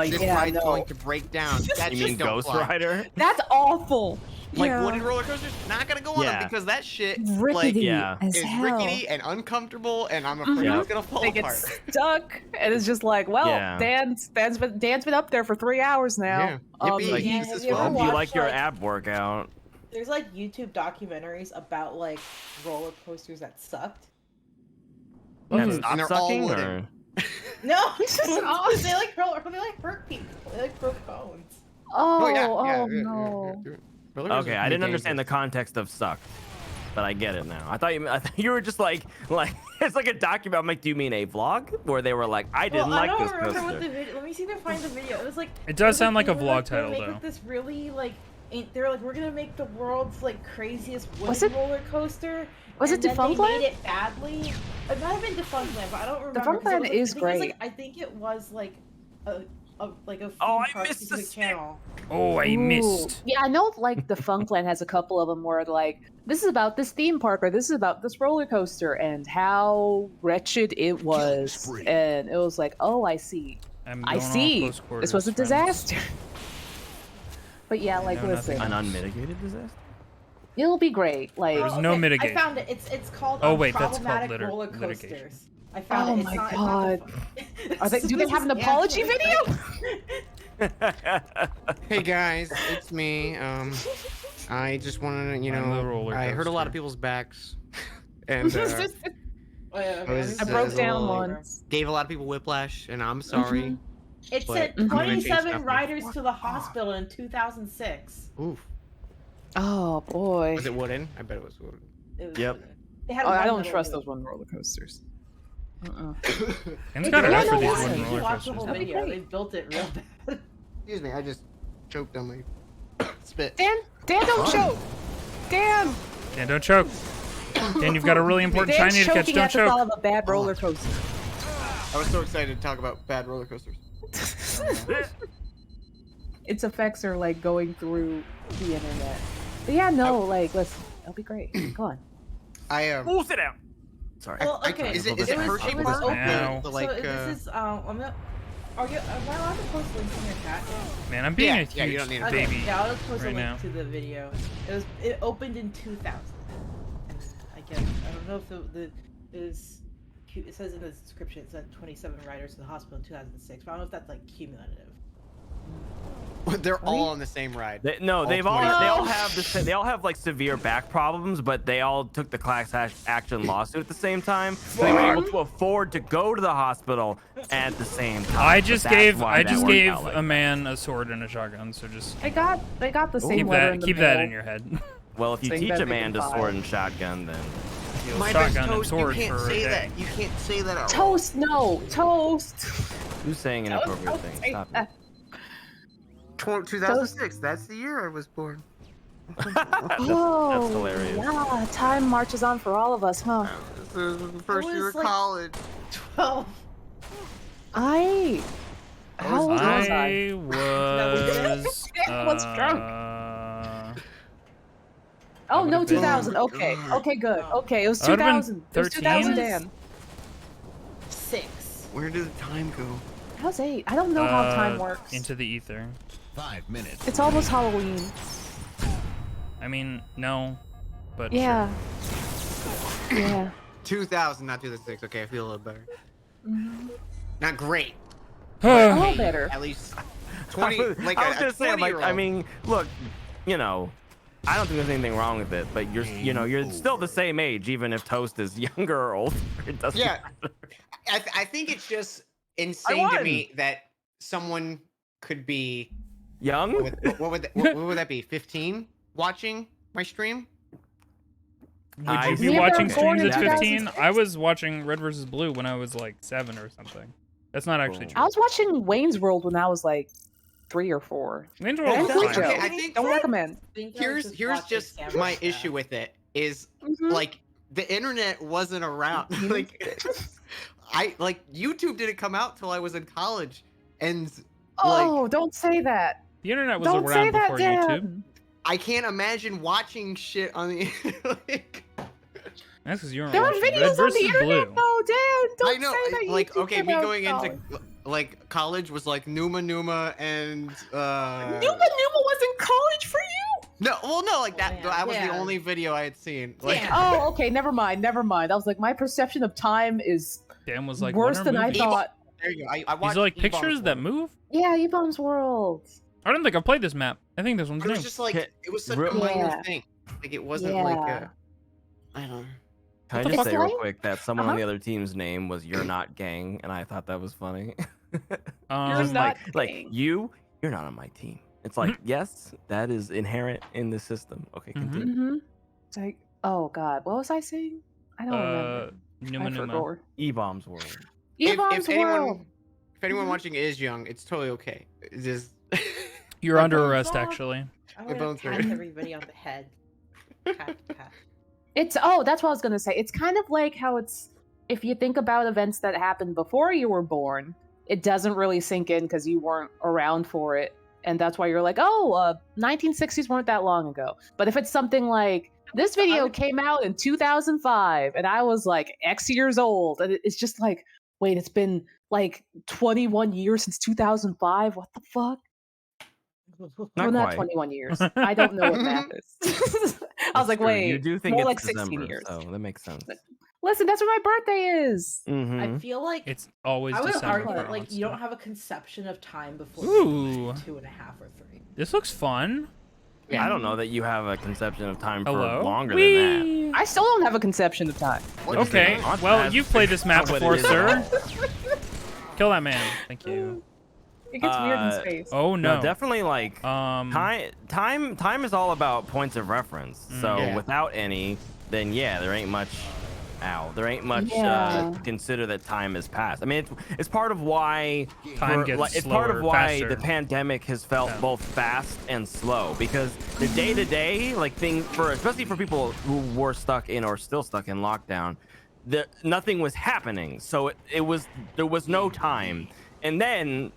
is this yeah, ride's no. going to break down, that You just mean don't Ghost fly. Rider? That's awful. Like yeah. wooden roller coasters, not gonna go on them Yeah. because that shit Rickety like Yeah. as is hell. rickety and uncomfortable, and I'm afraid Mhm. it's gonna fall They get apart. stuck, and it's just like, well, Yeah. Dan's been up there for 3 hours now. Yeah. Yippee. Like, He's have as you ever well. Hope you watched, like your like- ab workout. There's like YouTube documentaries about like roller coasters that sucked. That's And not they're all sucking, wooden. or? No, they like hurt people. They like broke bones. Oh, yeah. no. Roller coasters Okay, can I be didn't understand the dangerous. context of sucked, but I get it now. I thought you were just like it's like a document. I'm like, do you mean a vlog where they were like, I didn't Well, like I don't this remember what coaster? the video. Let me see if I can find the video. It was like It does sound like a they were vlog they were title, making though. This really like they're like, we're gonna make the world's like craziest Was wooden it- roller coaster. was and it then Defunct they Land? made it badly. It might have been Defunct Land, but I don't remember. Defunct 'cause it Land was, like, is because, great. Like, I think it was like a like a theme Oh, I park missed the specific stick. channel. Oh, I Ooh. missed. Yeah, I know. Like the Funkland has a couple of them where like this is about this theme park or this is about this roller coaster and how wretched it was, spree. and it was like, oh, I see. I'm I going all see. close quarters, This was a friends. disaster. But yeah, like know nothing. listen, An unmitigated disaster? it'll be great. Like, There was no mitigation. I found it. It's called Oh, wait, that's called problematic roller litigation. coasters. I found Oh it. It's my not, God. It's not Are they? Do they have an apology video? Hey guys, it's me. I just wanted to, I'm the roller I hurt a lot of coaster. people's backs, and Oh, yeah, I was- I broke a down little- once. gave a lot of people whiplash, and I'm sorry. It But sent I'm gonna change 27 stuff. riders to the hospital in 2006. Oof. Oh boy. Was it wooden? I bet it was wooden. It was, Yep. They had Oh, I one don't little trust loop. those one roller coasters. And Hey, it's got you enough for gotta these watch wooden it. You roller watch the coasters. whole That'd be video. great. They built it real bad. Excuse me, I just choked on my spit. Dan, don't choke. Dan, Dan, don't choke. Dan, you've got a really important Dan's shiny to catch. choking Don't at the thought choke. of a bad roller coaster. I was so excited to talk about bad roller coasters. Its effects are like going through the internet. But yeah, no, like, listen, it'll be great. Come on. I Oh, sit down. Sorry. Well, okay. Is it It was- Hershey it was Park? open. Now. The, like, so this is I'm not. Am I allowed to post links in your chat? Man, I'm being Yeah, a yeah, you huge don't need Okay, baby. yeah, I'll just post right a link now. to the video. It opened in 2000. And I guess I don't know if the is it says in the description it said 27 riders to the hospital in 2006, but I don't know if that's like cumulative. They're all on the same ride. They all have like severe back problems, but they all took the class action lawsuit at the same time. So they were able to afford to go to the hospital at the same time. I But just that's gave why that worked out like a man a sword and a shotgun, so just They got the same keep letter in that the keep that mail. in your head. that. Well, if you Saying teach that a they man can to buy. sword and shotgun, then My shotgun best and toast, sword you can't for a say day. that. You can't say that out loud. Toast, no, toast. who's saying inappropriate things? Say Stop that. 2006. That's the year I was born. it. Oh, That's hilarious. yeah, time marches on for all of us, huh? This was the first I year was, of like, college. 12. How old was I? I was What's drunk? I Oh no, would've been- 2000. Okay, okay, good. Okay, it was I would've been 2000. It was 13. 2000, Dan. 6. Where did the time go? I was 8. I don't know how time works. Into the ether. 5 minutes. It's almost Halloween. I mean, no, but Yeah. sure. Yeah. 2000, not 2006. Okay, I feel a little better. Not great. A little better. At least 20. I was gonna say, I'm like, I 20-year-old. mean, look, you know, I don't think there's anything wrong with it, but you're still the same age, even if Toast is younger or older. It doesn't Yeah. matter. I think it's just insane to me that someone could be Young? what would that be? 15 watching my stream? Would you be Me and watching them born streams in at 15? 2006? I was watching Red vs. Blue when I was like 7 or something. That's not actually Cool. true. I was watching Wayne's World when I was like 3 or 4. Wayne's Don't World was do fine. Joe. Okay, I think Don't recommend. here's just my issue with it is Mhm. like the internet wasn't around. like YouTube didn't come out till I was in college, and Oh, don't say that. The internet was Don't say around that, before YouTube. Dan. I can't imagine watching shit on the like, That's because you weren't There are watching videos Red on the versus internet, Blue. though, Dan. Don't I know, say that. like, YouTube okay, came me out going college. into like college was like Numa and Numa was in college for you? no, well, no, like that. Yeah, That was the yeah. only video I had seen. Like, Yeah. Oh, okay. Never mind. I was like, my perception of time is Dan was like, worse what are than I movies? thought. there you go. I These watched are like E-Bombs pictures that World. move? Yeah, E-Bombs World. I don't think I've played this map. I think this one's But it new. was just like Okay, it was such real- a minor Yeah. thing. Like it wasn't like Yeah. I don't know. Can I the just fuck, say real Ryan? quick that someone on Uh-huh. the other team's name was "You're Not Gang," and I thought that was funny. You're Just not like gang. you're not on my team. It's like yes, that is inherent in the system. Okay, Mhm. continue. Mm-hmm. It's like, oh god, what was I saying? I don't remember. Numa I Numa. forgot. E-bombs world. E-Bombs if anyone World. if anyone Mhm. watching is young, it's totally okay. It's just You're My under bones. arrest, actually. I'm My gonna bones pat hurt. everybody on the head. Pat. That's what I was gonna say. It's kind of like how it's if you think about events that happened before you were born, it doesn't really sink in because you weren't around for it, and that's why you're like, 1960s weren't that long ago. But if it's something like this video came out in 2005, and I was like X years old, and it's just like, wait, it's been like 21 years since 2005. What the fuck? Not Not quite. 21 years. I don't know what math is. I was That's like, true. wait, you do think more it's like 16 December, years. so that makes sense. Listen, that's what my birthday is. Mm-hmm. I feel like It's always I would December. argue for that like you don't Monster. have a conception of time before Ooh. you're like 2.5 or 3. This looks fun. Yeah. I don't know that you have a conception of time for Hello? longer than that. Whee! I still don't have a conception of time. What is Okay, it? Monster well, has you've played this map what it before, is sir. now. Kill that man. Thank you. It gets weird in Uh, space. Oh, No, no. definitely like time is all about points of reference. So Yeah. without any, then yeah, there ain't much. There ain't much Yeah. to consider that time has passed. I mean, it's part of why Time gets it's part of slower, why faster. the pandemic has felt Yeah. both fast and slow because the day to day like thing for especially for people who were stuck in or still stuck in lockdown, nothing was happening. So there was no time, and then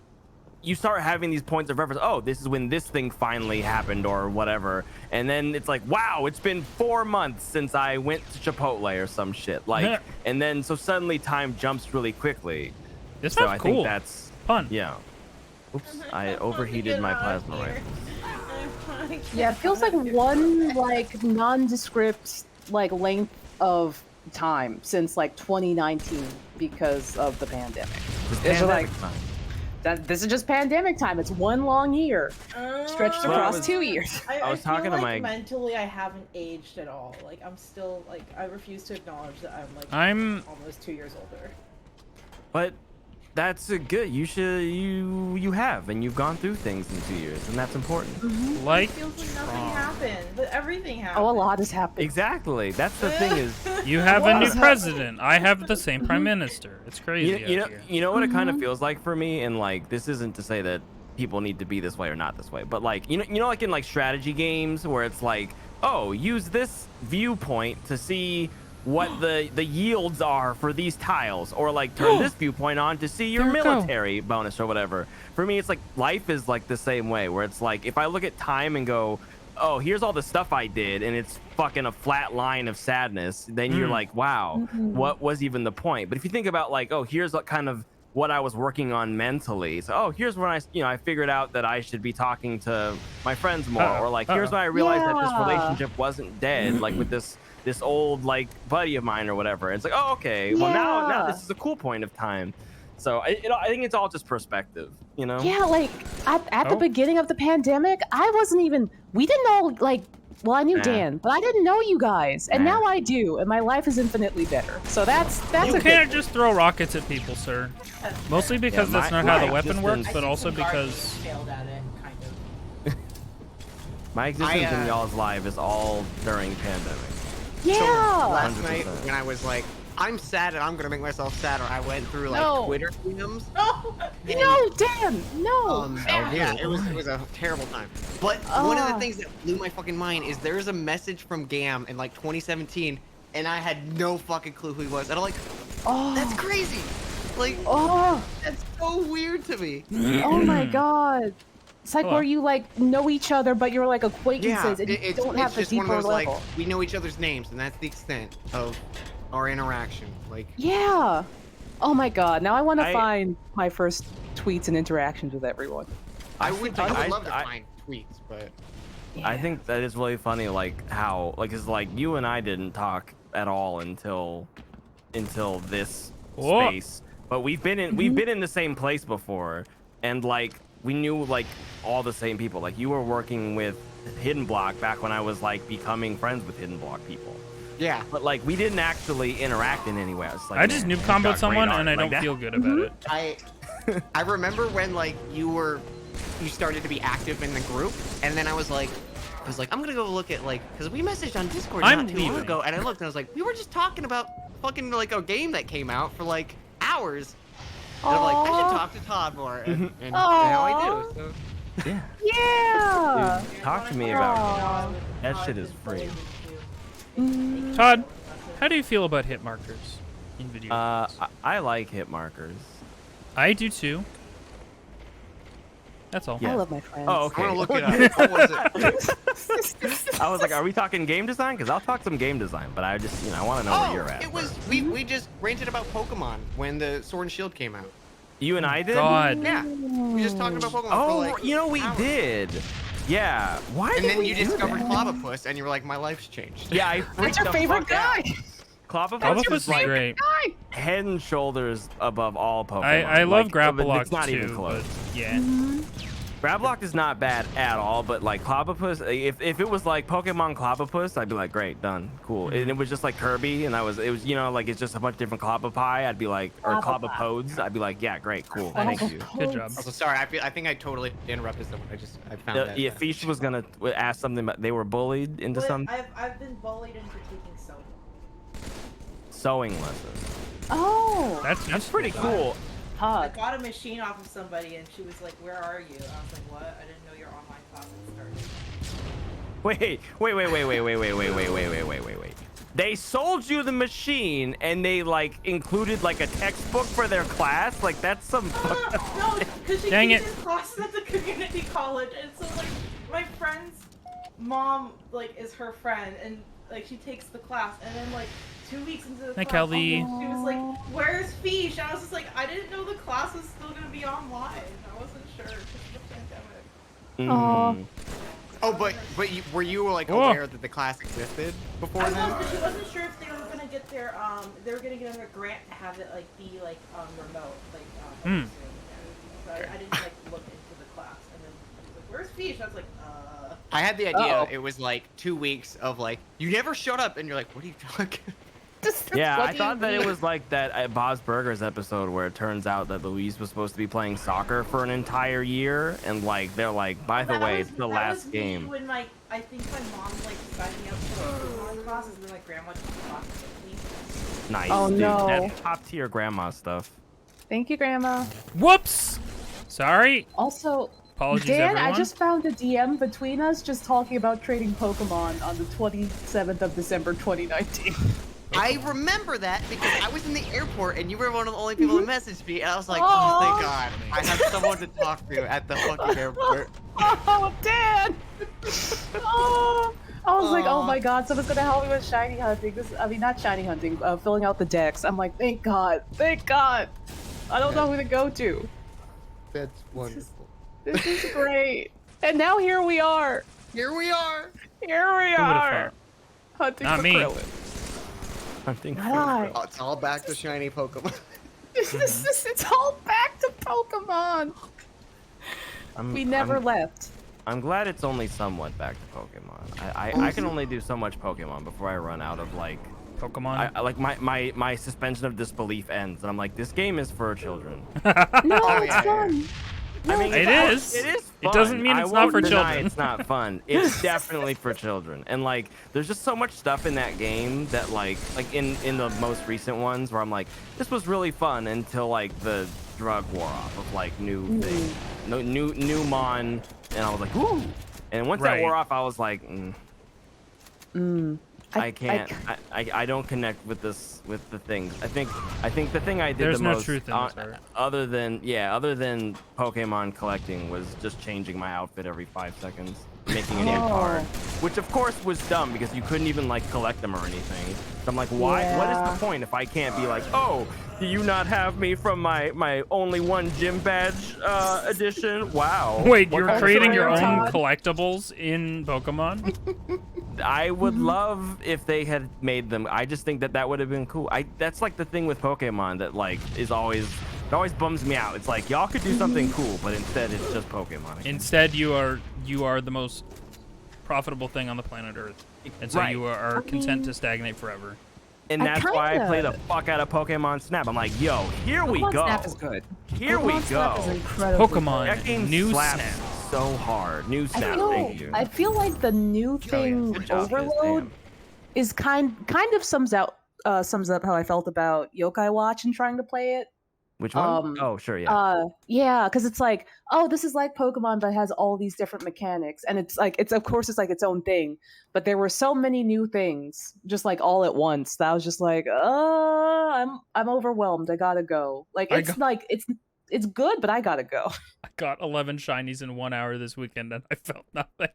you start having these points of reference. Oh, this is when this thing finally happened or whatever. And then it's like, wow, it's been 4 months since I went to Chipotle or some shit. Like, and then so suddenly time jumps really quickly. This So map's I cool. think that's, Fun. yeah. Oops, I overheated my plasma rifle. Yeah, it feels like one like nondescript like length of time since like 2019 because of the pandemic. It's It's like pandemic time. this is just pandemic time. It's one long year stretched Well, across I was- 2 years. I was talking feel to like my- mentally I haven't aged at all. Like I'm still like I refuse to acknowledge that I'm like I'm almost 2 years older. But that's a good. You should you have, and you've gone through things in 2 years, and that's important. like It feels like nothing happened, but everything happened. Oh, a lot has happened. Exactly. That's the thing is. you have a new What? president. I have the same prime minister. It's crazy. You know, out here. you know what it kind of feels like for me, and like this isn't to say that people need to be this way or not this way, but like you know, like in like strategy games where it's like, oh, use this viewpoint to see what the yields are for these tiles, or like turn this viewpoint on to see your There we go. military bonus or whatever. For me, it's like life is like the same way, where it's like if I look at time and go, oh, here's all the stuff I did, and it's fucking a flat line of sadness, then you're like, wow, what was even the point? But if you think about like, oh, here's what kind of what I was working on mentally. So, oh, here's when I figured out that I should be talking to my friends more, or like, here's when I realized that this Yeah. relationship wasn't dead, like with this old like buddy of mine or whatever. It's like, oh, okay, well now Yeah. this is a cool point of time. So I think it's all just perspective, you know? Yeah, like at the Oh. beginning of the pandemic, we didn't know, like, well, I knew Nah. Dan, but I didn't know you guys, and Nah. now I do, and my life is infinitely better. So that's You a can't good just throw rockets at people, sir. Mostly because Yeah, that's my- not how my the weapon existence- works, I but think also some Guardians because failed at it, kind of. My existence in I, y'all's life is all during pandemic. Yeah. Last night 100%. when I was like, I'm sad and I'm gonna make myself sadder, I went through like No. Twitter DMs. Oh, No, Dan, no. Yeah, it was a terrible time. But one of the Ah. things that blew my fucking mind is there's a message from Gam in like 2017, and I had no fucking clue who he was. And I'm like, Oh, that's crazy. Like, oh, that's so weird to me. oh my God. It's like Hello. where you like know each other, but you're like acquaintances, and you it's don't have the just one deeper of those level. like we know each other's names, and that's the extent of our interaction. Like, Yeah. Oh my god! Now I want to I- find my first tweets and interactions with everyone. I would I- love to I- find tweets, but I think that is really funny, like how, like, it's like you and I didn't talk at all until this Whoa. space, but we've been in the same place before, and like we knew like all the same people. Like you were working with Hidden Block back when I was like becoming friends with Hidden Block people, yeah. but like we didn't actually interact in any way. It's like, I just man, noob he's comboed got someone great and I art. don't Like that- feel good about it. I remember when like you started to be active in the group, and then I was like, I'm gonna go look at like, because we messaged on Discord I'm not too long leaving. ago, and I looked and I was like, we were just talking about fucking like a game that came out for like hours. And I'm like, I should Aw. talk to Todd more, and now I do. So. Yeah. Yeah. Dude, talk to me about Aw. that shit is free. Todd, how do you feel about hit markers in video games? I like hit markers. I do too. That's all. Yeah. I love my friends. Oh, I okay. want to look it up. What was it? I was like, are we talking game design? Because I'll talk some game design, but I just, I want to know where you're at. It was first. we just ranted about Pokemon when the Sword and Shield came out. You and I did? God. Yeah, we just talked about Pokemon. Oh, for like we hours. did. Yeah. Why And did then we you do discovered that? Clobbopus, and you were like, my life's changed. Yeah, I freaked That's your the favorite fuck out. guy. Clobbopus Clobbopus is is like great. head and shoulders above all Pokemon. I love like, Grapple It's not too, even close. but yeah. Grablock is not bad at all, but like Clobbopus, if it was like Pokemon Clobbopus, I'd be like, great, done, cool. And it was just like Kirby, and it was like it's just a bunch of different Clobopie. I'd be like, or Clobbopodes. I'd be like, yeah, great, cool, thank you. Good job. Also, sorry, I think I totally interrupted someone. I found that. Yeah, Fish was gonna ask something, but they were bullied into But some I've been bullied into taking sewing. sewing lessons. Oh, That's Pretty cool. I Todd. bought a machine off of somebody, and she was like, "Where are you?" And I was like, "What? I didn't know your online class had started." Wait. They sold you the machine, and they like included like a textbook for their class. Like that's some. No, because she Dang teaches it. classes at the community college, and so like my friend's mom like is her friend, and like she takes the class, and then like 2 weeks into the Hi, class, Kelly. she was like, "Where's Fish?" And I was just like, "I didn't know the class was still gonna be online. I wasn't sure because of the pandemic." Aw. Oh, but were you like Whoa. aware that the class existed before I was, then? but she wasn't sure if they were gonna get their they were gonna get a grant to have it like be like remote like soon. So I didn't like look into the class, and then she was like, "Where's Fish?" I was like, I had the idea Uh-oh. it was like 2 weeks of like you never showed up, and you're like, what are you talking? Yeah, I Fucking thought that it weird. was like that Bob's Burgers episode where it turns out that Louise was supposed to be playing soccer for an entire year, and like they're like, by the That way, was- it's the that last was me game. When I think my mom like signed me up for like Pokemon classes, and then my grandma took the classes with me. Nice, Oh, dude. no. That's top tier grandma stuff. Thank you, Grandma. Whoops. Sorry. Also, Apologies, Dan, everyone. I just found a DM between us just talking about trading Pokemon on the 27th of December 2019. I remember that because I was in the airport and you were one of the only people that messaged me, and I was like, oh, Aw. thank God, I have someone to talk to at the fucking airport. Oh, Dan! Oh, I was like, oh Aw. my god, someone's gonna help me with shiny hunting. Not shiny hunting, filling out the decks. I'm like, thank God, thank God. I don't know who to go to. That's wonderful. This is great. And now here we are. Here we are. Here we Who would've are. thought? Hunting Not for me. Krillin. I think. Why? Oh, it's all back to shiny Pokemon. It's all back to Pokemon. We never left. I'm glad it's only somewhat back to Pokemon. I can only do so much Pokemon before I run out of like. Pokemon. I like my suspension of disbelief ends, and I'm like, this game is for children. No, Oh, it's yeah, fun. No, I mean, It is. It is. It doesn't fun. mean I it's not won't for deny children. It's not fun. It's definitely for children. And like, there's just so much stuff in that game that like in the most recent ones where I'm like, this was really fun until like the drug wore off of like new thing, no new mon, and I was like, woo. And once that Right. wore off, I was like, Mm. I can't. I don't connect with the things. I think the thing I did There's the no most truth in this art. other than Pokemon collecting was just changing my outfit every 5 seconds, making a new card, which of course was dumb because you couldn't even like collect them or anything. So I'm like, why? Yeah. What is the point if I can't be like, oh, do you not have me from my only one gym badge edition? Wow. Wait, What you're kind of creating your story? own collectibles in Pokemon? I would love if they had made them. I just think that would have been cool. That's like the thing with Pokemon that like is always, it always bums me out. It's like y'all could do something cool, but instead it's just Pokemon again. Instead, you are the most profitable thing on the planet Earth, and so Right. you are content to stagnate forever. And I that's why I kinda- play the fuck out of Pokemon Snap. I'm like, yo, here we Pokemon go. Snap is good. Here we Pokemon Snap is go. incredibly Pokemon That game New slaps Snap. so hard. New Snap, thank you. I feel like the new thing Good job. Overload is kind of sums up how I felt about Yokai Watch and trying to play it. Which one? Oh, sure, yeah. Yeah, because it's like, oh, this is like Pokemon, but it has all these different mechanics, and it's like, it's of course it's like its own thing, but there were so many new things, just like all at once, that I was just like, I'm overwhelmed. I gotta go. Like it's good, but I gotta go. I got 11 shinies in 1 hour this weekend, and I felt nothing.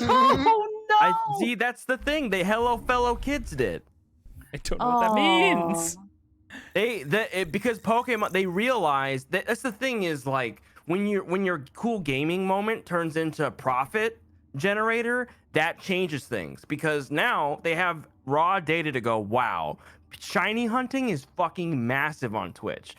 Oh no! See, that's the thing. They Hello Fellow Kids did. I don't know what that means. Because Pokemon, they realized that's the thing is like when your cool gaming moment turns into a profit generator, that changes things because now they have raw data to go, wow, shiny hunting is fucking massive on Twitch.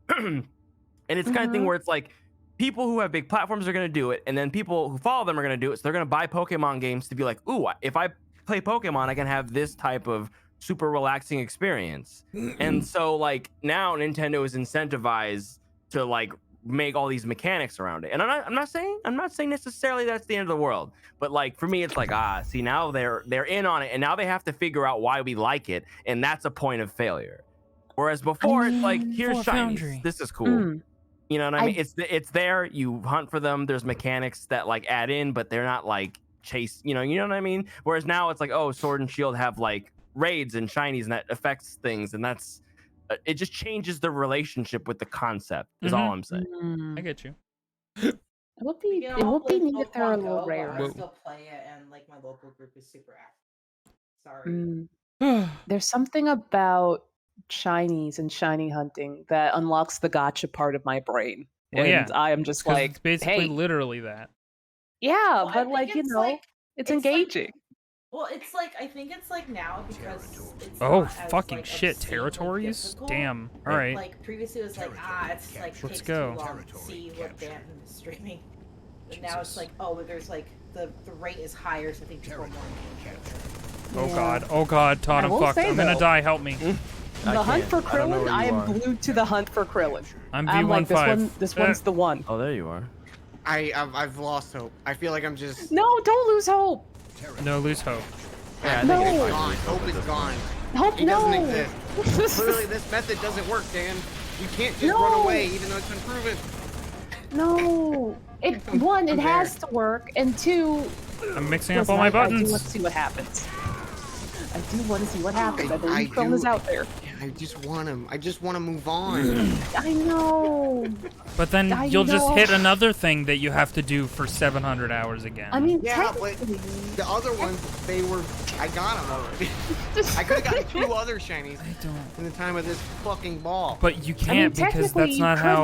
And it's kind of thing where it's like people who have big platforms are going to do it, and then people who follow them are going to do it. So they're going to buy Pokemon games to be like, ooh, if I play Pokemon, I can have this type of super relaxing experience. And so like now Nintendo is incentivized to like make all these mechanics around it. And I'm not saying necessarily that's the end of the world, but like for me it's like, see, now they're in on it, and now they have to figure out why we like it, and that's a point of failure. Whereas before it's like, here's For shinies, Foundry. this is cool. You know what I mean? It's there, you hunt for them, there's mechanics that like add in, but they're not like chase, you know what I mean? Whereas now it's like, oh, Sword and Shield have like raids and shinies, and that affects things, and that's it just changes the relationship with the concept is all I'm saying. I get you. It would be You it know, would be like neat if they were a Pokemon little Go, rare. but I still play it, and like my local group is super active. Sorry. There's something about shinies and shiny hunting that unlocks the gotcha part of my brain. Well, and yeah, I am just 'Cause like, it's basically hey, literally that. yeah, Well, I but think like, you it's know, like- it's it's like- engaging. Well, it's like I think it's like now because it's Oh, not as, fucking like, shit. obscenely Territories? difficult. Damn. All right. Like previously it was like it's like Let's takes go. too long to see what band is streaming. But now it's like, oh, but there's like the rate is higher, so I think people are more engaged. Oh Yeah. god. Oh god, Todd, I I'm will fucked. say, I'm gonna though- die. Help me. The hunt for I don't know Krillin, where I you am are. glued to the hunt for Krillin. I'm I'm like, V15. this one's the one. Oh, there you are. I've lost hope. I feel like I'm just No, don't lose hope. No, lose hope. Yeah, I No. think it's gone. Hope is gone. Hope It no. doesn't exist. Clearly, this method doesn't work, Dan. You can't just No. run away, even though it's been proven. No. It one, it I'm has to work, and two, I'm mixing up listen, all my I do buttons. want to see what happens. I do want to see what happens. I I believe Krillin is do. out there. I just want him. I just want to move on. I know. But then I you'll just know. hit another thing that you have to do for 700 hours again. I mean, Yeah, but technically, the other ones, I got them already. I could have gotten 2 other shinies I don't. in the time of this fucking ball. But you I mean, can't because technically, that's not you how.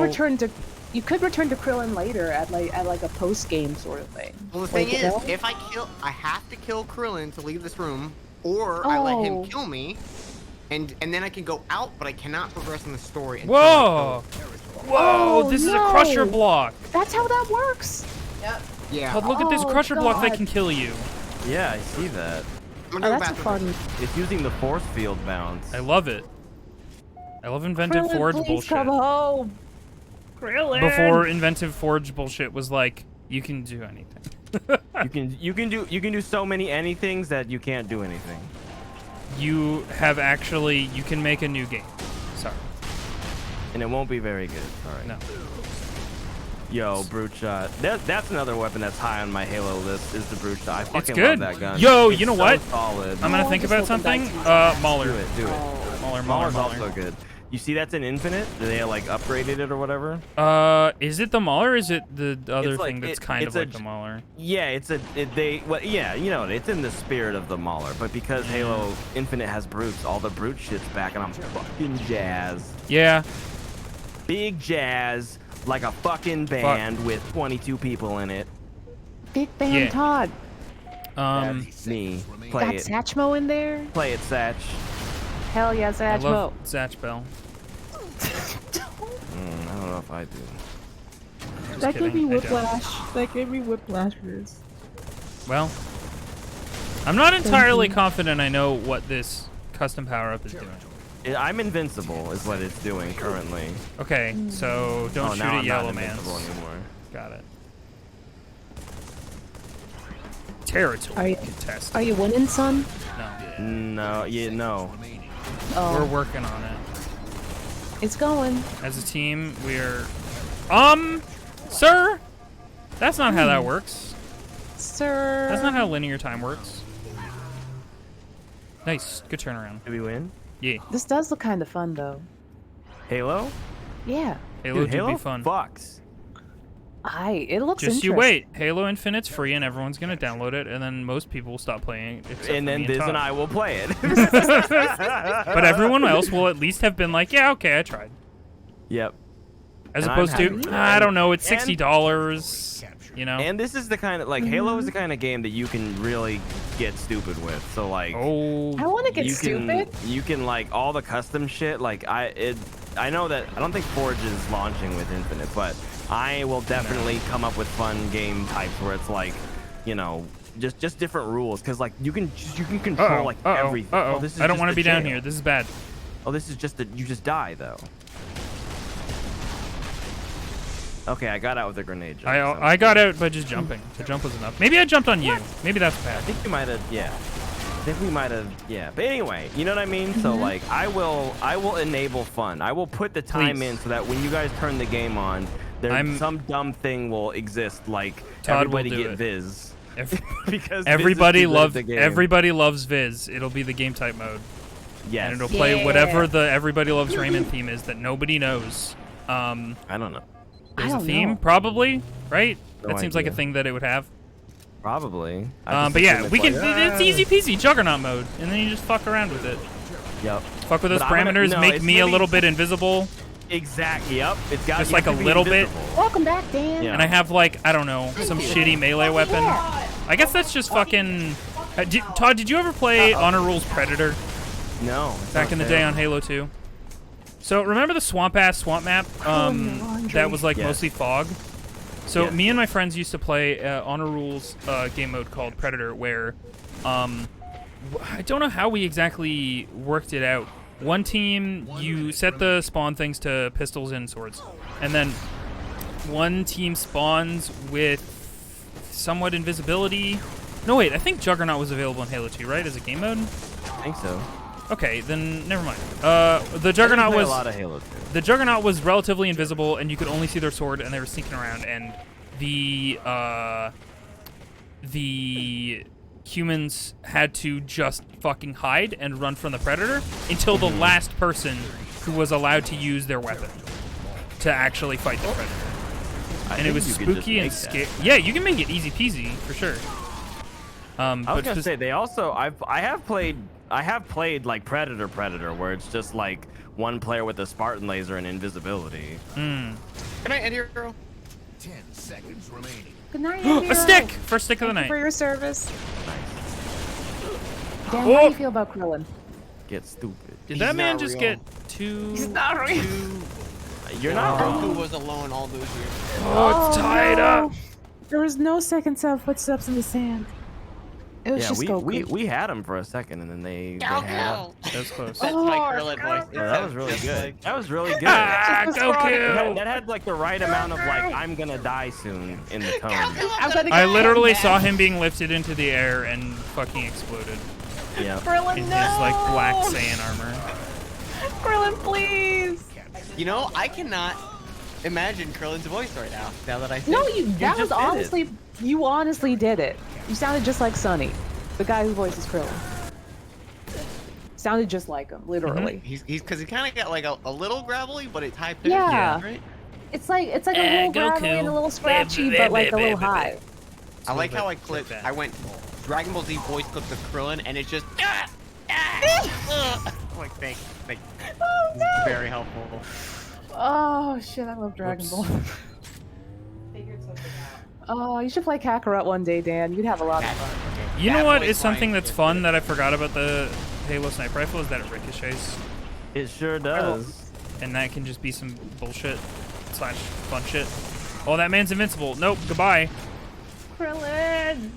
could return to Krillin later at like a post game sort of thing. Well, the thing Like, you is, know? if I have to kill Krillin to leave this room, or I let him Oh. kill me, and then I can go out, but I cannot progress in the story. Until Whoa! Whoa! Oh, This is a crusher no. block. That's how that works. Yep. Yeah. Todd, look at this Oh, crusher block that God. can kill you. Yeah, I see that. I'm Oh, gonna go that's a back to fun. It's using the force field bounce. I love it. I love inventive Krillin, forge please bullshit. come home. Krillin. Before inventive forge bullshit was like, you can do anything. You can do so many anythings that you can't do anything. You can make a new game. Sorry. And it won't be very good. All right. No. Yo, brute shot. That's another weapon that's high on my Halo list. Is the brute shot. I fucking It's good. love that gun. Yo, It's you know so what? Solid. I'm gonna think just about open something. that Mauler. Do it. Mauler. Mauler's also good. You see, that's an infinite. They like upgraded it or whatever. Is it the Mauler or is it the other It's like- thing that's it- kind it's of a like the Mauler? Yeah, yeah, you know, it's in the spirit of the Mauler, but because Halo Infinite has brutes, all the brute shit's back, and I'm fucking jazzed. Yeah. Big jazz, like a fucking band with 22 people in it. Big Band Yeah. Todd. Me. Remaining. Play Got it. Satchmo in there? Play it, Satch. Hell yeah, I Satchmo. love Zatch Bell. I don't know if I do. Just That gave me kidding, I don't. whiplash. That gave me whiplash for this. Well, I'm not entirely confident I know what this custom power-up is doing. I'm invincible, is what it's doing currently. Okay, so don't Oh, shoot now at I'm Yellow not Man. invincible anymore. Got it. Territory Are you- contest. Are you winning, son? No, No, yeah, no. Oh, we're working on it. it's going. As a team, we're... Sir? That's not how that works. Sir. That's not how linear time works. Nice. Good turnaround. Did we win? Yeah. This does look kind of fun, though. Halo? Yeah. Halo Dude, do Halo be fun. fucks. It looks Just you interesting. wait. Halo Infinite's free and everyone's gonna download it, and then most people will stop playing it. Except And for then me Biz Todd. and I will play it. But everyone else will at least have been like, yeah, okay, I tried. Yep. As And I'm opposed happy. to, I don't know, it's And- $60. You know. And this is the kind of like Halo is the kind of game that you can really get stupid with. So like Oh. I want to get you stupid. you can like all the custom shit. Like I know that I don't think Forge is launching with Infinite, but I will definitely come up with fun game types where it's like, you know, just different rules. Cause like you can control like everything. Uh-oh. This is I don't just want to the be down jail. here. This is bad. Oh, this is just that you just die though. Okay, I got out with a grenade. Jump, so- I got out by just jumping. The jump was enough. Maybe I jumped on you. Maybe that's I bad. think you might have, yeah. I think we might have, yeah. But anyway, you know what I mean? So like, I will enable fun. I will put the time Please. in so that when you guys turn the game on, some dumb thing will exist like Todd will everybody do get it. Viz. Every- Because everybody loves everybody. Viz. It'll be the game type mode. Yes. And it'll play whatever the Everybody Loves Raymond theme is that nobody knows. I don't know. There's a don't theme, know. probably, right? No That seems like a idea. thing that it would have. Probably. But yeah, we can. It's easy peasy, Juggernaut mode, and then you just fuck around with it. Yep. Fuck with those But I'm gonna- parameters, no, make it's me a really- little bit invisible, Exactly. Yep. It's got Just you like have a to be little bit. invisible. Welcome back, Dan. Yeah. and I have like I don't know some shitty melee weapon. I guess that's just fucking. Todd, did you ever play Honor Rules Predator No. it's back not in the fair. day on Halo 2? So remember the swamp map that was like Yes. mostly fog. So Yes. me and my friends used to play Honor Rules game mode called Predator, where I don't know how we exactly worked it out. One team, you set the spawn things to pistols and swords, and then one team spawns with somewhat invisibility. No, wait, I think Juggernaut was available in Halo 2, right, as a game mode? I think so. Okay, then never mind. The I Juggernaut play was a lot of Halo 2. the Juggernaut was relatively invisible, and you could only see their sword, and they were sneaking around. And the humans had to just fucking hide and run from the Predator until the last person who was allowed to use their weapon to actually fight the Predator. And it was spooky and scary. Yeah, you can make it easy peasy for sure. I was But gonna say they also I have played like Predator where it's just like one player with a Spartan laser and invisibility. Can I end here, girl? 10 seconds remaining. Good night, a stick! First stick of the Thank you for night. your service. Nice. Dan, how do you feel about Krillin? Get stupid. Did He's that man not just real. get too... You're not wrong. Goku was alone all those years. Oh, it's tied up. There was no second set of footsteps in the sand. It was Yeah, just Goku. we had him for a second and then they had. That was close. That's my Krillin voice. Yeah, that was really good. That was really good. Ah, Just Goku! That had like the right amount of like I'm gonna die soon in the tone. I literally saw him being lifted into the air and fucking exploded Yeah. Krillin, in his no! like black Saiyan armor. Krillin, please! You know, I cannot imagine Krillin's voice right now. Now that I think. No, that was just did it. honestly, you honestly did it. You sounded just like Sonny, the guy who voices Krillin. Sounded just like him, literally. He's because he kind of got like a little gravelly, but it's high pitched. Yeah. Right? It's like a little gravelly and a little scratchy, but like a little high. I like how I clipped. I went Dragon Ball Z voice clip of Krillin, and it's just. Like thank. Oh, This is very helpful. Oh shit, I love Dragon Ball. Figured something out. Oh, you should play Kakarot one day, Dan. You'd have a lot of fun. You know That what voice is something line that's is fun good. that I forgot about the Halo sniper rifle is that it ricochets, It sure does. and that can just be some bullshit / fun shit. Oh, that man's invincible. Nope, goodbye. Krillin!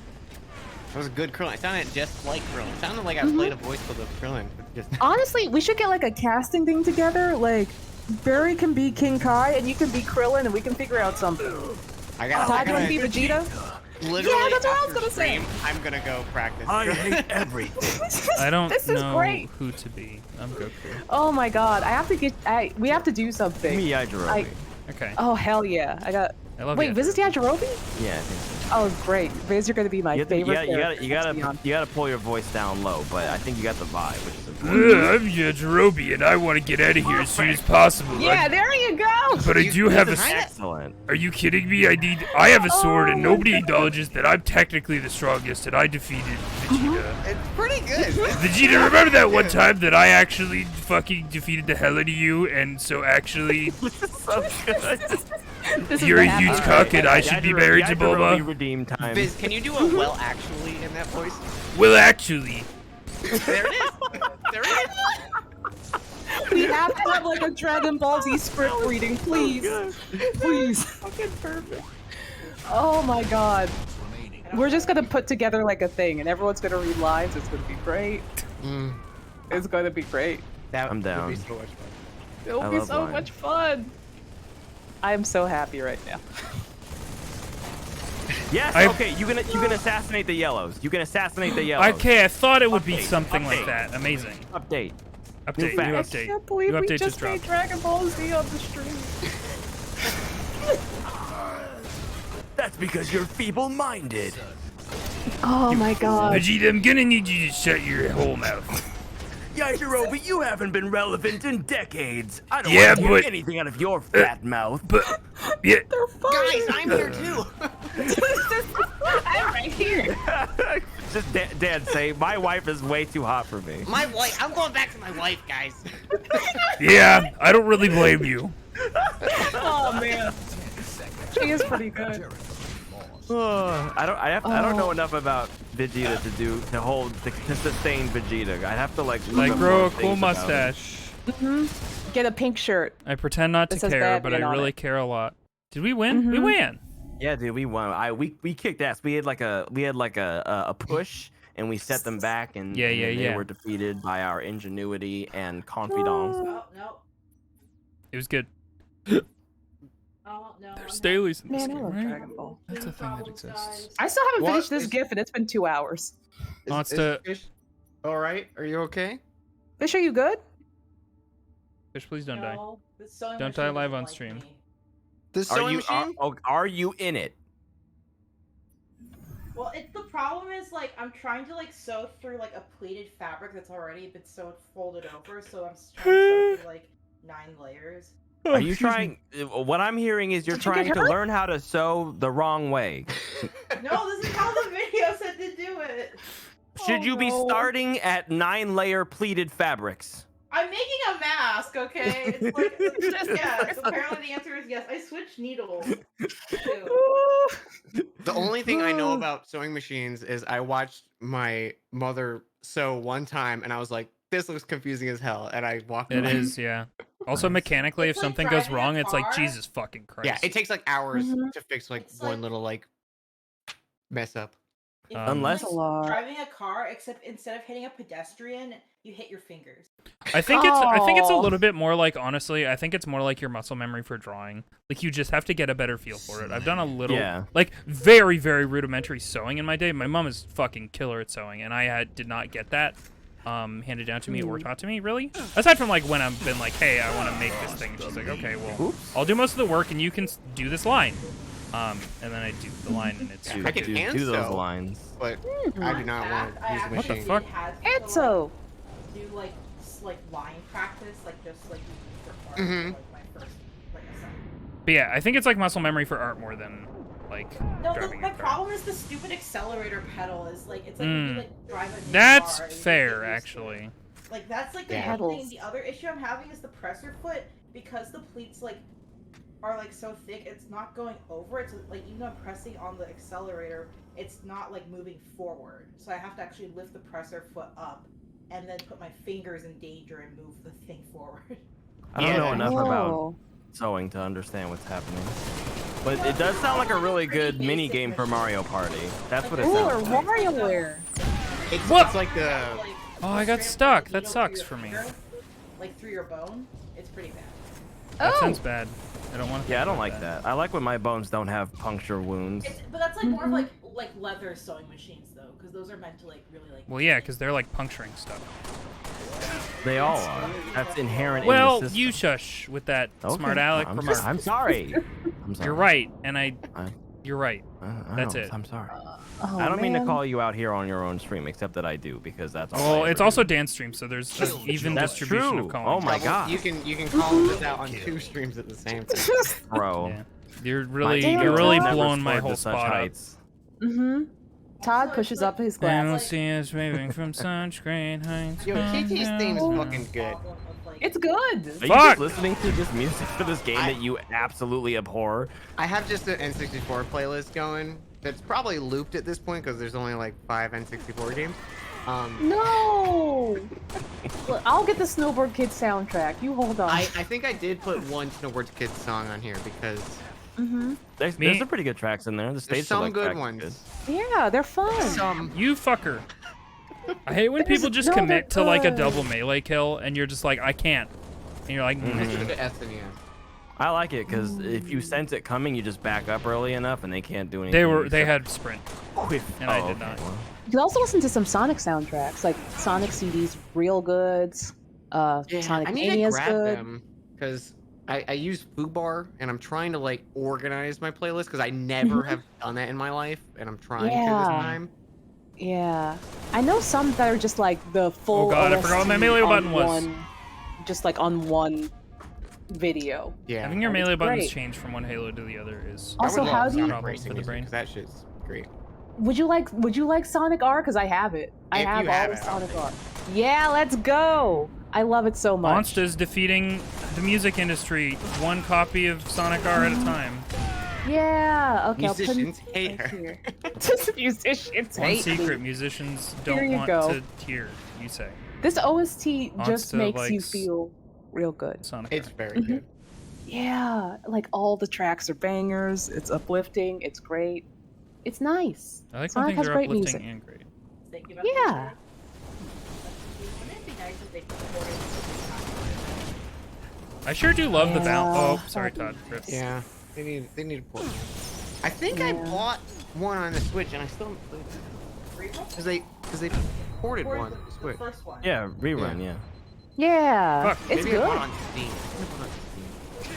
That was a good Krillin. It sounded just like Krillin. It sounded like I played a voice clip of Krillin. Just Honestly, we should get like a casting thing together. Like, Barry can be King Kai, and you can be Krillin, and we can figure out something. I got. Todd, you want to be Vegeta? Literally, Yeah, that's what I was after gonna say. stream, I'm gonna go practice. I hate everything. I don't This is know great. who to be. I'm Goku. Oh my god, I have to get. We have to do something. Me, Yajirobe. Okay. Oh hell yeah! I love Wait, you. visit Yajirobe? Yeah, I think so. Oh great, Viz, you're gonna be my You, favorite. you character. gotta pull your voice down low, but I think you got the vibe, which is important. I'm Yajirobe, and I want to get out of here as soon as possible. Yeah, there you go. But I do have a. Excellent. Are you kidding me? I have a sword, and Oh nobody my acknowledges that I'm technically the strongest, and I defeated Vegeta. It's pretty good. Vegeta, remember that one time that I actually fucking defeated the hell out of you, and so actually So good. This is you're the a happy huge part. cuck, and I should be married to Yajirobe Bulma? redeem time. Biz, can you do a well actually in that voice? Well, actually, There it is. There it is. We have to have like a Dragon Ball Z script reading, please. Please. Fucking perfect. Oh my god. Remaining. We're just gonna put together like a thing, and everyone's gonna read lines. It's gonna be great. It's gonna be great. That I'm would down. be so much fun. It'll I be love so lines. much fun. I am so happy right now. Yes. I- Okay. You can assassinate the yellows. You can assassinate the yellows. okay, I thought it would be Update, something like update. that. Amazing. Update. Update, New new facts. I update. can't believe New we update just made dropped. Dragon Ball Z on the stream. That's because you're feeble-minded. Oh my god. Vegeta, I'm gonna need you to shut your whole mouth. Yajirobe, you haven't been relevant in decades. I don't Yeah, want to hear but- anything out of your fat mouth. But, yeah, They're fun. Guys, I'm here too. I'm right here. Just Dad say, my wife is way too hot for me. My wife. I'm going back to my wife, guys. yeah, I don't really blame you. Oh man. She is pretty good. I don't know enough about Vegeta to sustain Vegeta. I'd have to like. I look up grow more a cool things about him. mustache. Get a pink shirt. I pretend not to It says care, but Batman I on really it. care a lot. Did we win? We Mhm. win. Yeah, dude, we won. We kicked ass. We had like a push, and we set them back, and Yeah, and yeah, then they yeah. were defeated by our ingenuity and confidence. Oh no. It was good. Oh no. There's I'm Staleys in this Man, I game, love right? Dragon Ball. That's a thing that Problems, exists. guys. I still haven't What finished this is- GIF, and it's been 2 hours. Wants to- Fish all right? Are you okay? Fish, are you good? Fish, please don't die. No, this sewing Don't machine die live doesn't on like stream. me. The sewing machine? Are you in it? Well, the problem is like I'm trying to like sew through like a pleated fabric that's already been sewed folded over, so I'm trying to sew through like 9 layers. Are you trying? What I'm hearing is you're Did you trying get to hurt? learn how to sew the wrong way. No, this is how the video said to do it. Should Oh, you be no. starting at 9-layer pleated fabrics? I'm making a mask, okay? It's like, yes. Apparently the answer is yes. I switched needles. Too. The only thing I know about sewing machines is I watched my mother sew one time, and I was like, "This looks confusing as hell," and I walked It away. is, yeah. Also, mechanically, if It's like something goes driving a wrong, it's like car. Jesus fucking Christ. Yeah, it takes like hours Mhm. to fix like It's one like- little like mess up. It's Unless- like A lot. driving a car, except instead of hitting a pedestrian, you hit your fingers. I think it's a Oh. little bit more like, honestly, I think it's more like your muscle memory for drawing. Like, you just have to get a better feel for it. I've done a little, Yeah. like, very, very rudimentary sewing in my day. My mom is fucking killer at sewing, and I did not get that. handed down to me or taught to me, really. Aside from like when I've been like, hey, I want to make this thing. She's like, okay, well, I'll do most of the work and you can do this line. And then I do the line and it's I can do those lines. but I do not want to use the What the machine. fuck? Enzo! Do like line practice, like just like for Mhm. like my first assignment. But yeah, I think it's like muscle memory for art more than like No, driving my a car. problem is the stupid accelerator pedal is like it's like when you like drive a new That's car, and you fair, get used to it. actually. Like that's like the Yeah. one thing. The other issue I'm having is the presser foot because the pleats like are like so thick. It's not going over. It's like even though I'm pressing on the accelerator, it's not like moving forward. So I have to actually lift the presser foot up and then put my fingers in danger and move the thing forward. I don't Yeah. know enough about Oh. sewing to understand what's happening. But it does sound like a really good mini game for Mario Party. That's what it Ooh, or sounds like. WarioWare. It's like the Oh, I got straight up stuck. put a That needle sucks through for your me. finger, like through your bone. It's pretty bad. That Oh. sounds bad. I don't want to. Yeah, I don't like that. I like when my bones don't have puncture wounds. But that's like more of like leather sewing machines though, because those are meant to like really like. Well, yeah, because they're like puncturing stuff. They all are. That's inherent in Well, the system. you shush with that Okay. smart aleck I'm, remark. I'm sorry. I'm sorry. You're right, and I- you're right. I That's know, it. I'm sorry. Oh, I don't mean to man. call you out here on your own stream, except that I do, because that's all. Well, I it's ever also do. dance stream, so there's an even That's distribution true. of calling. Oh my double- god. You can call this out on 2 streams at the same time. Bro. Yeah. You're My really Damn, you're really Todd. blowing my Never whole soared to such spot up. heights. Mm-hmm. Todd pushes up his And glass. we'll see us moving from such great heights. Yo, TT's theme is fucking good. It's good. Are you Fuck! just listening to this music for this game that you absolutely abhor? I have just an N64 playlist going that's probably looped at this point because there's only like 5 N64 games. No. Look, I'll get the Snowboard Kids soundtrack. You hold on. I think I did put one Snowboard Kids song on here because Mm-hmm. There's Me- some pretty good tracks in there. The there's stage some select good track is ones. Yeah, they're fun. Some You fucker. I hate when There's- people just no, they're commit to like a good. double melee kill, and you're just like, I can't. And you're like, I Mhm. took the SNES. I like it because if you sense it coming, you just back up early enough, and they can't do anything. They except had sprint. whiff. and I did okay, not. well. You can also listen to some Sonic soundtracks, like Sonic CDs, Real Goods. Sonic I need to Mania's grab good. them because I use FooBar and I'm trying to like organize my playlist because I never have done that in my life and I'm trying to this Yeah. time. Yeah, I know some that are just like the full. Oh god, I OST forgot what my melee on button was. one- just like on one video. Yeah. Having your That's melee buttons great. change from one Halo to the other is I would Also, love how do you- Sonic problem Racing for the music, brain. 'cause that shit's great. Would you like Sonic R? Because I have it. I If have you all have of it, I'll Sonic take R. Yeah, let's go. I love it so much. Monsters defeating the music industry one copy of Sonic R at a time. Yeah. Okay. Musicians I'll put hate it her. right here. Just musicians One hate secret, me. musicians Here don't you want go. to hear, you say. This OST just Monster makes you likes- feel real good. Sonic It's R. very good. Yeah, like all the tracks are bangers. It's uplifting. It's great. It's nice. I like when Sonic things has are great uplifting music. and great. Thinking about Yeah. Wouldn't it be nice if they recorded something? I sure do love the balance. Yeah. Oh, sorry, Todd. Rip. Yeah. They need to port one. I think I Yeah. bought one on the Switch and I still haven't played it. Because they ported one to the The Switch. first one. Yeah, rerun. Yeah. Yeah, Fuck, it's Maybe I bought it good. on Steam. Maybe I bought it on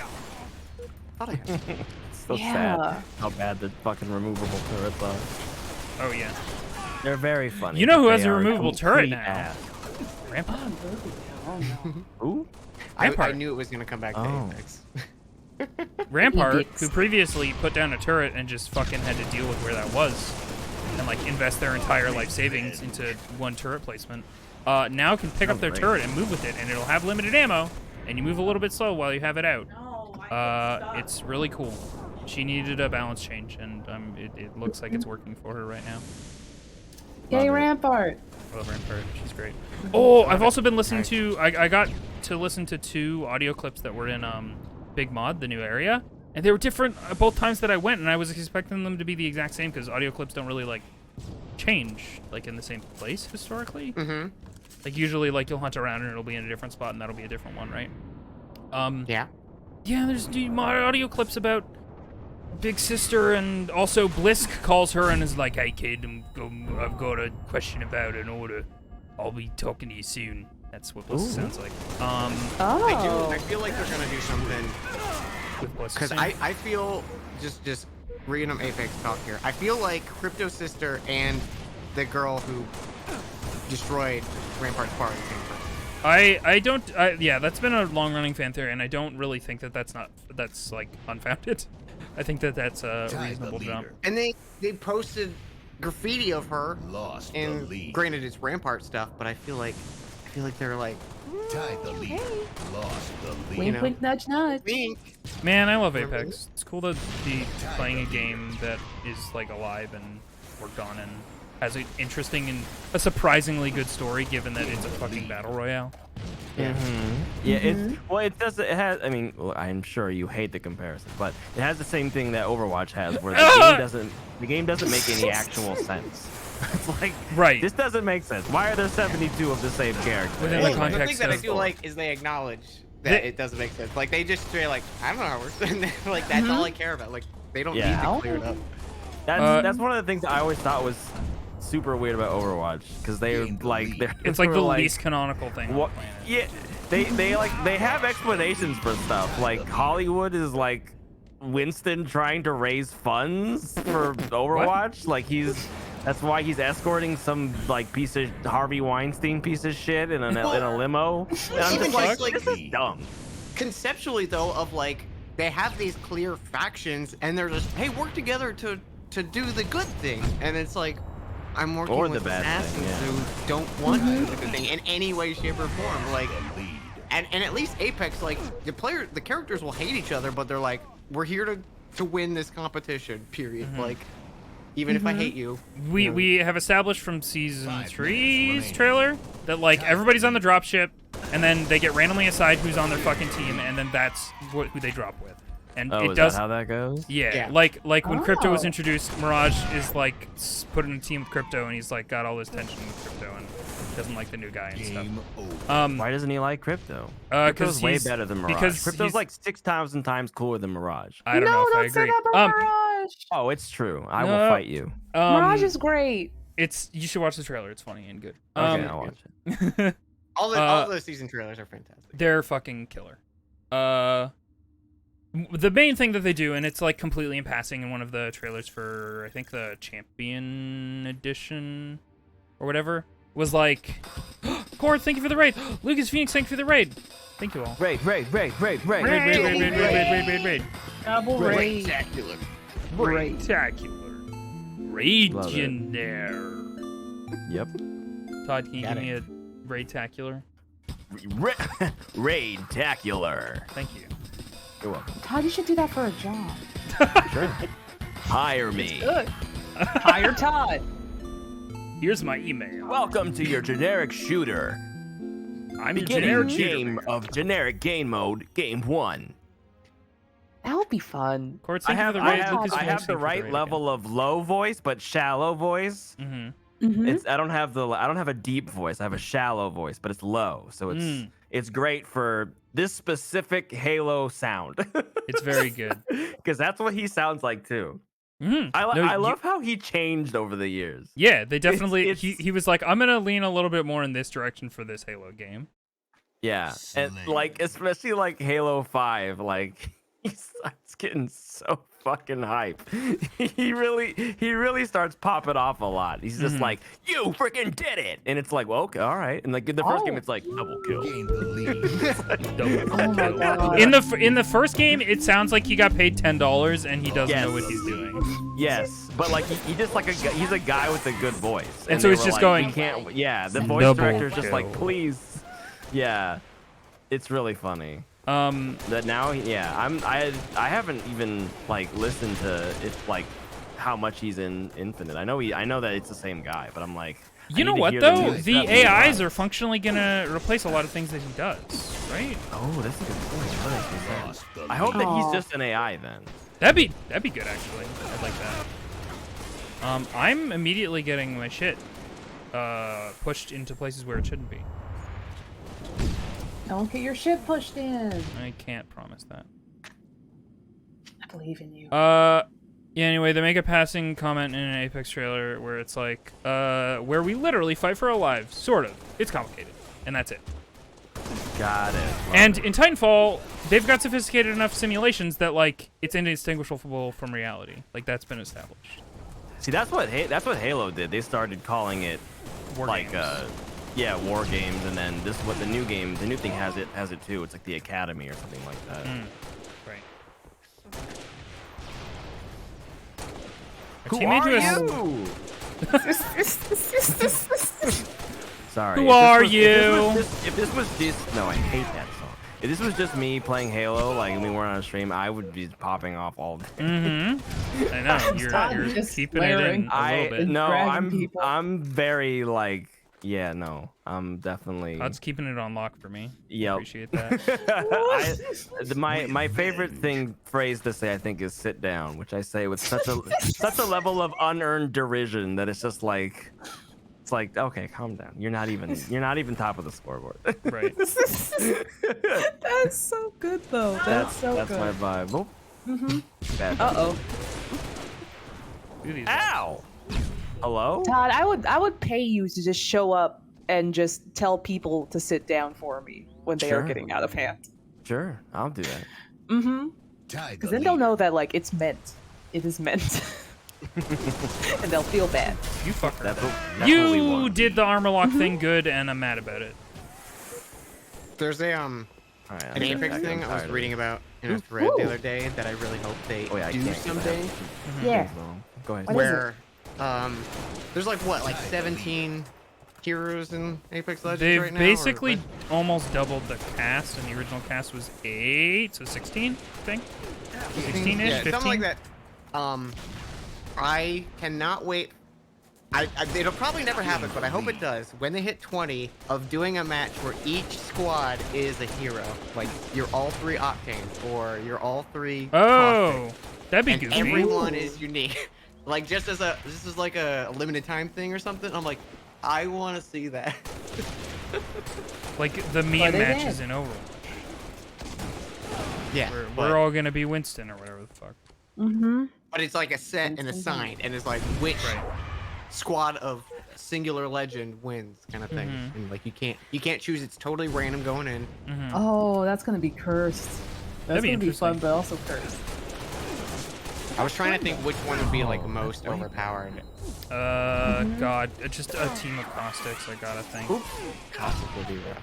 Steam. Thought I had. It's so Yeah. sad how bad the fucking removable turrets are. Oh, yeah. They're very funny. You know but who has they a are removable turret complete now? ass. Rampart. Oh no. Who? I Rampart. knew it was gonna come back to Oh. Apex. Rampart, Idiots. who previously put down a turret and just fucking had to deal with where that was and like invest their entire life savings into one turret placement, now can pick up their great. turret and move with it, and it'll have limited ammo, and you move a little bit slow while you have it out. No, I get stuck. It's really cool. She needed a balance change, and it looks like it's working for her right now. Yay, Love it. Rampart. I love Rampart. She's great. Oh, I've also been listening to. I got to listen to 2 audio clips that were in Big Mod, the new area, and they were different both times that I went, and I was expecting them to be the exact same because audio clips don't really like change like in the same place historically. Mm-hmm. Like usually, like you'll hunt around and it'll be in a different spot, and that'll be a different one, right? Yeah. Yeah, there's new mod audio clips about Big Sister, and also Blisk calls her and is like, "Hey kid, I've got a question about an order." I'll be talking to you soon. That's what Bliss sounds like. Oh. I feel like they're gonna do something With Bliss because soon. I feel just reading them Apex talk here. I feel like Crypto Sister and the girl who destroyed Rampart's bar are the same person. I don't. Yeah, that's been a long-running fan theory, and I don't really think that that's like unfounded. I think that that's a Tied the reasonable jump. leader. And they posted graffiti of her, Lost the and lead. granted it's Rampart stuff, but I feel like they're like, Tied the leader. Lost the lead. Wink, know. wink, nudge, nudge. me. Man, I love Apex. It's cool to be playing a game that is like alive and worked on and has an interesting and a surprisingly good story, given that it's a fucking battle royale. Yeah. Yeah, it does. It has. I mean, well, I'm sure you hate the comparison, but it has the same thing that Overwatch has, where the game doesn't make any actual sense. It's like, Right. this doesn't make sense. Why are there 72 of the same character? Within Well, the the thing context that I of- feel like is they acknowledge that it doesn't make sense. Like they just say like, I don't know how it works. And like that's all I care about. Like they don't Yeah. need to clear it up. That's one of the things I always thought was super weird about Overwatch, because they're Gained the like lead. they're It's like the like, least canonical thing on What? the planet. Yeah, they have explanations for stuff. Like Hollywood is like Winston trying to raise funds for Overwatch. Like that's why he's escorting some like piece of Harvey Weinstein piece of shit in a limo. And I'm Even just like, just, like, this is dumb. Conceptually though, of like they have these clear factions and they're just, hey, work together to do the good thing. And it's like, I'm working Or the with bad assassins thing, who don't want to do the good thing in any way, shape, or form. Like, The lead. and at least Apex, like the characters will hate each other, but they're like, we're here to win this competition. Period. Like, even if I hate you, We have established from season 5 3's minutes remaining. trailer that like everybody's on the dropship, and then they get randomly assigned who's on their fucking team, and then that's who they drop with. And Oh, it is does. that how that goes? Yeah, Yeah. like when Crypto was Oh. introduced, Mirage is like put in a team with Crypto, and he's like got all this tension with Crypto and doesn't like the new guy and Game over. stuff. Why doesn't he like Crypto? 'Cause Crypto's way he's- better than Mirage. because Crypto's he's- like 6,000 times cooler than Mirage. I don't no, know if I don't say agree. that about Mirage. Oh, it's true. I No. will fight you. Mirage is great. You should watch the trailer. It's funny and good. Okay, I'll watch it. all the season trailers are fantastic. They're fucking killer. The main thing that they do, and it's like completely in passing in one of the trailers for I think the Champion Edition or whatever, was like, Cord, thank you for the raid. Lucas Phoenix, thank you for the raid. Thank you all. Raid. Raid. Double raid. Spectacular. Spectacular. Love it. Raid-tionary. Yep. Todd, can you Got give it. me a raid-tacular? Raid-tacular. Thank you. You're welcome. Todd, you should do that for a job. Sure. Hire me. Good. Hire Todd. Here's my email. Welcome to your generic shooter. I'm your Beginning generic game shooter. of generic game mode, game 1. That would be fun. Cord, I thank you for have the I raid. have, Lucas I Phoenix, have thank the you for right raid level of low voice, but shallow voice. again. It's I don't have a deep voice. I have a shallow voice, but it's low, so it's great for this specific Halo sound. It's very good. Because that's what he sounds like too. Mhm. I No, love how he changed over the years. Yeah, they definitely. it's- He was like, I'm gonna lean a little bit more in this direction for this Halo game. Yeah, and like especially like Halo 5, like he starts getting so fucking hype. he really starts popping off a lot. He's just like, "You freaking did it!" And it's like, "Well, okay, all right." And like in the first game, it's like double kill. Gained the lead. Oh my god. In the first game, it sounds like he got paid $10 and he doesn't know what Yes. he's doing. Yes, but like he just like he's a guy with a good voice, And so they he's were just like, going, "We can't." Yeah, the voice "Double director's just like, kill." "Please." Yeah, it's really funny. That now, I haven't even like listened to it, like how much he's in Infinite. I know that it's the same guy, but I'm like, I You know need to what hear though? new The stuff he AIs does. are functionally gonna replace a lot of things that he does, right? Oh, that's a good point. What makes me sad. Lost the I hope that he's Aw. just an AI then. That'd be good actually. I'd like that. I'm immediately getting my shit pushed into places where it shouldn't be. Don't get your shit pushed in. I can't promise that. I believe in you. Yeah, anyway, they make a passing comment in an Apex trailer where it's like, where we literally fight for our lives. Sort of. It's complicated. And that's it. Got it. And in Titanfall, they've got sophisticated enough simulations that, like, it's indistinguishable from reality. Like, that's been established. See, that's what Halo did. They started calling it War like games. yeah, war games, and then this is what the new thing has it too. It's like the Academy or something like that. Right. A Who teammate are who has- you? Sorry. Who if this are was- you? If this was just no, I hate that song. If this was just me playing Halo, like we weren't on a stream, I would be popping off all day. Mm-hmm. I know. You're Just keeping it in swearing. a little bit. No, Dragging people. I'm very like yeah, no, I'm definitely. Todd's keeping it on lock for me. Yep. Appreciate that. My favorite phrase to say I think is sit down, which I say with such a level of unearned derision that it's just like it's like okay, calm down. You're not even top of the scoreboard. Right. That's so good though. That's so that's good. my vibe. Oh. Bad. Uh-oh. Look at these Ow. Hello? Todd, I would pay you to just show up and just tell people to sit down for me when they are Sure. getting out of hand. Sure, I'll do that. Mm-hmm. Tie the Because then they'll leader. know that like it's meant. It is meant. And they'll feel bad. You fucker. That's what we You want. did the armor lock thing good, and I'm mad about it. There's a All right, an Apex thing I was reading about in a thread the other day that I really hope they Oh yeah, I do can't get someday. that. Yeah. Go ahead. What is Where there's like 17 heroes in Apex Legends They've right now? basically almost doubled the cast, and the original cast was 8, so 16, I think. 16-ish, yeah, 15? something like that. I cannot wait. It'll probably never happen, but I hope it does. When they hit 20, of doing a match where each squad is a hero, like you're all 3 octanes or you're all 3. Oh, that'd be and goofy. everyone is unique. Like just as this is like a limited time thing or something. I'm like, I want to see that. Like the meme But it matches is. in Overwatch. Yeah, We're all gonna be Winston or whatever the fuck. Mm-hmm. but it's like a set and assigned, and it's like which Right. squad of singular legend wins, kind of thing. Mhm. And like you can't choose. It's totally random going in. Mm-hmm. Oh, that's gonna be cursed. That's That'd be gonna be fun, interesting. but also cursed. I was trying to think which one would be like most overpowered. God, just a team of caustics, I gotta think. Caustic would be rough.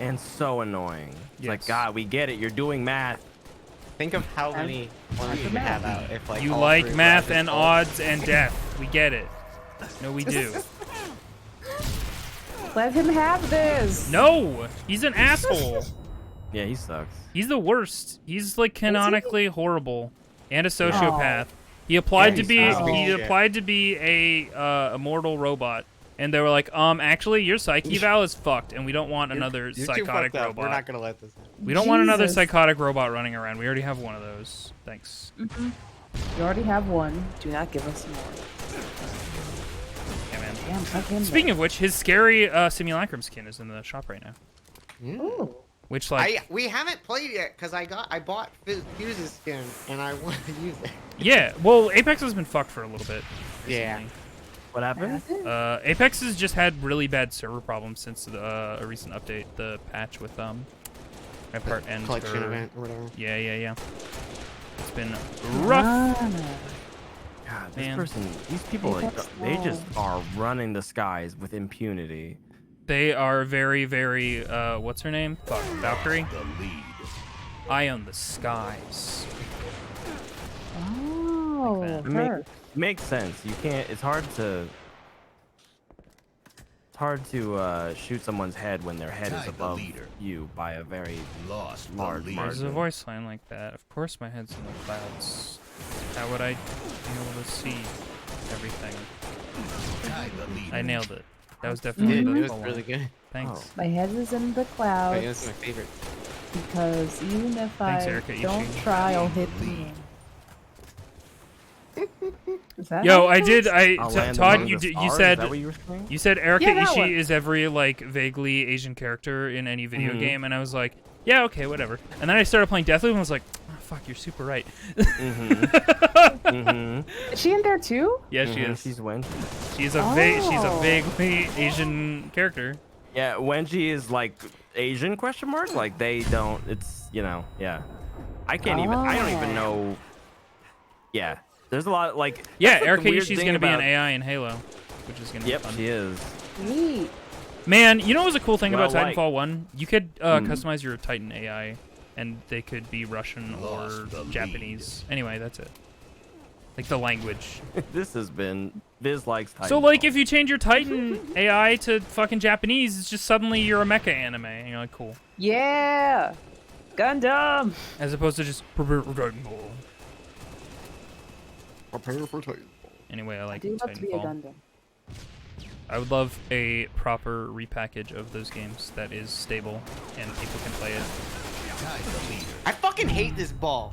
And so annoying. It's like Yes. God, we get it. You're doing math. Think of how many ones you could have out if like You all like 3 math classes and all- odds and death. We get it. No, we do. Let him have this. No! He's an asshole. Yeah, he sucks. He's the worst. He's like canonically horrible and a sociopath. He applied to he's be not. he Shit. applied to be a immortal robot, and they were like, actually your psyche val is fucked, and we don't want another You're too psychotic fucked up. robot. We're not gonna let this happen. We don't want another Jesus. psychotic robot running around. We already have one of those. Thanks. You already have one. Do not give us more. Yeah, man. Damn, tuck him Speaking of which, his scary simulacrum skin is in the shop right now. there. Ooh. Which like We haven't played yet because I bought Fuse's skin and I want to use it. yeah, well Apex has been fucked for a little bit. Yeah. recently. What happened? Apex has just had really bad server problems since a recent update, the patch with my part ends Collection for- event or whatever. Yeah. It's been rough. Ah. God, Man. these people, like, Apex they just Law. are running the skies with impunity. They are very, very what's her name? Fuck, Valkyrie. The lead. I own the skies. Oh, Like that. her. Makes sense. You can't. It's hard to shoot someone's head when their head Tie is the above leader. you by a very Lost the Large lead. There's a margin. voice line like that. Of course my head's in the clouds. How would I be able to see everything? Tie the leader. I nailed it. That was It definitely did. the It was full really line. good. Thanks. Oh. My head is in the But clouds it was my favorite. because even if Thanks, I Erica. You don't changed. try, I'll hit you. Is that Yo, how I it did. goes? I'll land Todd, among you the you stars? Is said that what you were saying? you said Erica Yeah, that Ishii one. is every like vaguely Asian character in any video Mhm. game, and I was like, yeah, okay, whatever. And then I started playing Deathloop, and I was like, oh, fuck, you're super right. Is she in there too? Yeah, she is. She's Wenji. She's a vaguely Asian character. Yeah, Wenji is like Asian question mark? Like they don't. It's yeah. I can't even. I don't even know. Yeah, there's a lot like. Yeah, that's, like, the weird She's thing gonna be an about- AI in Halo, which is gonna be Yep, fun. she is. Neat. Man, you know what was a cool thing about Well, like- Titanfall 1? You could customize your Titan AI, and they could be Russian or Lost the Japanese. Anyway, that's it. Like the language. This has been Viz likes. So like, if you change your Titan AI to fucking Japanese, it's just suddenly you're a mecha anime, and you're like, cool. Yeah. Gundam. As opposed to just prepare for Titanfall. Prepare for Titanfall. Anyway, I I like do love to be a Titanfall. Gundam. I would love a proper repackage of those games that is stable and people can play it. I fucking hate this ball.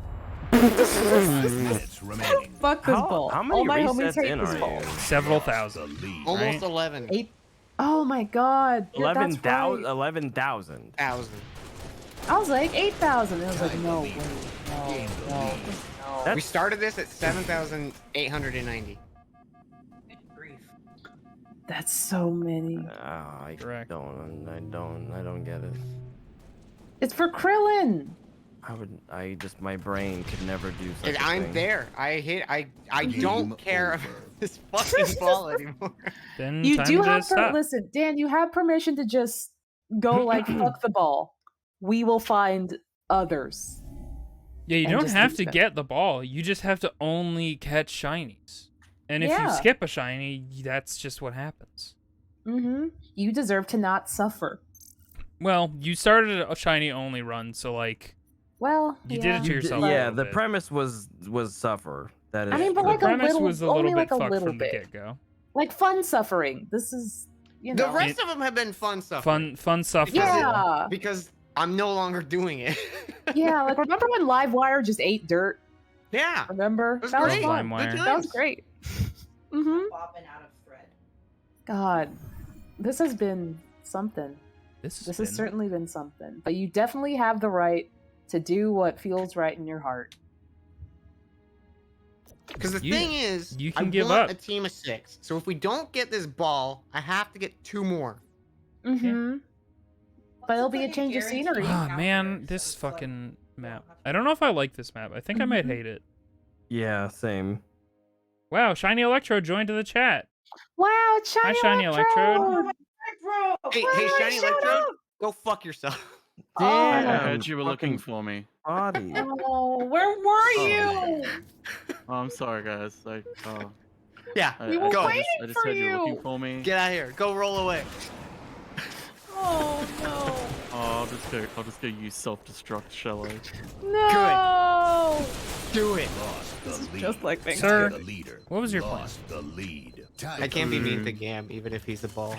5 minutes remaining. Fuck this How- ball. how many All my homies resets hate in this are ball. you? Several The thousand. lead. Almost Right? 11. 8. Oh my god. Yeah, that's 11,000. right. 11,000. Thousand. I was like 8,000. I was like, no, wait, no. That's- We started this at 7,890. That's so many. I Correct. don't get it. It's for Krillin. My brain could never do such And a I'm thing. there. I Game don't care over. about this fucking ball anymore. Then You time do to have stop. listen, Dan. You have permission to just go like fuck the ball. We will find others. Yeah, you and don't just have leave to them. get the ball. You just have to only catch shinies. And if you Yeah. skip a shiny, that's just what happens. Mm-hmm. You deserve to not suffer. Well, you started a shiny only run, so like Well, You did yeah. it to You yourself. did- a yeah, little the bit. premise was suffer. That is. I mean, but the like a premise little, was a little only bit like a fucked little from the bit, get-go. like fun suffering. This is, you know. The rest of them have been fun stuff. Fun stuff. Yeah, Because I'm no longer doing it. yeah. Like remember when Livewire just ate dirt? Yeah. Remember? It was That was great. fun. LimeWire. Good That was times. great. Mm-hmm. Bobbing out of thread. God, this has been something. This This has certainly been something. But you definitely have the right to do what feels right in your heart. Because the You- thing is, you can I give want up. a team of 6. So if we don't get this ball, I have to get 2 more. Mm-hmm. But it'll be a change of scenery. Ah, man, this fucking map. I don't know if I like this map. I think I might hate it. Yeah, same. Wow, Shiny Electrode joined to the chat. Wow, Shiny, Shiny Electrode. Bro, Hey, Wow, Shiny shut Electrode, up. go fuck yourself. Oh. I Damn, heard you were looking fucking for me. body. Oh, where were you? Oh, I'm sorry, guys. Yeah, We were go. waiting I just for heard you were looking you. for me. Get out of here. Go roll away. Oh no. Oh, I'll just go use self-destruct, shall I? No. Do it. Lost the lead. Just like me. Sir, The leader. what was your plan? Lost the lead. I can't be mean to Gam, even if he's the ball.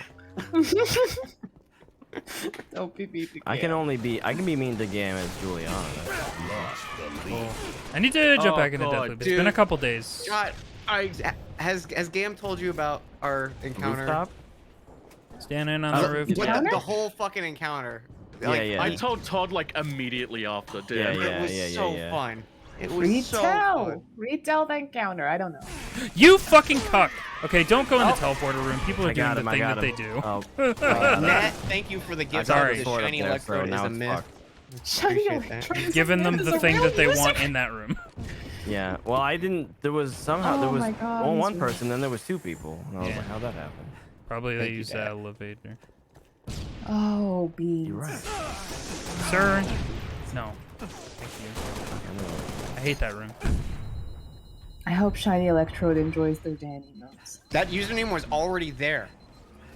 Don't be mean to I can be mean to Gam as Juliana. Lost the lead. I need to jump Oh, back into God, Deathloop. It's been a dude. couple days. God, has Gam told you about our encounter? Rooftop? Standing on the Oh, roof. What Encounter? the whole fucking encounter. Yeah. I told Todd like immediately after, dude. Yeah, It was so yeah. fun. It was so fun. Retell the encounter. I don't know. You fucking cuck. Okay, don't go in the teleporter room. People are I doing got the him. I thing got that they him. do. Oh, Nat, thank you for the I gift. got Sorry. the The sword up shiny there, so electrode is now a it's myth. fucked. Shiny Appreciate that. Electrode is Giving them is the a thing real that they user. want in that room. Yeah. Well, I didn't. There was somehow there Oh was my God, well, he's one really- person, then there was 2 people. And I was Yeah. like, how'd that happen? Probably they Thank you, use Dad. the elevator. Oh, beans. You're right. Sir? No. Thank you. I hate that room. I hope Shiny Electrode enjoys their Danny notes. That username was already there.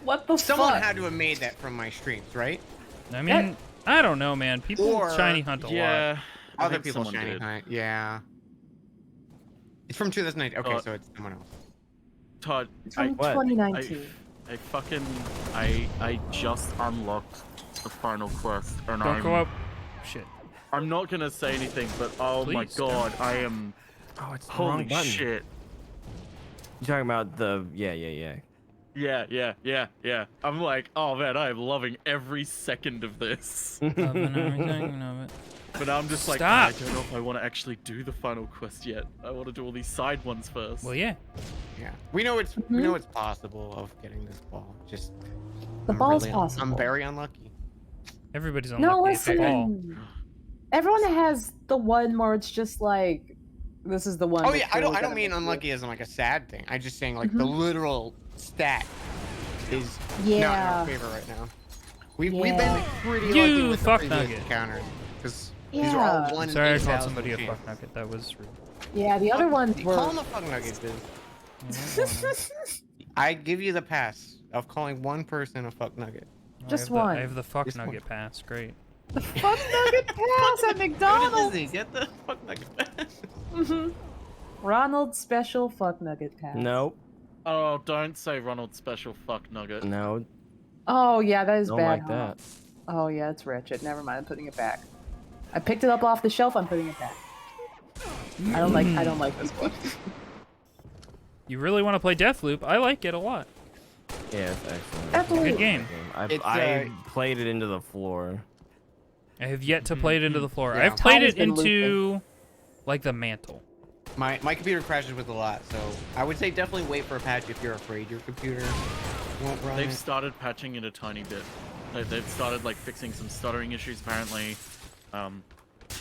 What the Someone fuck? had to have made that from my streams, right? I mean, I don't know, man. People Or- shiny hunt a lot. Yeah. I Other think people someone shiny did. hunt. Yeah. It's from 2009. Okay, Oh. so it's someone else. Todd, It's from What? 2019. I just unlocked the final quest, and Don't go up. Shit. I'm not gonna say anything, but oh my Please don't. god, I am. Oh, it's the Holy wrong button. shit. You talking about the yeah. Yeah. I'm like, oh man, I am loving every second of this. Loving everything of it. But I'm just like, Stop. I don't know if I want to actually do the final quest yet. I want to do all these side ones first. Well, yeah. Yeah, we know it's possible of getting this ball. Just The I'm ball's really- possible. I'm very unlucky. Everybody's on No, lucky. It's a ball. listen. Everyone has the one where it's just like, this is the one. Oh that's yeah, I really don't gonna mean make you- unlucky as in like a sad thing. I'm just saying like the literal stat is not in Yeah. our favor right now. We've Yeah. been pretty You lucky with fuck the previous nugget. encounters because these are Yeah. all one. Sorry, I in called 8,000 somebody a chance. fuck nugget. That was rude. Yeah, the other ones were. Call him a fuck nugget, dude. I give you the pass of calling one person a fuck nugget. Just I one. have the fuck Just one. nugget pass. Great. Fuck nugget pass at McDonald's. Get the fuck nugget pass. Ronald special fuck nugget pass. Nope. Oh, don't say Ronald's special fuck nugget. No. Oh yeah, that is Don't bad. like huh? that. Oh yeah, it's wretched. Never mind, I'm putting it back. I picked it up off the shelf. I'm putting it back. I don't like this one. You really want to play Deathloop? I like it a lot. Yeah, it's excellent. Definitely. Good game. I played it into the floor. I have yet to play it into the floor. Yeah. I've played Todd has it been into like the mantle. My computer crashes with a lot, so I would say definitely wait for a patch if you're afraid your computer won't run. They've it. started patching it a tiny bit. They've started like fixing some stuttering issues apparently.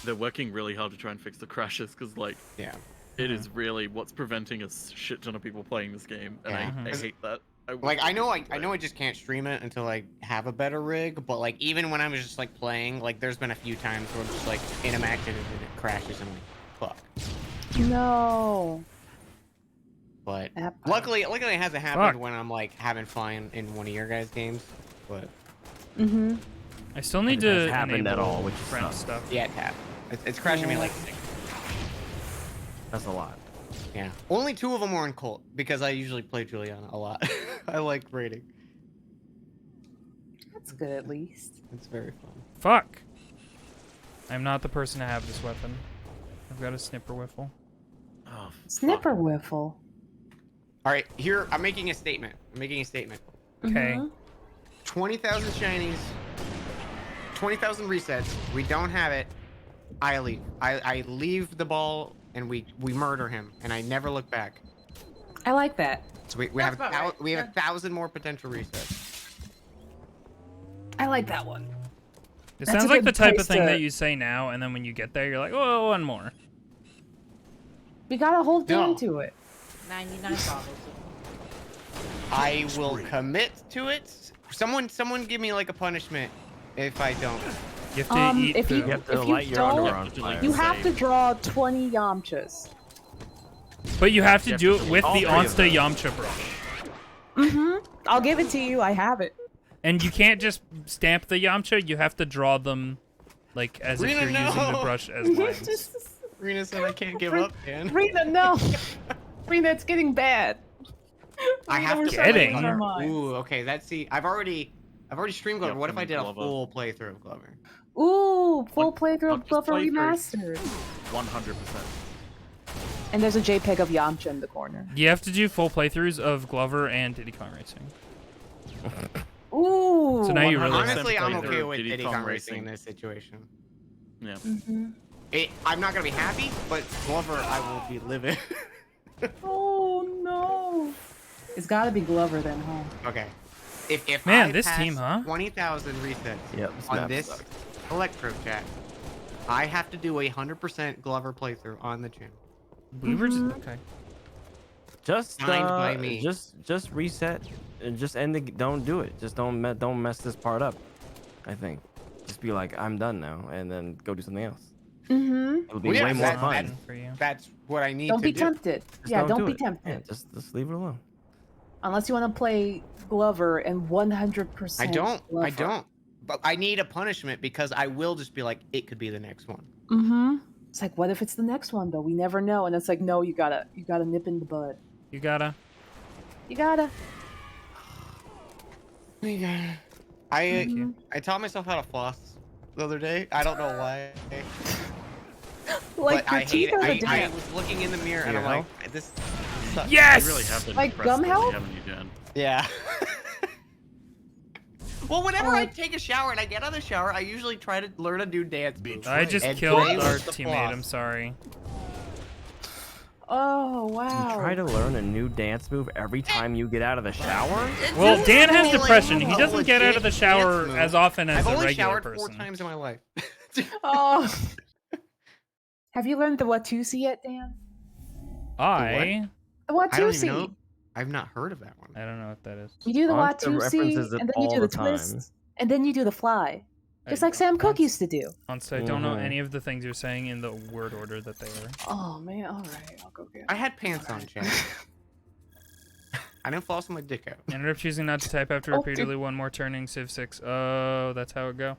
They're working really hard to try and fix the crashes because like Yeah. it is really what's preventing a shit ton of people playing this game, and Yeah. I hate that. Like I know I just can't stream it until I have a better rig, but like even when I was just like playing, like there's been a few times where I'm just like in a match and it crashes and I'm like, fuck. No. But That part. luckily it hasn't happened Fuck. when I'm like having fun in one of your guys' games. But Mm-hmm. I still need It hasn't to happened enable at all, which friend sucks. stuff. yeah, it's happened. It's crashing me Yeah. like That's a lot. yeah. Only 2 of them were in Colt because I usually play Juliana a lot. I like raiding. That's good at least. It's very fun. Fuck. I'm not the person to have this weapon. I've got a snipper whiffle. Oh, Snipper whiffle. All right, here I'm making a statement. Okay. Mhm. 20,000 shinies, 20,000 resets. We don't have it. I leave. I leave the ball and we murder him and I never look back. I like that. So we That's have about right. we have 1,000 more potential resets. I like that one. It That's sounds a like the good type of place thing to- that you say now, and then when you get there, you're like, oh, one more. We got a whole game No. to it. 99 bottles. I will commit to it. Someone give me like a punishment if I don't. You have to eat if food. you- You have to If you light your don't- underwear on You have fire. to, You like, have to draw 20 Yamchas. But you have to You have do to it with all the three of Onsta them. Yamcha brush. Mm-hmm. I'll give it to you. I have it. And you can't just stamp the Yamcha, you have to draw them like as if Rena, you're using the no! brush as lines. Rena said I can't give up, man. Rena, no. Rena, it's getting bad. I Rena, have we're to starting Kidding. with our minds. Ooh, okay. That's I've already streamed Glover. Yeah, What if I did a Glover. full playthrough of Glover? Ooh, full Like, playthrough not of just Glover playthrough. Remastered. 100%. And there's a JPEG of Yamcha in the corner. You have to do full playthroughs of Glover and Diddy Kong Racing. Ooh. So now you really 100% Honestly, I'm playthrough okay of with Diddy Diddy Kong Kong Racing in Racing. this situation. Yeah. Mhm. I'm not gonna be happy, but Glover, I will be living. Oh no. It's gotta be Glover then, huh? Okay. If Man, I this pass team, huh? 20,000 resets Yep, this on map this sucks. Electro chat, I have to do a 100% Glover playthrough on the channel. We were just okay. Just Signed by me. Just reset and just end the. Don't do it. Just don't mess this part up. I think. Just be like, I'm done now, and then go do something else. Mm-hmm. It'll be Well, yeah, way more that's- fun. that's- For you. That's what I need Don't to be do. tempted. Just Yeah, don't do be it. tempted. Yeah, just leave it alone. Unless you want to play Glover and 100%. I don't. Glover. I don't. But I need a punishment because I will just be like, it could be the next one. Mm-hmm. It's like, what if it's the next one though? We never know. And it's like, no, you gotta nip in the bud. You gotta. You gotta. I taught myself how to floss the other day. I don't know why. Like but I your hate teeth it. are the I damn. was looking in the mirror and I'm Yeah. like, this sucks. Yes! You really have been Like impressed gum lately, health? haven't you, Dan? Yeah. Well, whenever I take a shower and I get out of the shower, I usually try to learn a new dance move. I just And killed today our was the teammate. floss. I'm sorry. Oh You wow. try to learn a new dance move every time you get out of the shower? Well, Dan has Like, depression. He a doesn't get out of the legit shower dance move. as often as I've a only regular showered person. 4 times in my life. Oh. Have you learned the Watusi yet, Dan? I I don't even Watusi. know. I've not heard of that one. don't know what that is. You do the Monster Watusi, references it and then you all do the the time. twist, and then you do the fly, just I like Sam Cooke don't- used to do. Honestly, I don't know Mhm. any of the things you're saying in the word order that they are. Oh man, all right, I'll go get. I had pants on, Chad. I didn't floss my dick out. Ended up choosing not to type after Oh, repeatedly one more turning Civ 6. Oh, that's how it go.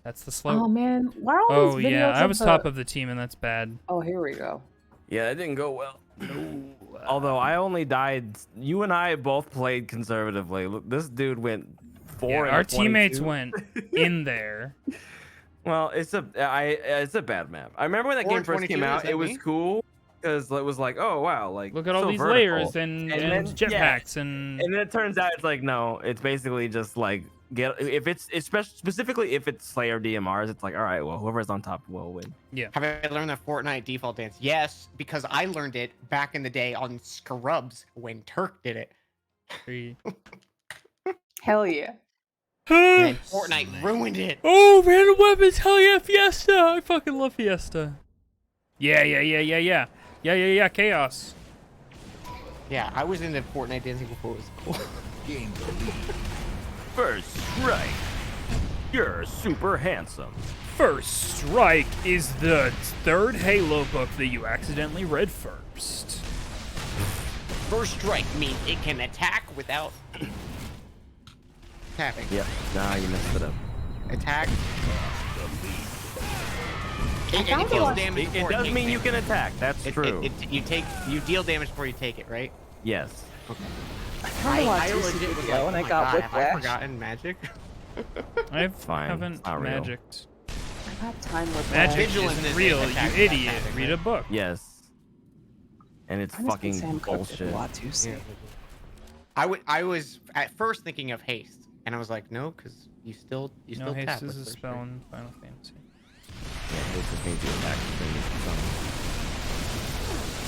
That's the slow. Oh man, why are all Oh these videos yeah, I was the... top of the team and that's bad. Oh, here we go. Yeah, it didn't go well. Although I only died, you and I both played conservatively. Look, this dude went 4 Yeah, and our teammates 22. went in there. Well, it's a bad map. I remember when that 4 game and first 22, came is out. that It was me? cool because it was like, oh wow, like Look at all so these vertical. layers and then- jetpacks and And then it turns out it's like no, it's basically just like if it's specifically if it's Slayer DMRs, it's like all right, well whoever's on top will win. Have I learned the Fortnite default dance? Yes, because I learned it back in the day on Scrubs when Turk did it. three. Hell yeah. And then Fortnite ruined it. Oh, random weapons! Hell yeah, Fiesta! I fucking love Fiesta. Yeah. Chaos. Yeah, I was into Fortnite dancing before it was cool. Gain the lead. First strike. You're super handsome. First Strike is the third Halo book that you accidentally read first. First strike means it can attack without tapping. Yep. Nah, you messed it up. Attack. I It found deals a- damage It before does takes mean you damage. can attack. That's true. You deal damage before you take it, right? Yes. I Watusi legit was video, like, and oh I my got God, have I whiplash. forgotten magic? I Fine, haven't it's not real. magicked. I got time with Magic Vigilance isn't is real, you attack idiot. without Read a book. Yes. And it's fucking bullshit. Watusi. I was at first thinking of haste, and I was like, no, because you still No, tap. haste with is a first spell strike. in Final Fantasy. Yeah, this just means you attack.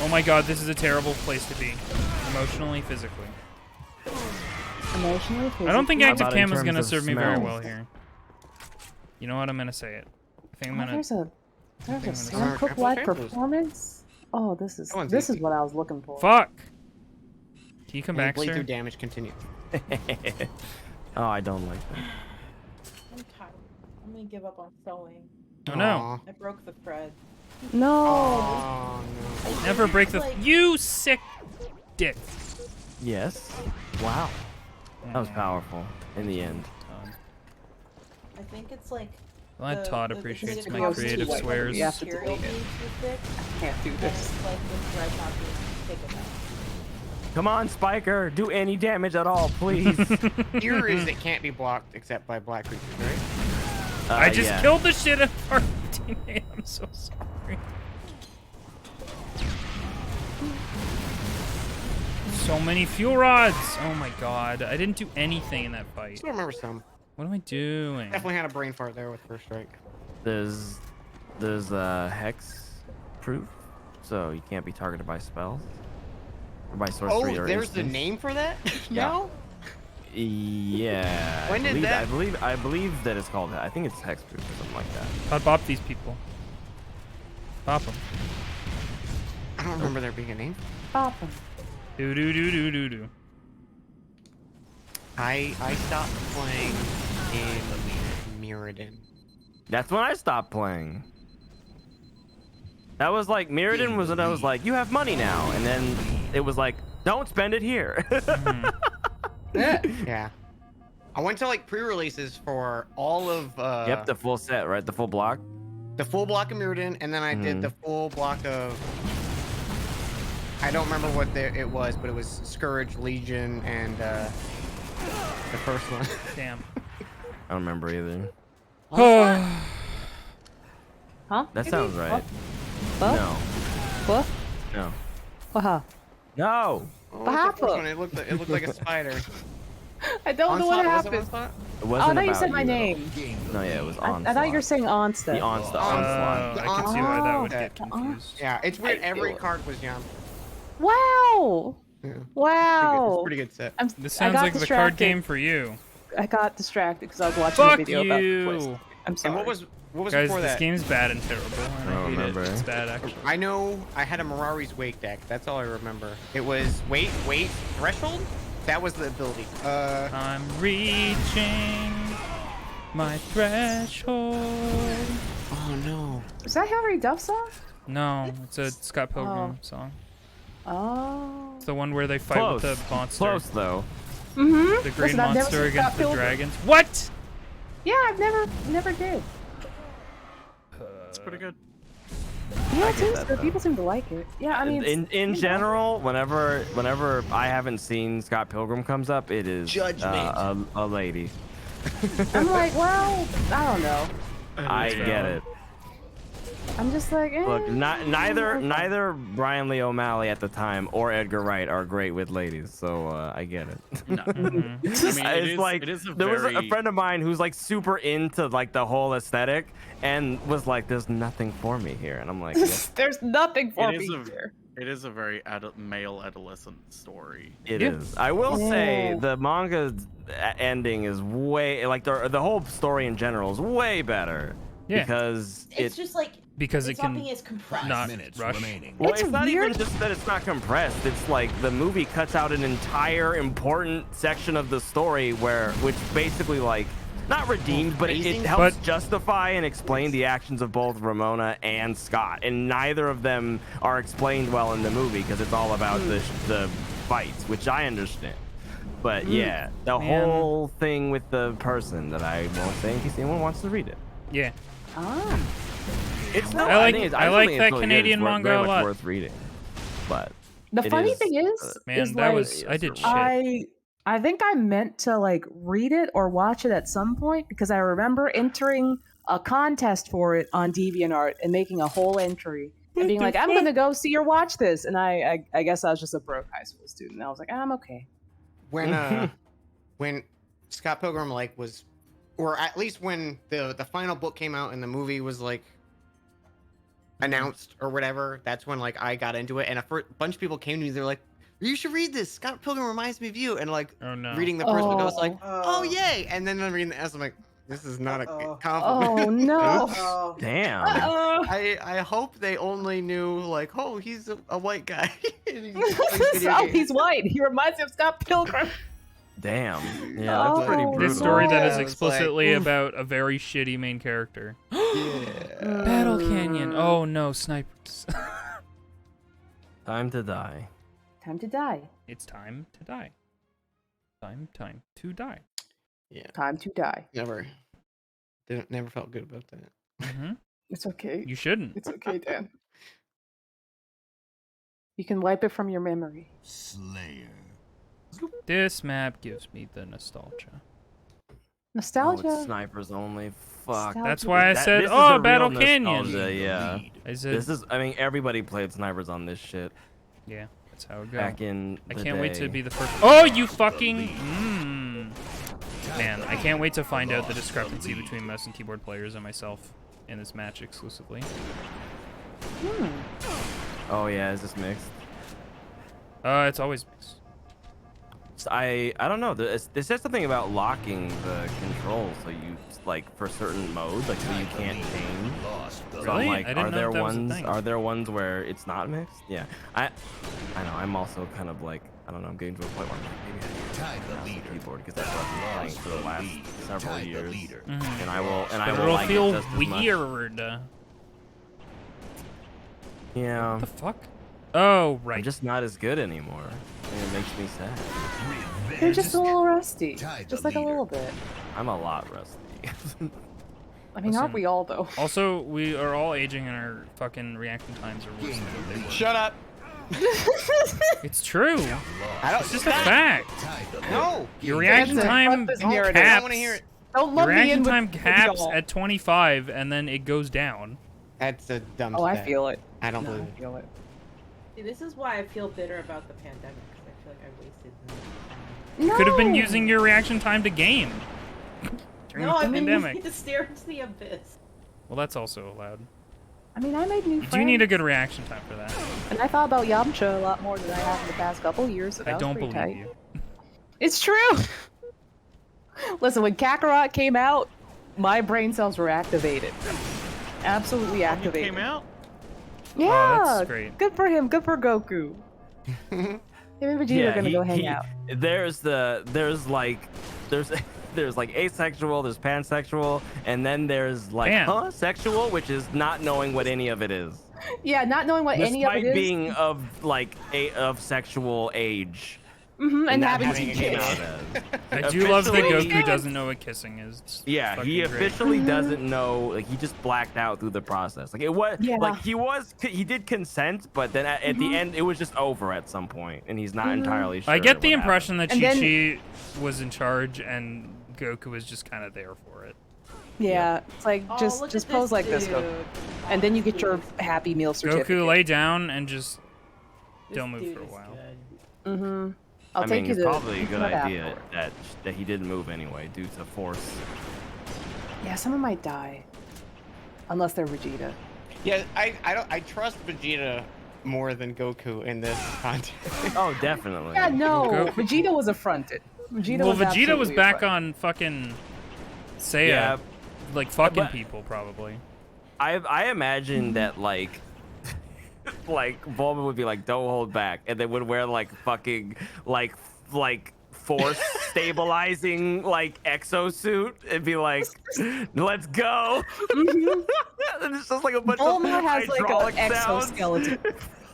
Oh my god, this is a terrible place to be. Emotionally, physically. Emotionally, I don't think How active about in cam is terms gonna of serve me very smells? well here. You know what? I'm gonna say it. I think I'm Oh, gonna. there's a think I'm Sam gonna- Cooke Triple like champions. performance. Oh, this is That one's this is easy. what I was looking for. Fuck! Can you come And back, bleed sir? through damage continues. Oh, I don't like that. I'm tired. I'm gonna give up on sewing. Oh no. Aw. I broke the thread. No. Oh, no. Never break the. Like- You sick dick. Yes. Wow. That was powerful in the end. I think it's like. Glad Todd the appreciates thing my that goes creative to, like, swears. the You have to material delete it. being too thick, I can't do and this. it's like the thread not being thick enough. Come on, Spiker. Do any damage at all, please. Here is it can't be blocked except by black creatures, right? I just yeah. killed the shit out of our teammate. I'm so sorry. So many fuel rods. Oh my god. I didn't do anything in that I fight. still remember some. What am I doing? Definitely had a brain fart there with first strike. There's hex proof, so you can't be targeted by spells or by sorcery Oh, or there's the instants. name for that? Yeah. No? Yeah. When did that- I believe that it's called that. I think it's hex proof or something like that. Todd, bop these people. Bop them. I don't remember there being a name. Papa. Do do do do do do. I stopped playing in Mirrodin. That's when I stopped playing. That was like Mirrodin was when I was like, you have money now, and then it was like, don't spend it here. Yeah. I went to like pre-releases for all of Yep, the full set, right? The full block. the full block of Mirrodin, and then I did the full block of. I don't remember what it was, but it was Scourge, Legion, and the first one. Damn. I don't remember either. Huh? That sounds right. What? No. What? No. What? No. Oh, What what's the first happened? one? It looked like a spider. I don't know what Onslaught? Was it happened. Onslaught? It Oh, wasn't I thought you about said my at all. name. No, yeah, it was I Onslaught. thought you were saying Onsta. The Onslaught. I can see why that would Oh. get confused. Yeah, it's weird. I Every feel it. card was Yam. Wow. Yeah. Wow. It's pretty good set. This I sounds got like the card distracted. game for you. I got distracted because I was watching Fuck a video about the you! twist. I'm sorry. And what was Guys, before this that? game's bad and terrible. And I don't hate remember. it. It's bad, actually. I know I had a Mirari's Wake deck. That's all I remember. It was wait, threshold. That was the ability. I'm reaching my threshold. Oh no. Is that Hilary Duff's song? No, it's a Scott Pilgrim Oh. song. Oh. It's the one where they fight Close. with the monster. Close though. Mm-hmm. The green Listen, I've never monster seen against Scott the Pilgrim. dragons. What? Yeah, I've never did. It's pretty good. Yeah, it get seems that, good. though. People seem to like it. Yeah, I mean, it's, in you know. general, whenever I haven't seen Scott Pilgrim comes up, it is a lady. I'm like, well, I don't know. I get it. I'm just like, eh. Look, neither okay. neither Brian Lee O'Malley at the time or Edgar Wright are great with ladies, so I get it. No. Mhm. I mean, It's like it is a there was a very- friend of mine who's like super into like the whole aesthetic and was like, "There's nothing for me here," and I'm like, yeah, There's nothing for It me is a- here. It is a very male adolescent story. "It is." I will say Yeah. the manga ending is way like the whole story in general is way better Yeah. because It's just like Because it it's not can being as compressed. not Minutes rush. remaining. Well, It's it's not weird. even just that it's not compressed. It's like the movie cuts out an entire important section of the story which basically like not redeemed, but it Amazing. helps But- justify and explain the actions of both Ramona and Scott, and neither of them are explained well in the movie because it's all about the fights, which I understand. But yeah, the Man. whole thing with the person that I won't say in case anyone wants to read it. Yeah. Ah. It's no, I like- think it's- I still like think that it's really good. Canadian It's manga very a much lot. worth reading, but The it funny is, thing is, Man, is that like, was I did shit. I think I meant to like read it or watch it at some point because I remember entering a contest for it on DeviantArt and making a whole entry and being like, I'm gonna go see or watch this, and I guess I was just a broke high school student. And I was like, I'm okay. When Scott Pilgrim like was, or at least when the final book came out and the movie was like announced or whatever, that's when like I got into it, and a bunch of people came to me. They're like, "You should read this. Scott Pilgrim reminds me of you." And like Oh no. reading the first book, I was Oh. like, "Oh yay!" And then I'm reading the S, I'm like, "This is not a Uh-oh. compliment." Oh no. Oh, Damn. I hope they only knew like, oh, he's a white guy. And he's playing video Oh, games. he's white. He reminds me of Scott Pilgrim. Damn. Yeah, that's pretty Oh, brutal. This story that is Yeah, it's explicitly like, oof. about a very shitty main character. Yeah. Battle Canyon. Oh no, snipers. Time to die. Time to die. It's time to die. Time to die. Yeah. Time to die. Never felt good about that. hmm It's okay. You shouldn't. It's okay, Dan. You can wipe it from your memory. Slayer. This map gives me the nostalgia. Nostalgia. Oh, it's snipers only. Fuck. Nostalgia. That's why I That- said, this is "Oh, a Battle real Canyon." nostalgia, yeah. I said, This is. I mean, everybody played snipers on this shit yeah, that's how it goes. back in. I the can't wait to day. be the first. Oh, you fucking. Man, I can't wait to find out the discrepancy between mouse and keyboard players and myself in this match exclusively. Oh yeah, is this mixed? It's always mixed. I don't know. There's says something about locking the controls, so you like for certain modes, like so you can't change. Lost the So I'm Really? like, I didn't are know there that was a ones? thing. Are there ones where it's not mixed? Yeah. I know. I'm also kind of like I don't know. I'm getting to a point where I'm like, maybe I need Tied to the mouse and leader. keyboard because that's what I've been playing for the last several Tied the years, leader. Mhm. and I will But will it'll like feel it just as much. weird. Yeah. What the fuck? Oh, right. I'm just not as good anymore. And it makes me sad. You're just a little rusty. Tied Just the like a leader. little bit. I'm a lot rusty. I mean, aren't Listen. we all though? Also, we are all aging and our fucking reaction times are worse than what they were. Shut up. It's true. I don't. It's just a fact. Tied the leader. No. Your reaction That's it. time Fuck this narrative. I don't caps. want to hear it. Don't Your lump me in reaction with time with caps y'all. at 25 and then it goes down. That's a dumb. Oh, I stat. feel it. I don't No, believe I it. feel it. See, this is why I feel bitter about the pandemic. 'Cause I feel like I wasted No. Could have been using your reaction time to game. During No, the I've been pandemic. using it to stare into the abyss. Well, that's also allowed. I mean, I made new You friends. do need a good reaction time for that. And I thought about Yamcha a lot more than I have in the past couple years. So that I was don't pretty believe tight. you. It's true. Listen, when Kakarot came out, my brain cells were activated. Absolutely When you activated. came out? Yeah, Oh, that's great. good for him. Good for Goku. Him and Vegeta are gonna go hang out. There's like asexual, there's pansexual, and then there's like Pan. sexual, which is not knowing what any of it is. Yeah, not knowing what any of it Despite is. being of like of sexual age. And not having two having a kid. kids. I do love that Officially- Goku doesn't know what kissing is. It's Yeah, fucking he great. officially doesn't know. Like he just blacked out through the process. Like it was Yeah. like he did consent, but then at the end it was just over at some point, and he's not entirely sure. I get the what impression that And then- Chi-Chi was in charge and Goku was just kind of there for it. Yeah, it's like Oh, just look just at pose like this, dude. Goku, and then you get your Happy Meal certificate. Goku, lay down and just This don't move dude for a is while. good. I'll I take mean, you it's to. probably a good Todd idea afterward. that he didn't move anyway due to force. Yeah, someone might die, unless they're Vegeta. Yeah, I trust Vegeta more than Goku in this context. Oh, definitely. Yeah, no, Goku- Vegeta was affronted. Vegeta Well, was Vegeta was absolutely back affronted. on fucking Seiya, Yeah, like fucking but- people probably. I imagine that like Bulma would be like, "Don't hold back," and they would wear like fucking like force stabilizing like exosuit and be like, "Let's go." And it's just like a bunch Bulma of has like hydraulic an sounds. exoskeleton.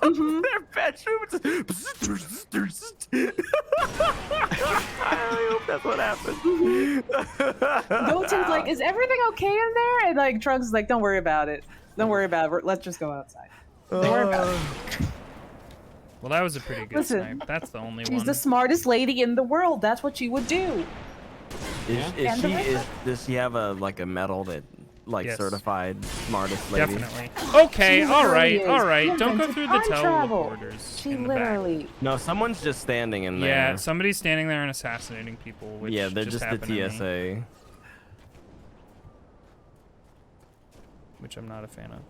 Their bedrooms. I hope that's what happened. Goten's like, "Is everything okay in there?" And like Trunks is like, "Don't worry about it. Don't worry about it. Let's just go outside. Don't worry about it." Well, that was a pretty good Listen, snipe. That's the only She's one. the smartest lady in the world. That's what she would do. Does she have a like a medal that like Yes. certified smartest lady? Definitely. Okay, She all literally right, is. all right. She Don't go invented through the time travel. teleporters She in the back. literally. No, someone's just standing in there. Yeah, somebody's standing there and assassinating people, which yeah, they're just happened to the me, TSA. which I'm not a fan of.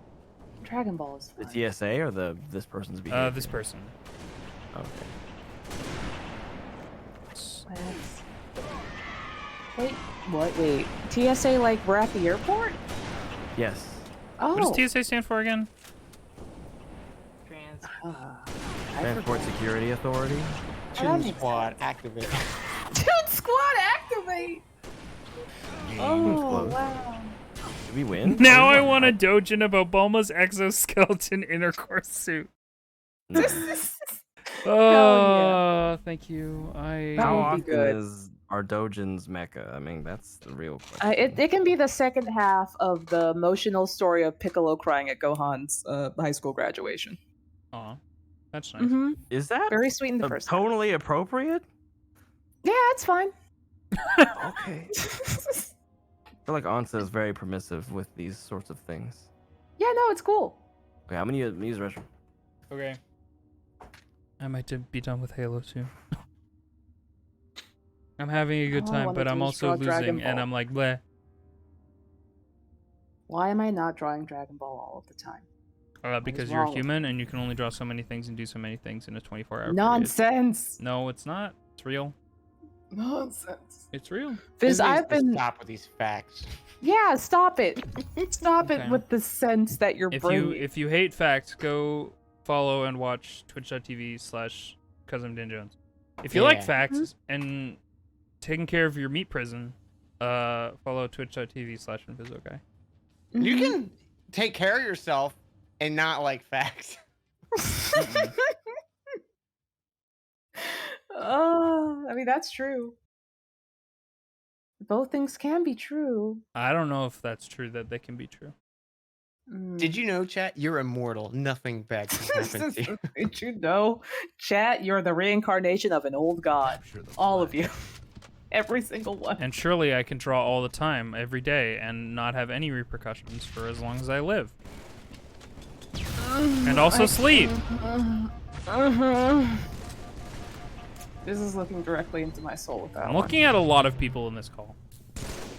Dragon Ball is fun. The TSA or this person's behavior? This person. Okay. Let's- Wait, what? Wait. TSA, like we're at the airport? Yes. Oh. What does TSA stand for again? Trans. I Transport forgot. Security Authority. That Toon makes Squad activate. Toon Squad activate! Oh, close. wow. Did we win? Now Oh, we I won. want a dojin about Bulma's exoskeleton intercourse suit. Nice. Oh, thank you. That How would be often good. is our Dojin's mecha? I mean, that's the real question. It can be the second half of the emotional story of Piccolo crying at Gohan's high school graduation. Aw, that's nice. Mm-hmm. Is that Very sweet in the first half. totally appropriate? Yeah, it's fine. Okay. I feel like Ansa is very permissive with these sorts of things. Yeah, no, it's cool. Okay, I'm gonna use the restroom. Okay. I might be done with Halo soon. I'm having a good All I time, wanna but I'm do is also draw Dragon losing, and Ball. I'm like, bleh. Why am I not drawing Dragon Ball all of the time? Because wrong you're with human and you can only draw so many things and do so many things in a 24-hour period. Nonsense. No, it's not. It's real. Nonsense. It's real. Fizz, Everybody I've been. stop with these facts. Yeah, stop it. Stop Okay. it with the sense that you're bringing. If you hate facts, go follow and watch twitch.tv/CousinDanJones. If you like Yeah. facts and taking care of your meat prison, follow twitch.tv/Invisoguy. You Mhm. can take care of yourself and not like facts. Oh, I mean that's true. Both things can be true. I don't know if that's true that they can be true. Did you know, chat? You're immortal. Nothing bad can happen to you. Did you know, chat? You're the reincarnation of an old god. Capture the All of flag. you, every single one. And surely I can draw all the time, every day, and not have any repercussions for as long as I live. And also sleep. This is looking directly into my soul with that I'm one. looking at a lot of people in this call.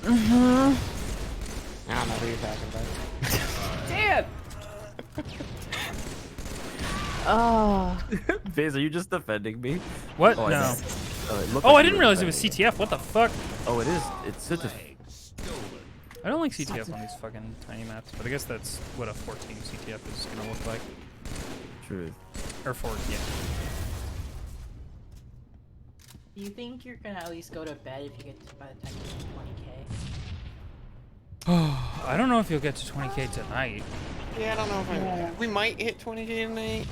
Mm-hmm. I don't know who you're talking about. Dan! Oh. Viz, are you just defending me? What? Oh, I No. know. It looked Oh, like I you didn't were realize it was defending me. CTF. What the fuck? Oh, it is. It's such a. I don't like CTF on these fucking tiny maps, but I guess that's what a 14 CTF is gonna look like. Truth. Or 4, yeah. Do you think you're gonna at least go to bed if you get to by the time you hit 20k? I don't know if you'll get to 20k tonight. Yeah, I don't know if Yeah. we might hit 20k tonight.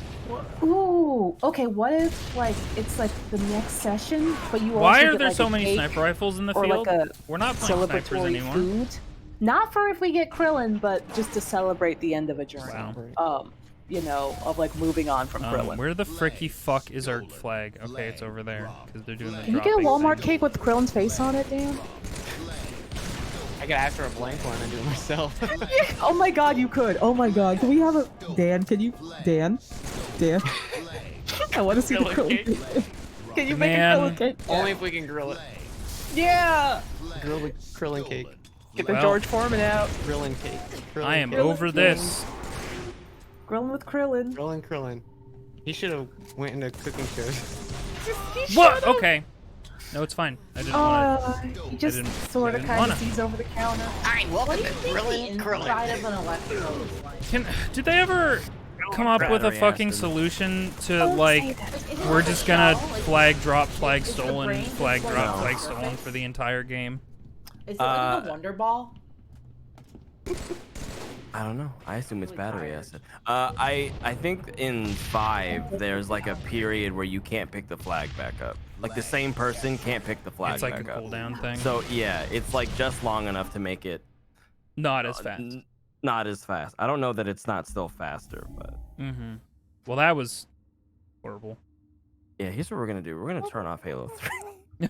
Ooh, okay, what if, like, it's like the next session, but you Why also are get, there like, so a many cake sniper rifles in the or, field? like, a We're not playing snipers celebratory anymore. food? Not for if we get Krillin, but just to celebrate the end of a journey. Wow. You know, of, like, moving on from Krillin. Where the fricky fuck is our flag? Okay, it's over there, because they're doing the Can you get a dropping Walmart thing. cake with Krillin's face on it, Dan? I could ask for a blank one and do it myself. Oh my god, you could. Oh my god. Can we have a... Dan, can you... Dan? I want to see the Krillin cake. Can you make a Man. Krillin cake? Only if we can grill it. Yeah! Grill the Krillin cake. Get the Well. George Foreman out. Grilling cake. Krillin I am cake. over this. Grilling with Krillin. Grilling Krillin. He should have went into cooking shows. What? Okay. No, it's fine. I didn't want He just didn't- sort I of didn't kind wanna. of sees over the counter. Alright, welcome What do to you think Grilling the Krillin. inside of an electrode is like? to. Did they ever come up with a Battery fucking acid. solution to, Don't say like, that. Is it we're like a just gonna shell? Like, flag drop, flag is the stolen, brain flag just drop, like flag a stolen surface? for the entire game? Is it like a Wonder Ball? I don't know. I assume it's Really battery tired. acid. I think in 5 there's like a period where you can't pick the flag back up. Like the same person can't pick the flag It's like a back up. cooldown thing. So yeah, it's like just long enough to make it Not as fast. not as fast. I don't know that it's not still faster, but Mm-hmm. Well, that was horrible. yeah. Here's what we're gonna do. We're gonna turn off Halo 3.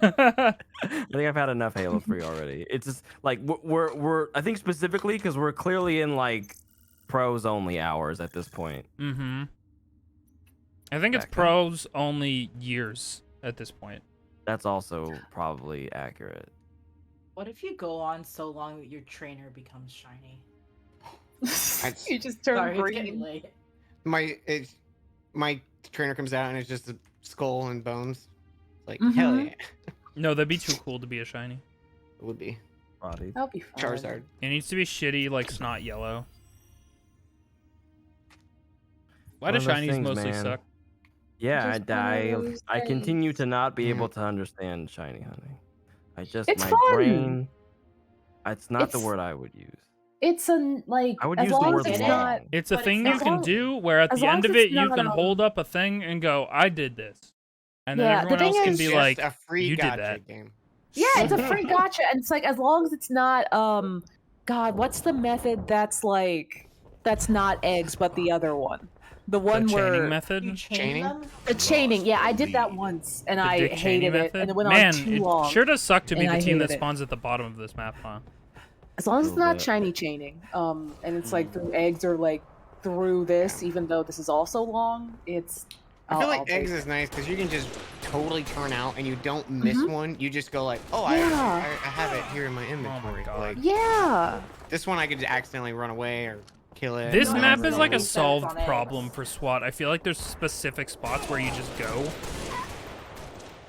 I think I've had enough Halo 3 already. It's just like we're I think specifically because we're clearly in like pros only hours at this point. Mm-hmm. I think it's Back up. pros only years at this point. That's also probably accurate. What if you go on so long that your trainer becomes shiny? You just turn Sorry, it's getting green. late. My trainer comes out and it's just a skull and bones. Like Mhm. hell yeah, No, that'd be too cool to be a shiny. it would be Body. That'll be fun. Charizard. It needs to be shitty, like snot yellow. Why One do of those shinies things, mostly man. suck? Yeah, Just one of those I continue days. to not be able to understand shiny honey. I just It's my fun. brain. It's not the It's- word I would use. It's a like I would as use the long word as it's long. not. It's a But thing it's you not can long. do where at As the long end as of it it's you not, can hold up a thing and go, I did this. And then Yeah, the everyone thing else can is- be Just like, a free you did gotcha that. game. Yeah, it's a free gotcha, and it's like as long as it's not God, what's the method that's like that's not eggs but the other one, the The one where chaining You method? chain Chaining? them? the chaining. Yeah, I The did that lead. once, and The I Dick Cheney hated it, method? and it went Man, on too it long. sure does suck to be and the I team that hated it. spawns at the bottom of this map, huh? As long as it's Little not bit. shiny chaining, and it's like through eggs or like through this, even though this is also long, it's. I feel I'll like take eggs it. is nice because you can just totally turn out and you don't miss Mhm. one. You just go like, oh, Yeah. I have it here in my inventory. God. Like Yeah. this one, I could accidentally run away or kill it. This No, or map it's is whatever. like a Eggs. solved On eggs. problem for SWAT. I feel like there's specific spots where you just go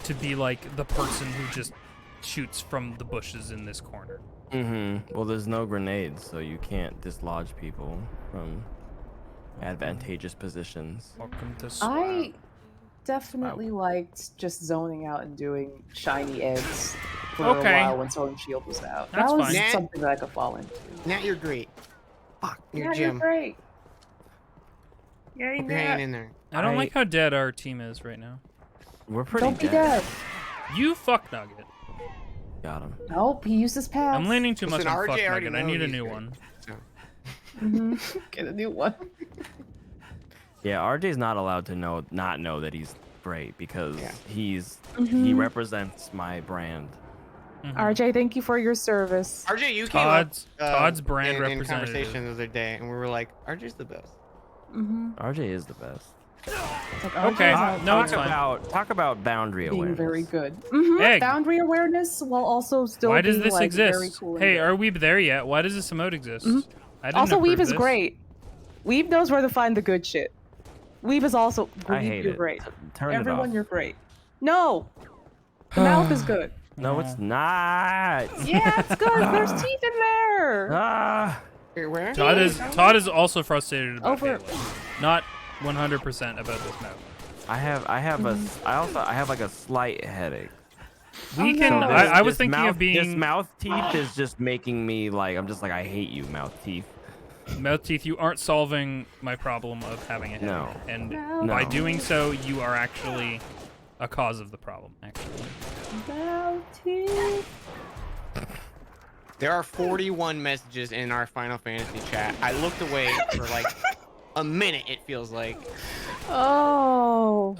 to be like the person who just shoots from the bushes in this corner. Mm-hmm. Well, there's no grenades, so you can't dislodge people from advantageous positions. Welcome to SWAT. I definitely liked just zoning out and doing shiny eggs for Okay. a while when Sword and Shield was out. That's that was fine. something that I could fall into. Nat, you're great. Fuck, you're Yeah, Jim. you're great. Yay, Hope you're hanging Nat. in there. I don't I- like how dead our team is right now. We're pretty Don't be dead. dead. You fuck Nugget. Got him. Nope, he used his pass. I'm leaning too much Listen, on fuck RJ already Nugget. I knows need a he's new great. one. So. Mhm. Get a new one. Yeah, RJ's not allowed to not know that he's great because Yeah. he Mhm. represents my brand. Mhm. RJ, thank you for your service. RJ, you Todd's- came up Todd's brand in representative. conversation the other day, and we were like, RJ's the best. Mm-hmm. RJ is the best. It's like, Okay. RNG is No, it's fine. Talk about boundary being awareness. very good. Mm-hmm. Egg. Boundary awareness while also still Why being does this like exist? very cool. And Hey, good. are we there yet? Why does this emote exist? Mhm. I didn't Also, approve Weeb is this. great. Weeb knows where to find the good shit. Weeb is also. I Weeb, hate you're it. great. Turn Everyone, it off. you're great. No, the mouth is good. No, it's not. Yeah, it's good. There's teeth in there. Ah. Where? Todd is also frustrated about Over. Halo. Not 100% about this mouth. I have like a slight headache. We Oh, can. no. I was This thinking mouth, of being this mouth teeth is just making me like I'm just like I hate you, mouth teeth. mouth teeth. You aren't solving my problem of having a headache, No. and No. by doing so, you are actually a cause of the problem. Actually, Mouth teeth. There are 41 messages in our Final Fantasy chat. I looked away for like a minute. It feels like. Oh.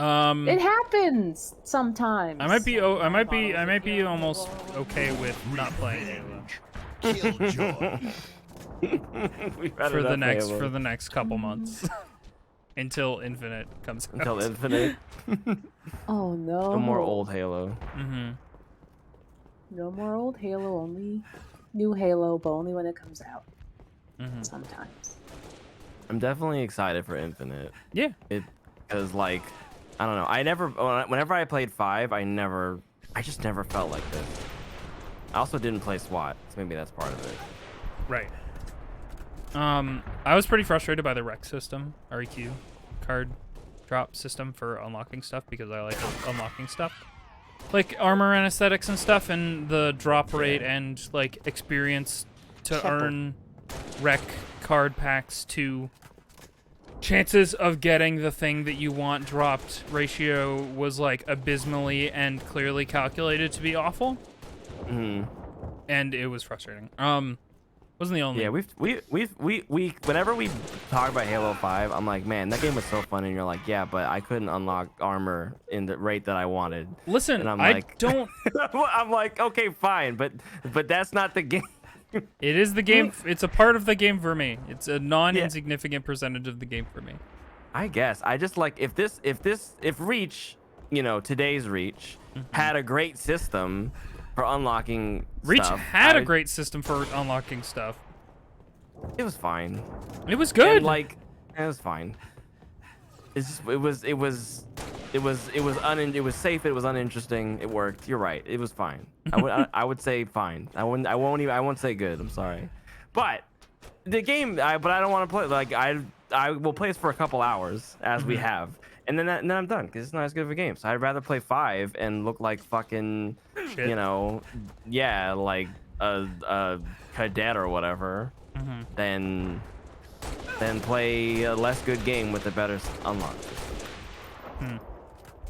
It it happens sometimes. I might be. I might be almost okay with not playing Halo Killjoy. We've had for the enough next Halo. couple months until Infinite comes out. Until Infinite. Oh no. No more old Halo. Mm-hmm. No more old Halo. Only new Halo, but only when it comes out. Mm-hmm. Sometimes. I'm definitely excited for Infinite. Yeah. Because like I don't know. Whenever I played 5, I just never felt like this. I also didn't play SWAT, so maybe that's part of it. Right. I was pretty frustrated by the rec system, REQ card drop system for unlocking stuff because I like unlocking stuff. Like armor and aesthetics and stuff, and the drop rate and like experience to earn rec card packs to chances of getting the thing that you want dropped ratio was like abysmally and clearly calculated to be awful. Mm-hmm. And it was frustrating. Wasn't the only. Yeah, we whenever we talk about Halo 5, I'm like, man, that game was so fun, and you're like, yeah, but I couldn't unlock armor in the rate that I wanted. Listen, And I'm I like, don't. I'm like, okay, fine, but that's not the game. It is the game. It's a part of the game for me. It's a non-insignificant percentage of the game for me. I guess I just like if Reach, today's Reach had a great system for unlocking Reach stuff, had a great system for unlocking stuff. It was fine. It was good. And, like, it was fine. It's just, it was safe. It was uninteresting. It worked. You're right. It was fine. I would say fine. I won't say good. I'm sorry, but the game. But I don't want to play. Like I will play this for a couple hours as we have, and then I'm done because it's not as good of a game. So I'd rather play 5 and look like fucking, Shit. like a cadet or whatever, than play a less good game with a better unlock system.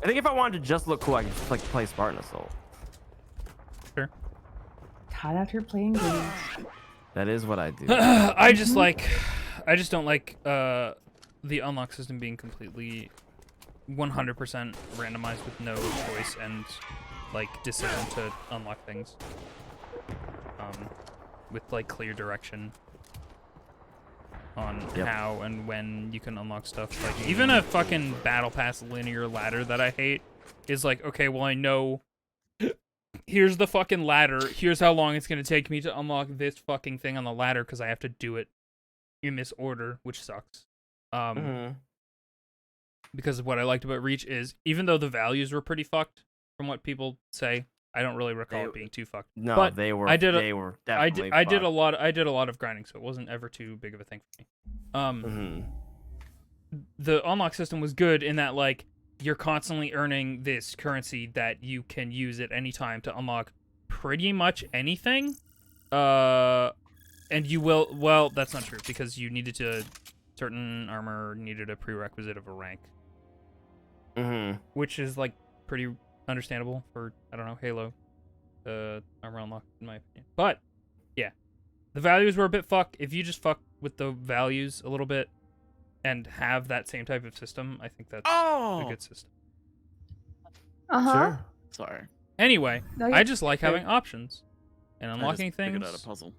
I think if I wanted to just look cool, I could just play Spartan Assault. Sure. Todd out here playing games. That is what I do. I just don't like the unlock system being completely 100% randomized with no choice and like decision to unlock things. With like clear direction on how and when you can unlock stuff. Like even a fucking battle pass linear ladder that I hate is like, okay, well I know here's the fucking ladder. Here's how long it's gonna take me to unlock this fucking thing on the ladder because I have to do it in this order, which sucks. Because what I liked about Reach is even though the values were pretty fucked from what people say, I don't really recall it being too fucked. No, but they were. I were definitely. I did a lot of grinding, so it wasn't ever too big of a thing for me. The unlock system was good in that like you're constantly earning this currency that you can use at any time to unlock pretty much anything. And you will. Well, that's not true because you needed to. Certain armor needed a prerequisite of a rank. Which is like pretty understandable for Halo armor unlock in my opinion. But yeah, the values were a bit fuck. If you just fuck with the values a little bit and have that same type of system, I think that's a good system. Sure. Sorry. Anyway, No, I just like having options and I unlocking just figured things out a puzzle.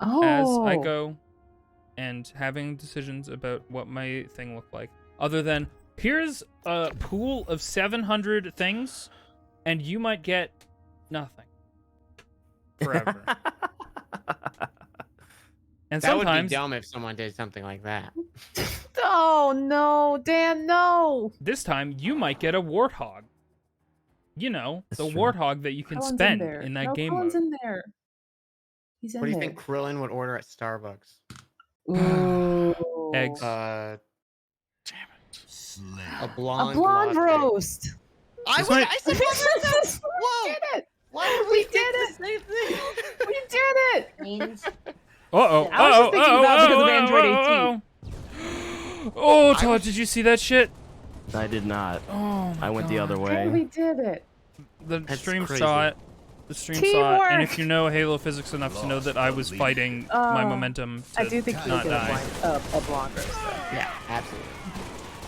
as I Oh. go and having decisions about what my thing looked like. Other than Here's a pool of 700 things, and you might get nothing. Forever. And That would be sometimes, dumb if someone did something like that. Oh no, Dan, no. this time, you might get a warthog. You know, That's the true. warthog that you can Cullen's spend there. in that No, game Cullen's mode. in there. He's in What do you there. think Krillin would order at Starbucks? Ooh. Eggs. Slay. A A blonde blonde latte. roast. I This would. might- I said blonde roast. Whoa! We did it. Why would We we did think it. the same thing? We did it. Means Uh-oh. I was just thinking about because of Android 18. Oh, Todd, did you see that shit? I did not. Oh, my I went the God. other Hey, we way. did it. The That's stream crazy. saw it. The stream saw it. And if Teamwork! you know Halo physics enough to know that I was fighting my momentum to I do think we not did die. a blonde roast. Though. Yeah, absolutely.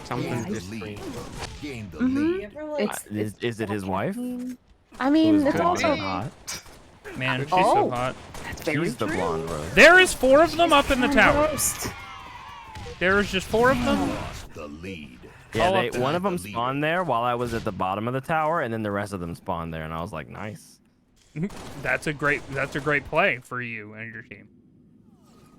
Something's Gain just the free. lead. Gain the Mhm. you lead. ever like Is it his wife? I mean, Who's it's good also and hot? Man, she's so Oh. hot. that's very She's the true. blonde rose. There is 4 of them up in the Blonde tower. roast. There is just 4 of them. Lost the lead. Yeah, All up one of them the leader. spawned there while I was at the bottom of the tower, and then the rest of them spawned there, and I was like, nice. That's a great play for you and your team.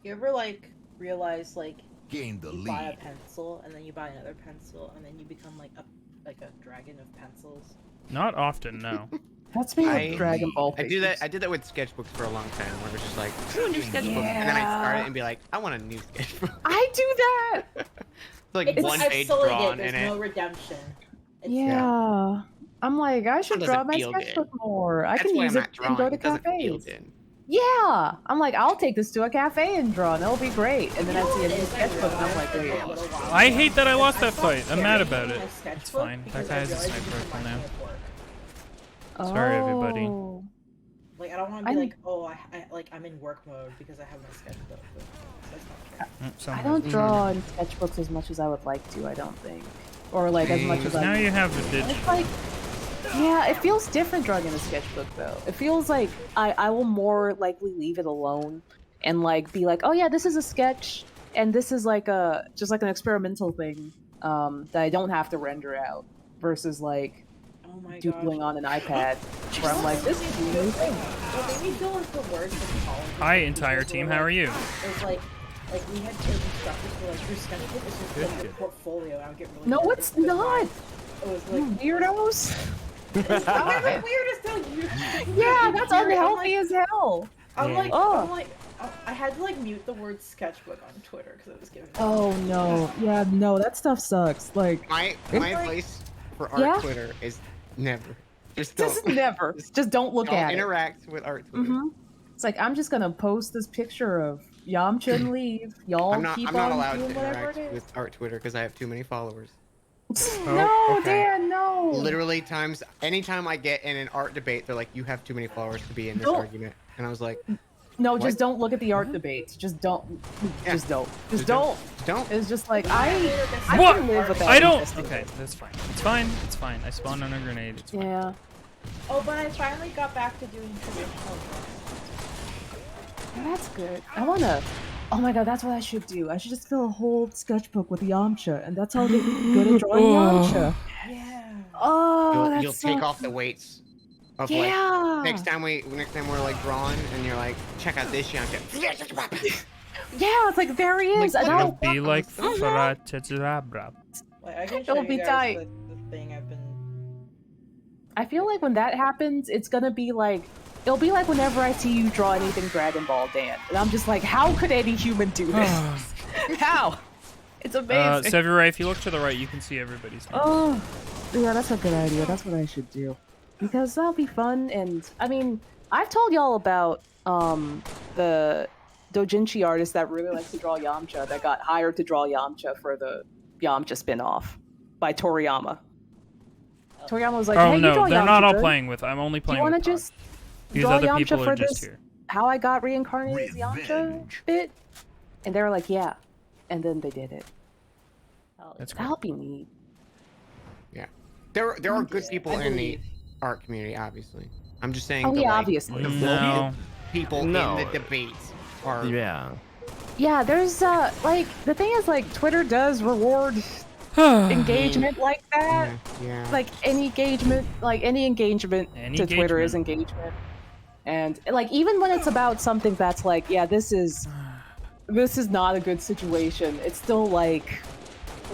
you ever like realize like Gain the you buy a lead. pencil and then you buy another pencil and then you become like a dragon of pencils? Not often, no. That's me I- with Dragon Ball. I do that. figures. I did that with sketchbooks for a long time, where it was just like, "Ooh, new sketchbook," and then I'd start it and be like, "I want a new sketchbook." I do that. Like It's, one I've page sullied drawn There's in no it. redemption. It's, Yeah. I'm like, I should doesn't draw my feel good. sketchbook more. I That's can why use I'm it not and go drawing. to It doesn't feel cafes. good. Yeah. I'm like, I'll take this to a cafe and draw, and it'll be great. And then I see a new sketchbook, and I'm like, wait. wait. I hate that I lost that stopped fight. I'm mad staring about at it. my It's sketchbook fine. That because guy I is a realized it sniper was rifle reminding now. me of work. Sorry, everybody. Oh. Like I don't want to be I'm- like, oh, I like I'm in work mode because I have my sketchbook. But that's not true. Someone I don't has- draw in sketchbooks as much as I would like to, I don't think. Or like as much as I Now you have the digital. It's like, yeah, it feels different drawing in a sketchbook though. It feels like I will more likely leave it alone and like be like, oh yeah, this is a sketch and this is like just like an experimental thing that I don't have to render out versus like Oh my doodling gosh. on an iPad where I'm like, this is a new thing. What made me feel like the worst in college. was Hi, when entire teachers team. were How are you? It was like we had instructors who were like, your sketchbook is just like your good. portfolio. I would get really No, mad. it's was not. It was You like weirdos. it's not like weird as hell. Yeah, that's unhealthy as hell. I'm like, Oh. I had to like mute the word sketchbook on Twitter because it was giving. me- Oh no. Yeah, no, that stuff sucks. Like, My advice for art Yeah? Twitter is never. Just just don't. never. Just don't look Don't at it. interact with art Twitter. Mm-hmm. It's like I'm just gonna post this picture of Yamcha and leave. Y'all I'm not keep allowed on to doing whatever interact it is. with art Twitter because I have too many followers. No, okay. Dan, no. Literally anytime I get in an art debate, they're like, "You have too many followers to be in this Don't- argument," and I was like, No, What? just don't look at the art debates. Just don't. Yeah. Just don't. Just Just don't. "Don't." It's just like I What? can live with that. I don't. existing. Okay, that's fine. It's fine. It's fine. I spawned on a grenade. It's fine. Yeah. Oh, but I finally got back to doing traditional. Yeah, that's good. I wanna. Oh my god, that's what I should do. I should just fill a whole sketchbook with Yamcha, and that's how I'll get good at drawing Yamcha. Yeah. Oh, that's You'll so take off the weights of like Yeah. next time we're like drawing, and you're like, "Check out this Yamcha." Yeah, it's like there he is. Like, and what I'll, Be like Fratetrabra. Like I can It'll show be you guys tight. the thing I've been. I feel like when that happens, it's gonna be like it'll be like whenever I see you draw anything Dragon Ball, Dan, and I'm just like, how could any human do this? How? It's amazing. Sevier, if you look to the right, you can see everybody's name. Oh, yeah, that's a good idea. That's what I should do. Because that'll be fun, and I mean, I've told y'all about the doujinshi artist that really likes to draw Yamcha that got hired to draw Yamcha for the Yamcha spin-off by Toriyama. Toriyama was like, Oh hey, you draw no, they're Yamcha not all good. playing with. I'm only Do you playing want to with Todd. just These draw other Yamcha people for are just this here. how I got reincarnated as Yamcha Revenge. bit? And they were like, yeah. And then they did it. That's cool. That'll be neat. There are good Yeah, people I in the believe. art community, obviously. I'm just saying. Oh the, yeah, like, obviously. the No. people No. in the debates are. Yeah. Yeah, there's like the thing is like Twitter does reward engagement like that. Yeah. Like any engagement Any to Twitter is engagement. engagement. And like even when it's about something that's like, yeah, this is not a good situation. It's still like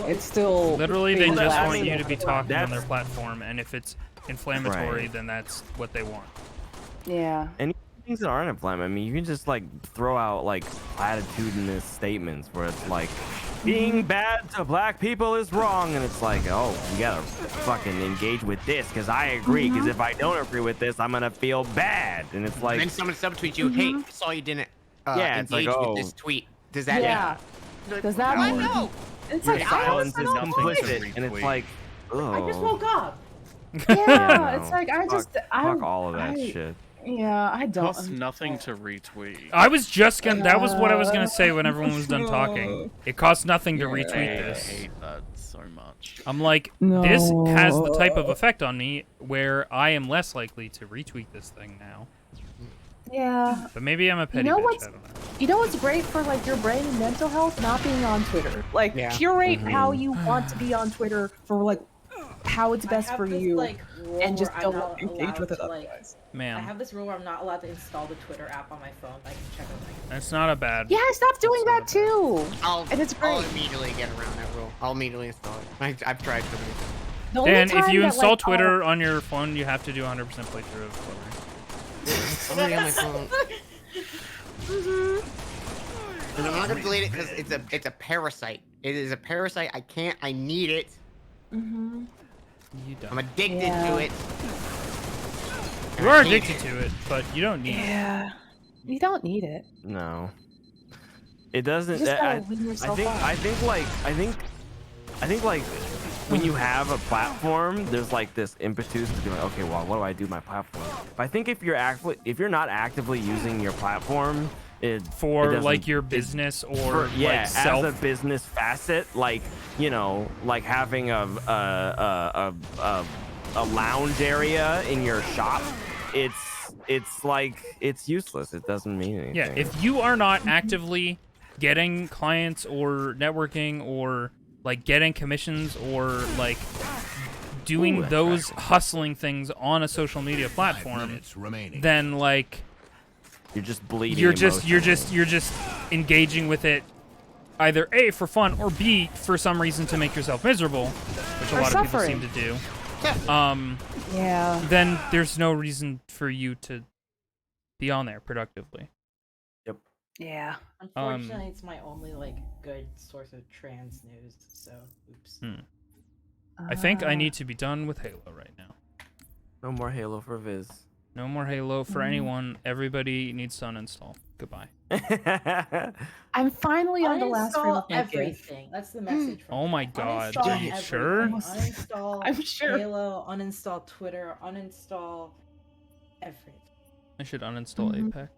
it's still Literally, they being just I want mean, you to be talking on their that's- platform, and if it's inflammatory, Right. then that's what they want. Yeah. Any things that aren't inflammatory, I mean, you can just like throw out like platitudinous statements where it's like, being bad to black people is wrong, and it's like, oh, you gotta fucking engage with this because I agree. Because if I don't agree with this, I'm gonna feel bad, and it's like, And then someone subtweets you, hey, I saw you didn't Yeah, it's like, engage oh. with this tweet. Does that Yeah. mean? Does that I mean know. it's your like silence is nothing to complicit, and it's retweet. like, I just oh, woke up. yeah, no. it's like fuck all of that shit. Yeah, I don't. Costs nothing to retweet. I was just gonna. That was what I was gonna say when everyone was done talking. It costs nothing to retweet I this. hate that so much. I'm like, this has the type of effect on me where I am less likely to retweet this thing now. Yeah. But maybe I'm a petty know bitch. what's- I don't know. You know what's great for like your brain and mental health? Not being on Twitter. Like Yeah. curate how you want to be on Twitter for like how it's best I have for this, you, like, rule and just where I'm don't not engage allowed with it to, like, otherwise. I Ma'am, have this rule where I'm not allowed to install the Twitter app on my phone. I can check it like. that's not a bad. Yeah, I stopped doing that too. And it's I'll great. immediately get around that rule. I'll immediately install it. I've tried so many times. The only Dan, if time you that, install like, Twitter on your phone, you have to do 100% playthrough of Clover. It's already on my phone. And I'm not gonna delete it because it's a parasite. It is a parasite. I need it. Mm-hmm. You I'm don't. addicted Yeah. to it. You are addicted to it, but you don't need it. Yeah. You don't need it. No, it doesn't. You just I, gotta wean I yourself think. off. I think like when you have a platform, there's like this impetus to be like, okay, well, what do I do with my platform? But I think if you're not actively using your platform, it For like doesn't- your it- business or for, yeah, like self. as a business facet, like, you know, like having a lounge area in your shop, it's like it's useless. It doesn't mean anything. Yeah, if you are not actively getting clients or networking or like getting commissions or like doing that's those hustling things on a social media 5 platform, minutes remaining. then like you're just bleeding. you're just emotionally. engaging with it either A for fun or B for some reason to make yourself miserable, which a Or lot suffering. of people seem to do. Yeah. Then there's no reason for you to be on there productively. Yeah. Unfortunately, it's my only like good source of trans news. So, oops. I think I need to be done with Halo right now. No more Halo for Viz. No more Halo for anyone. Everybody needs to uninstall. Goodbye. I'm finally on the last frame Uninstall of my gift. everything. That's the message. From Oh my that. god. Uninstall Are you everything. sure? Uninstall I'm sure. Halo. Uninstall Twitter. Uninstall everything. I should uninstall Apex.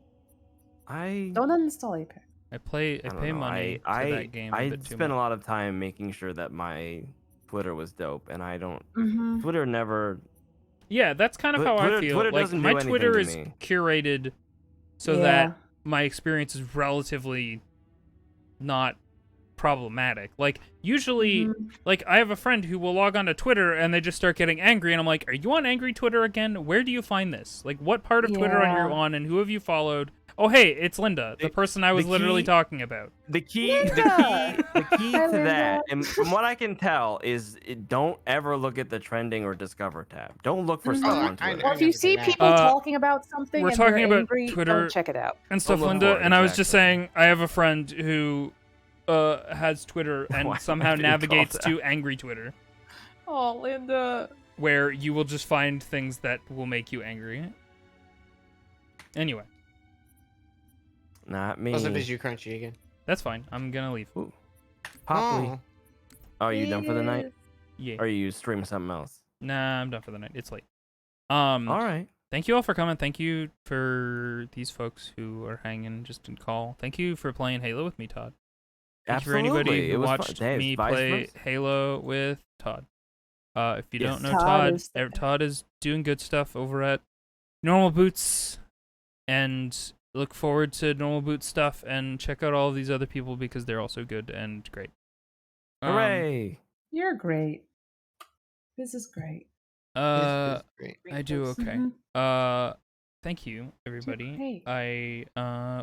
Don't uninstall Apex. I don't pay know. money to I that game a bit too spent a much. lot of time making sure that my Twitter was dope, and I don't. Mm-hmm. Twitter never. Yeah, that's kind of how I feel. Twitter Like doesn't my do anything Twitter to is me. curated so Yeah. that my experience is relatively not problematic. Like usually like I have a friend who will log on to Twitter and they just start getting angry and I'm like, "Are you on angry Twitter again? Where do you find this? Like what part of Twitter are you Yeah. on and who have you followed?" Oh, hey, it's Linda, the person I was the literally key- talking about. The key Hi, to that, Linda. and from what I can tell, is don't ever look at the trending or discover tab. Don't look for stuff Oh, on I- Twitter. Or if you never see did that. people talking about something we're and talking they're about angry, Twitter- don't check it out. And stuff, look Linda, for it, and I was just exactly. saying I have a friend who has Twitter and Why somehow did you call navigates that? to angry Twitter, Oh, Linda. where you will just find things that will make you angry. Anyway, Not me. Also, Visu Crunchy again. that's fine. I'm gonna leave. Popley. Oh. Oh, are you done for the night? Yeah. Or are you streaming something else? Nah, I'm done for the night. It's late. All right. Thank you all for coming. Thank you for these folks who are hanging just in call. Thank you for playing Halo with me, Todd. Thank you for Absolutely. anybody It who was fun. watched Hey, me vice play versa. Halo with Todd. If you Yes. don't know Todd Todd, is the best. Todd is doing good stuff over at Normal Boots, and look forward to Normal Boots stuff, and check out all of these other people because they're also good and great. Hooray. You're great. This is great. This is great. I do okay. Mhm. Thank you, everybody. great. I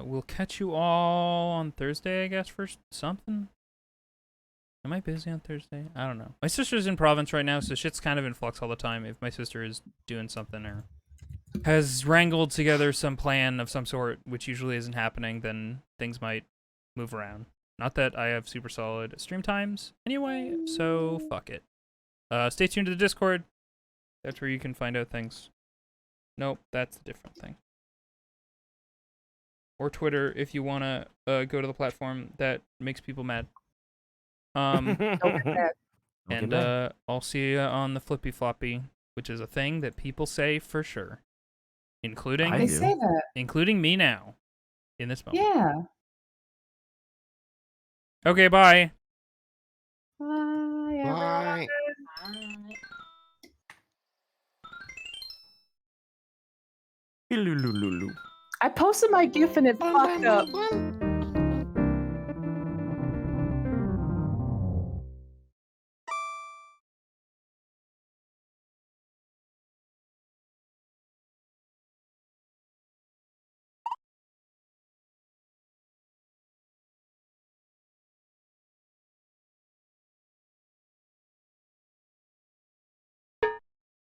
will catch you all on Thursday, I guess, for something. Am I busy on Thursday? I don't know. My sister's in province right now, so shit's kind of in flux all the time. If my sister is doing something or has wrangled together some plan of some sort, which usually isn't happening, then things might move around. Not that I have super solid stream times anyway, so fuck it. Stay tuned to the Discord. That's where you can find out things. Nope, that's a different thing. Or Twitter if you wanna go to the platform that makes people mad. Don't get that. And I'll see you on the Flippy Floppy, which is a thing that people say for sure, I including They do. say that. including me now, in this moment. Yeah. Okay, bye. Bye, everyone. Bye. Lulu. I posted my GIF and it fucked up.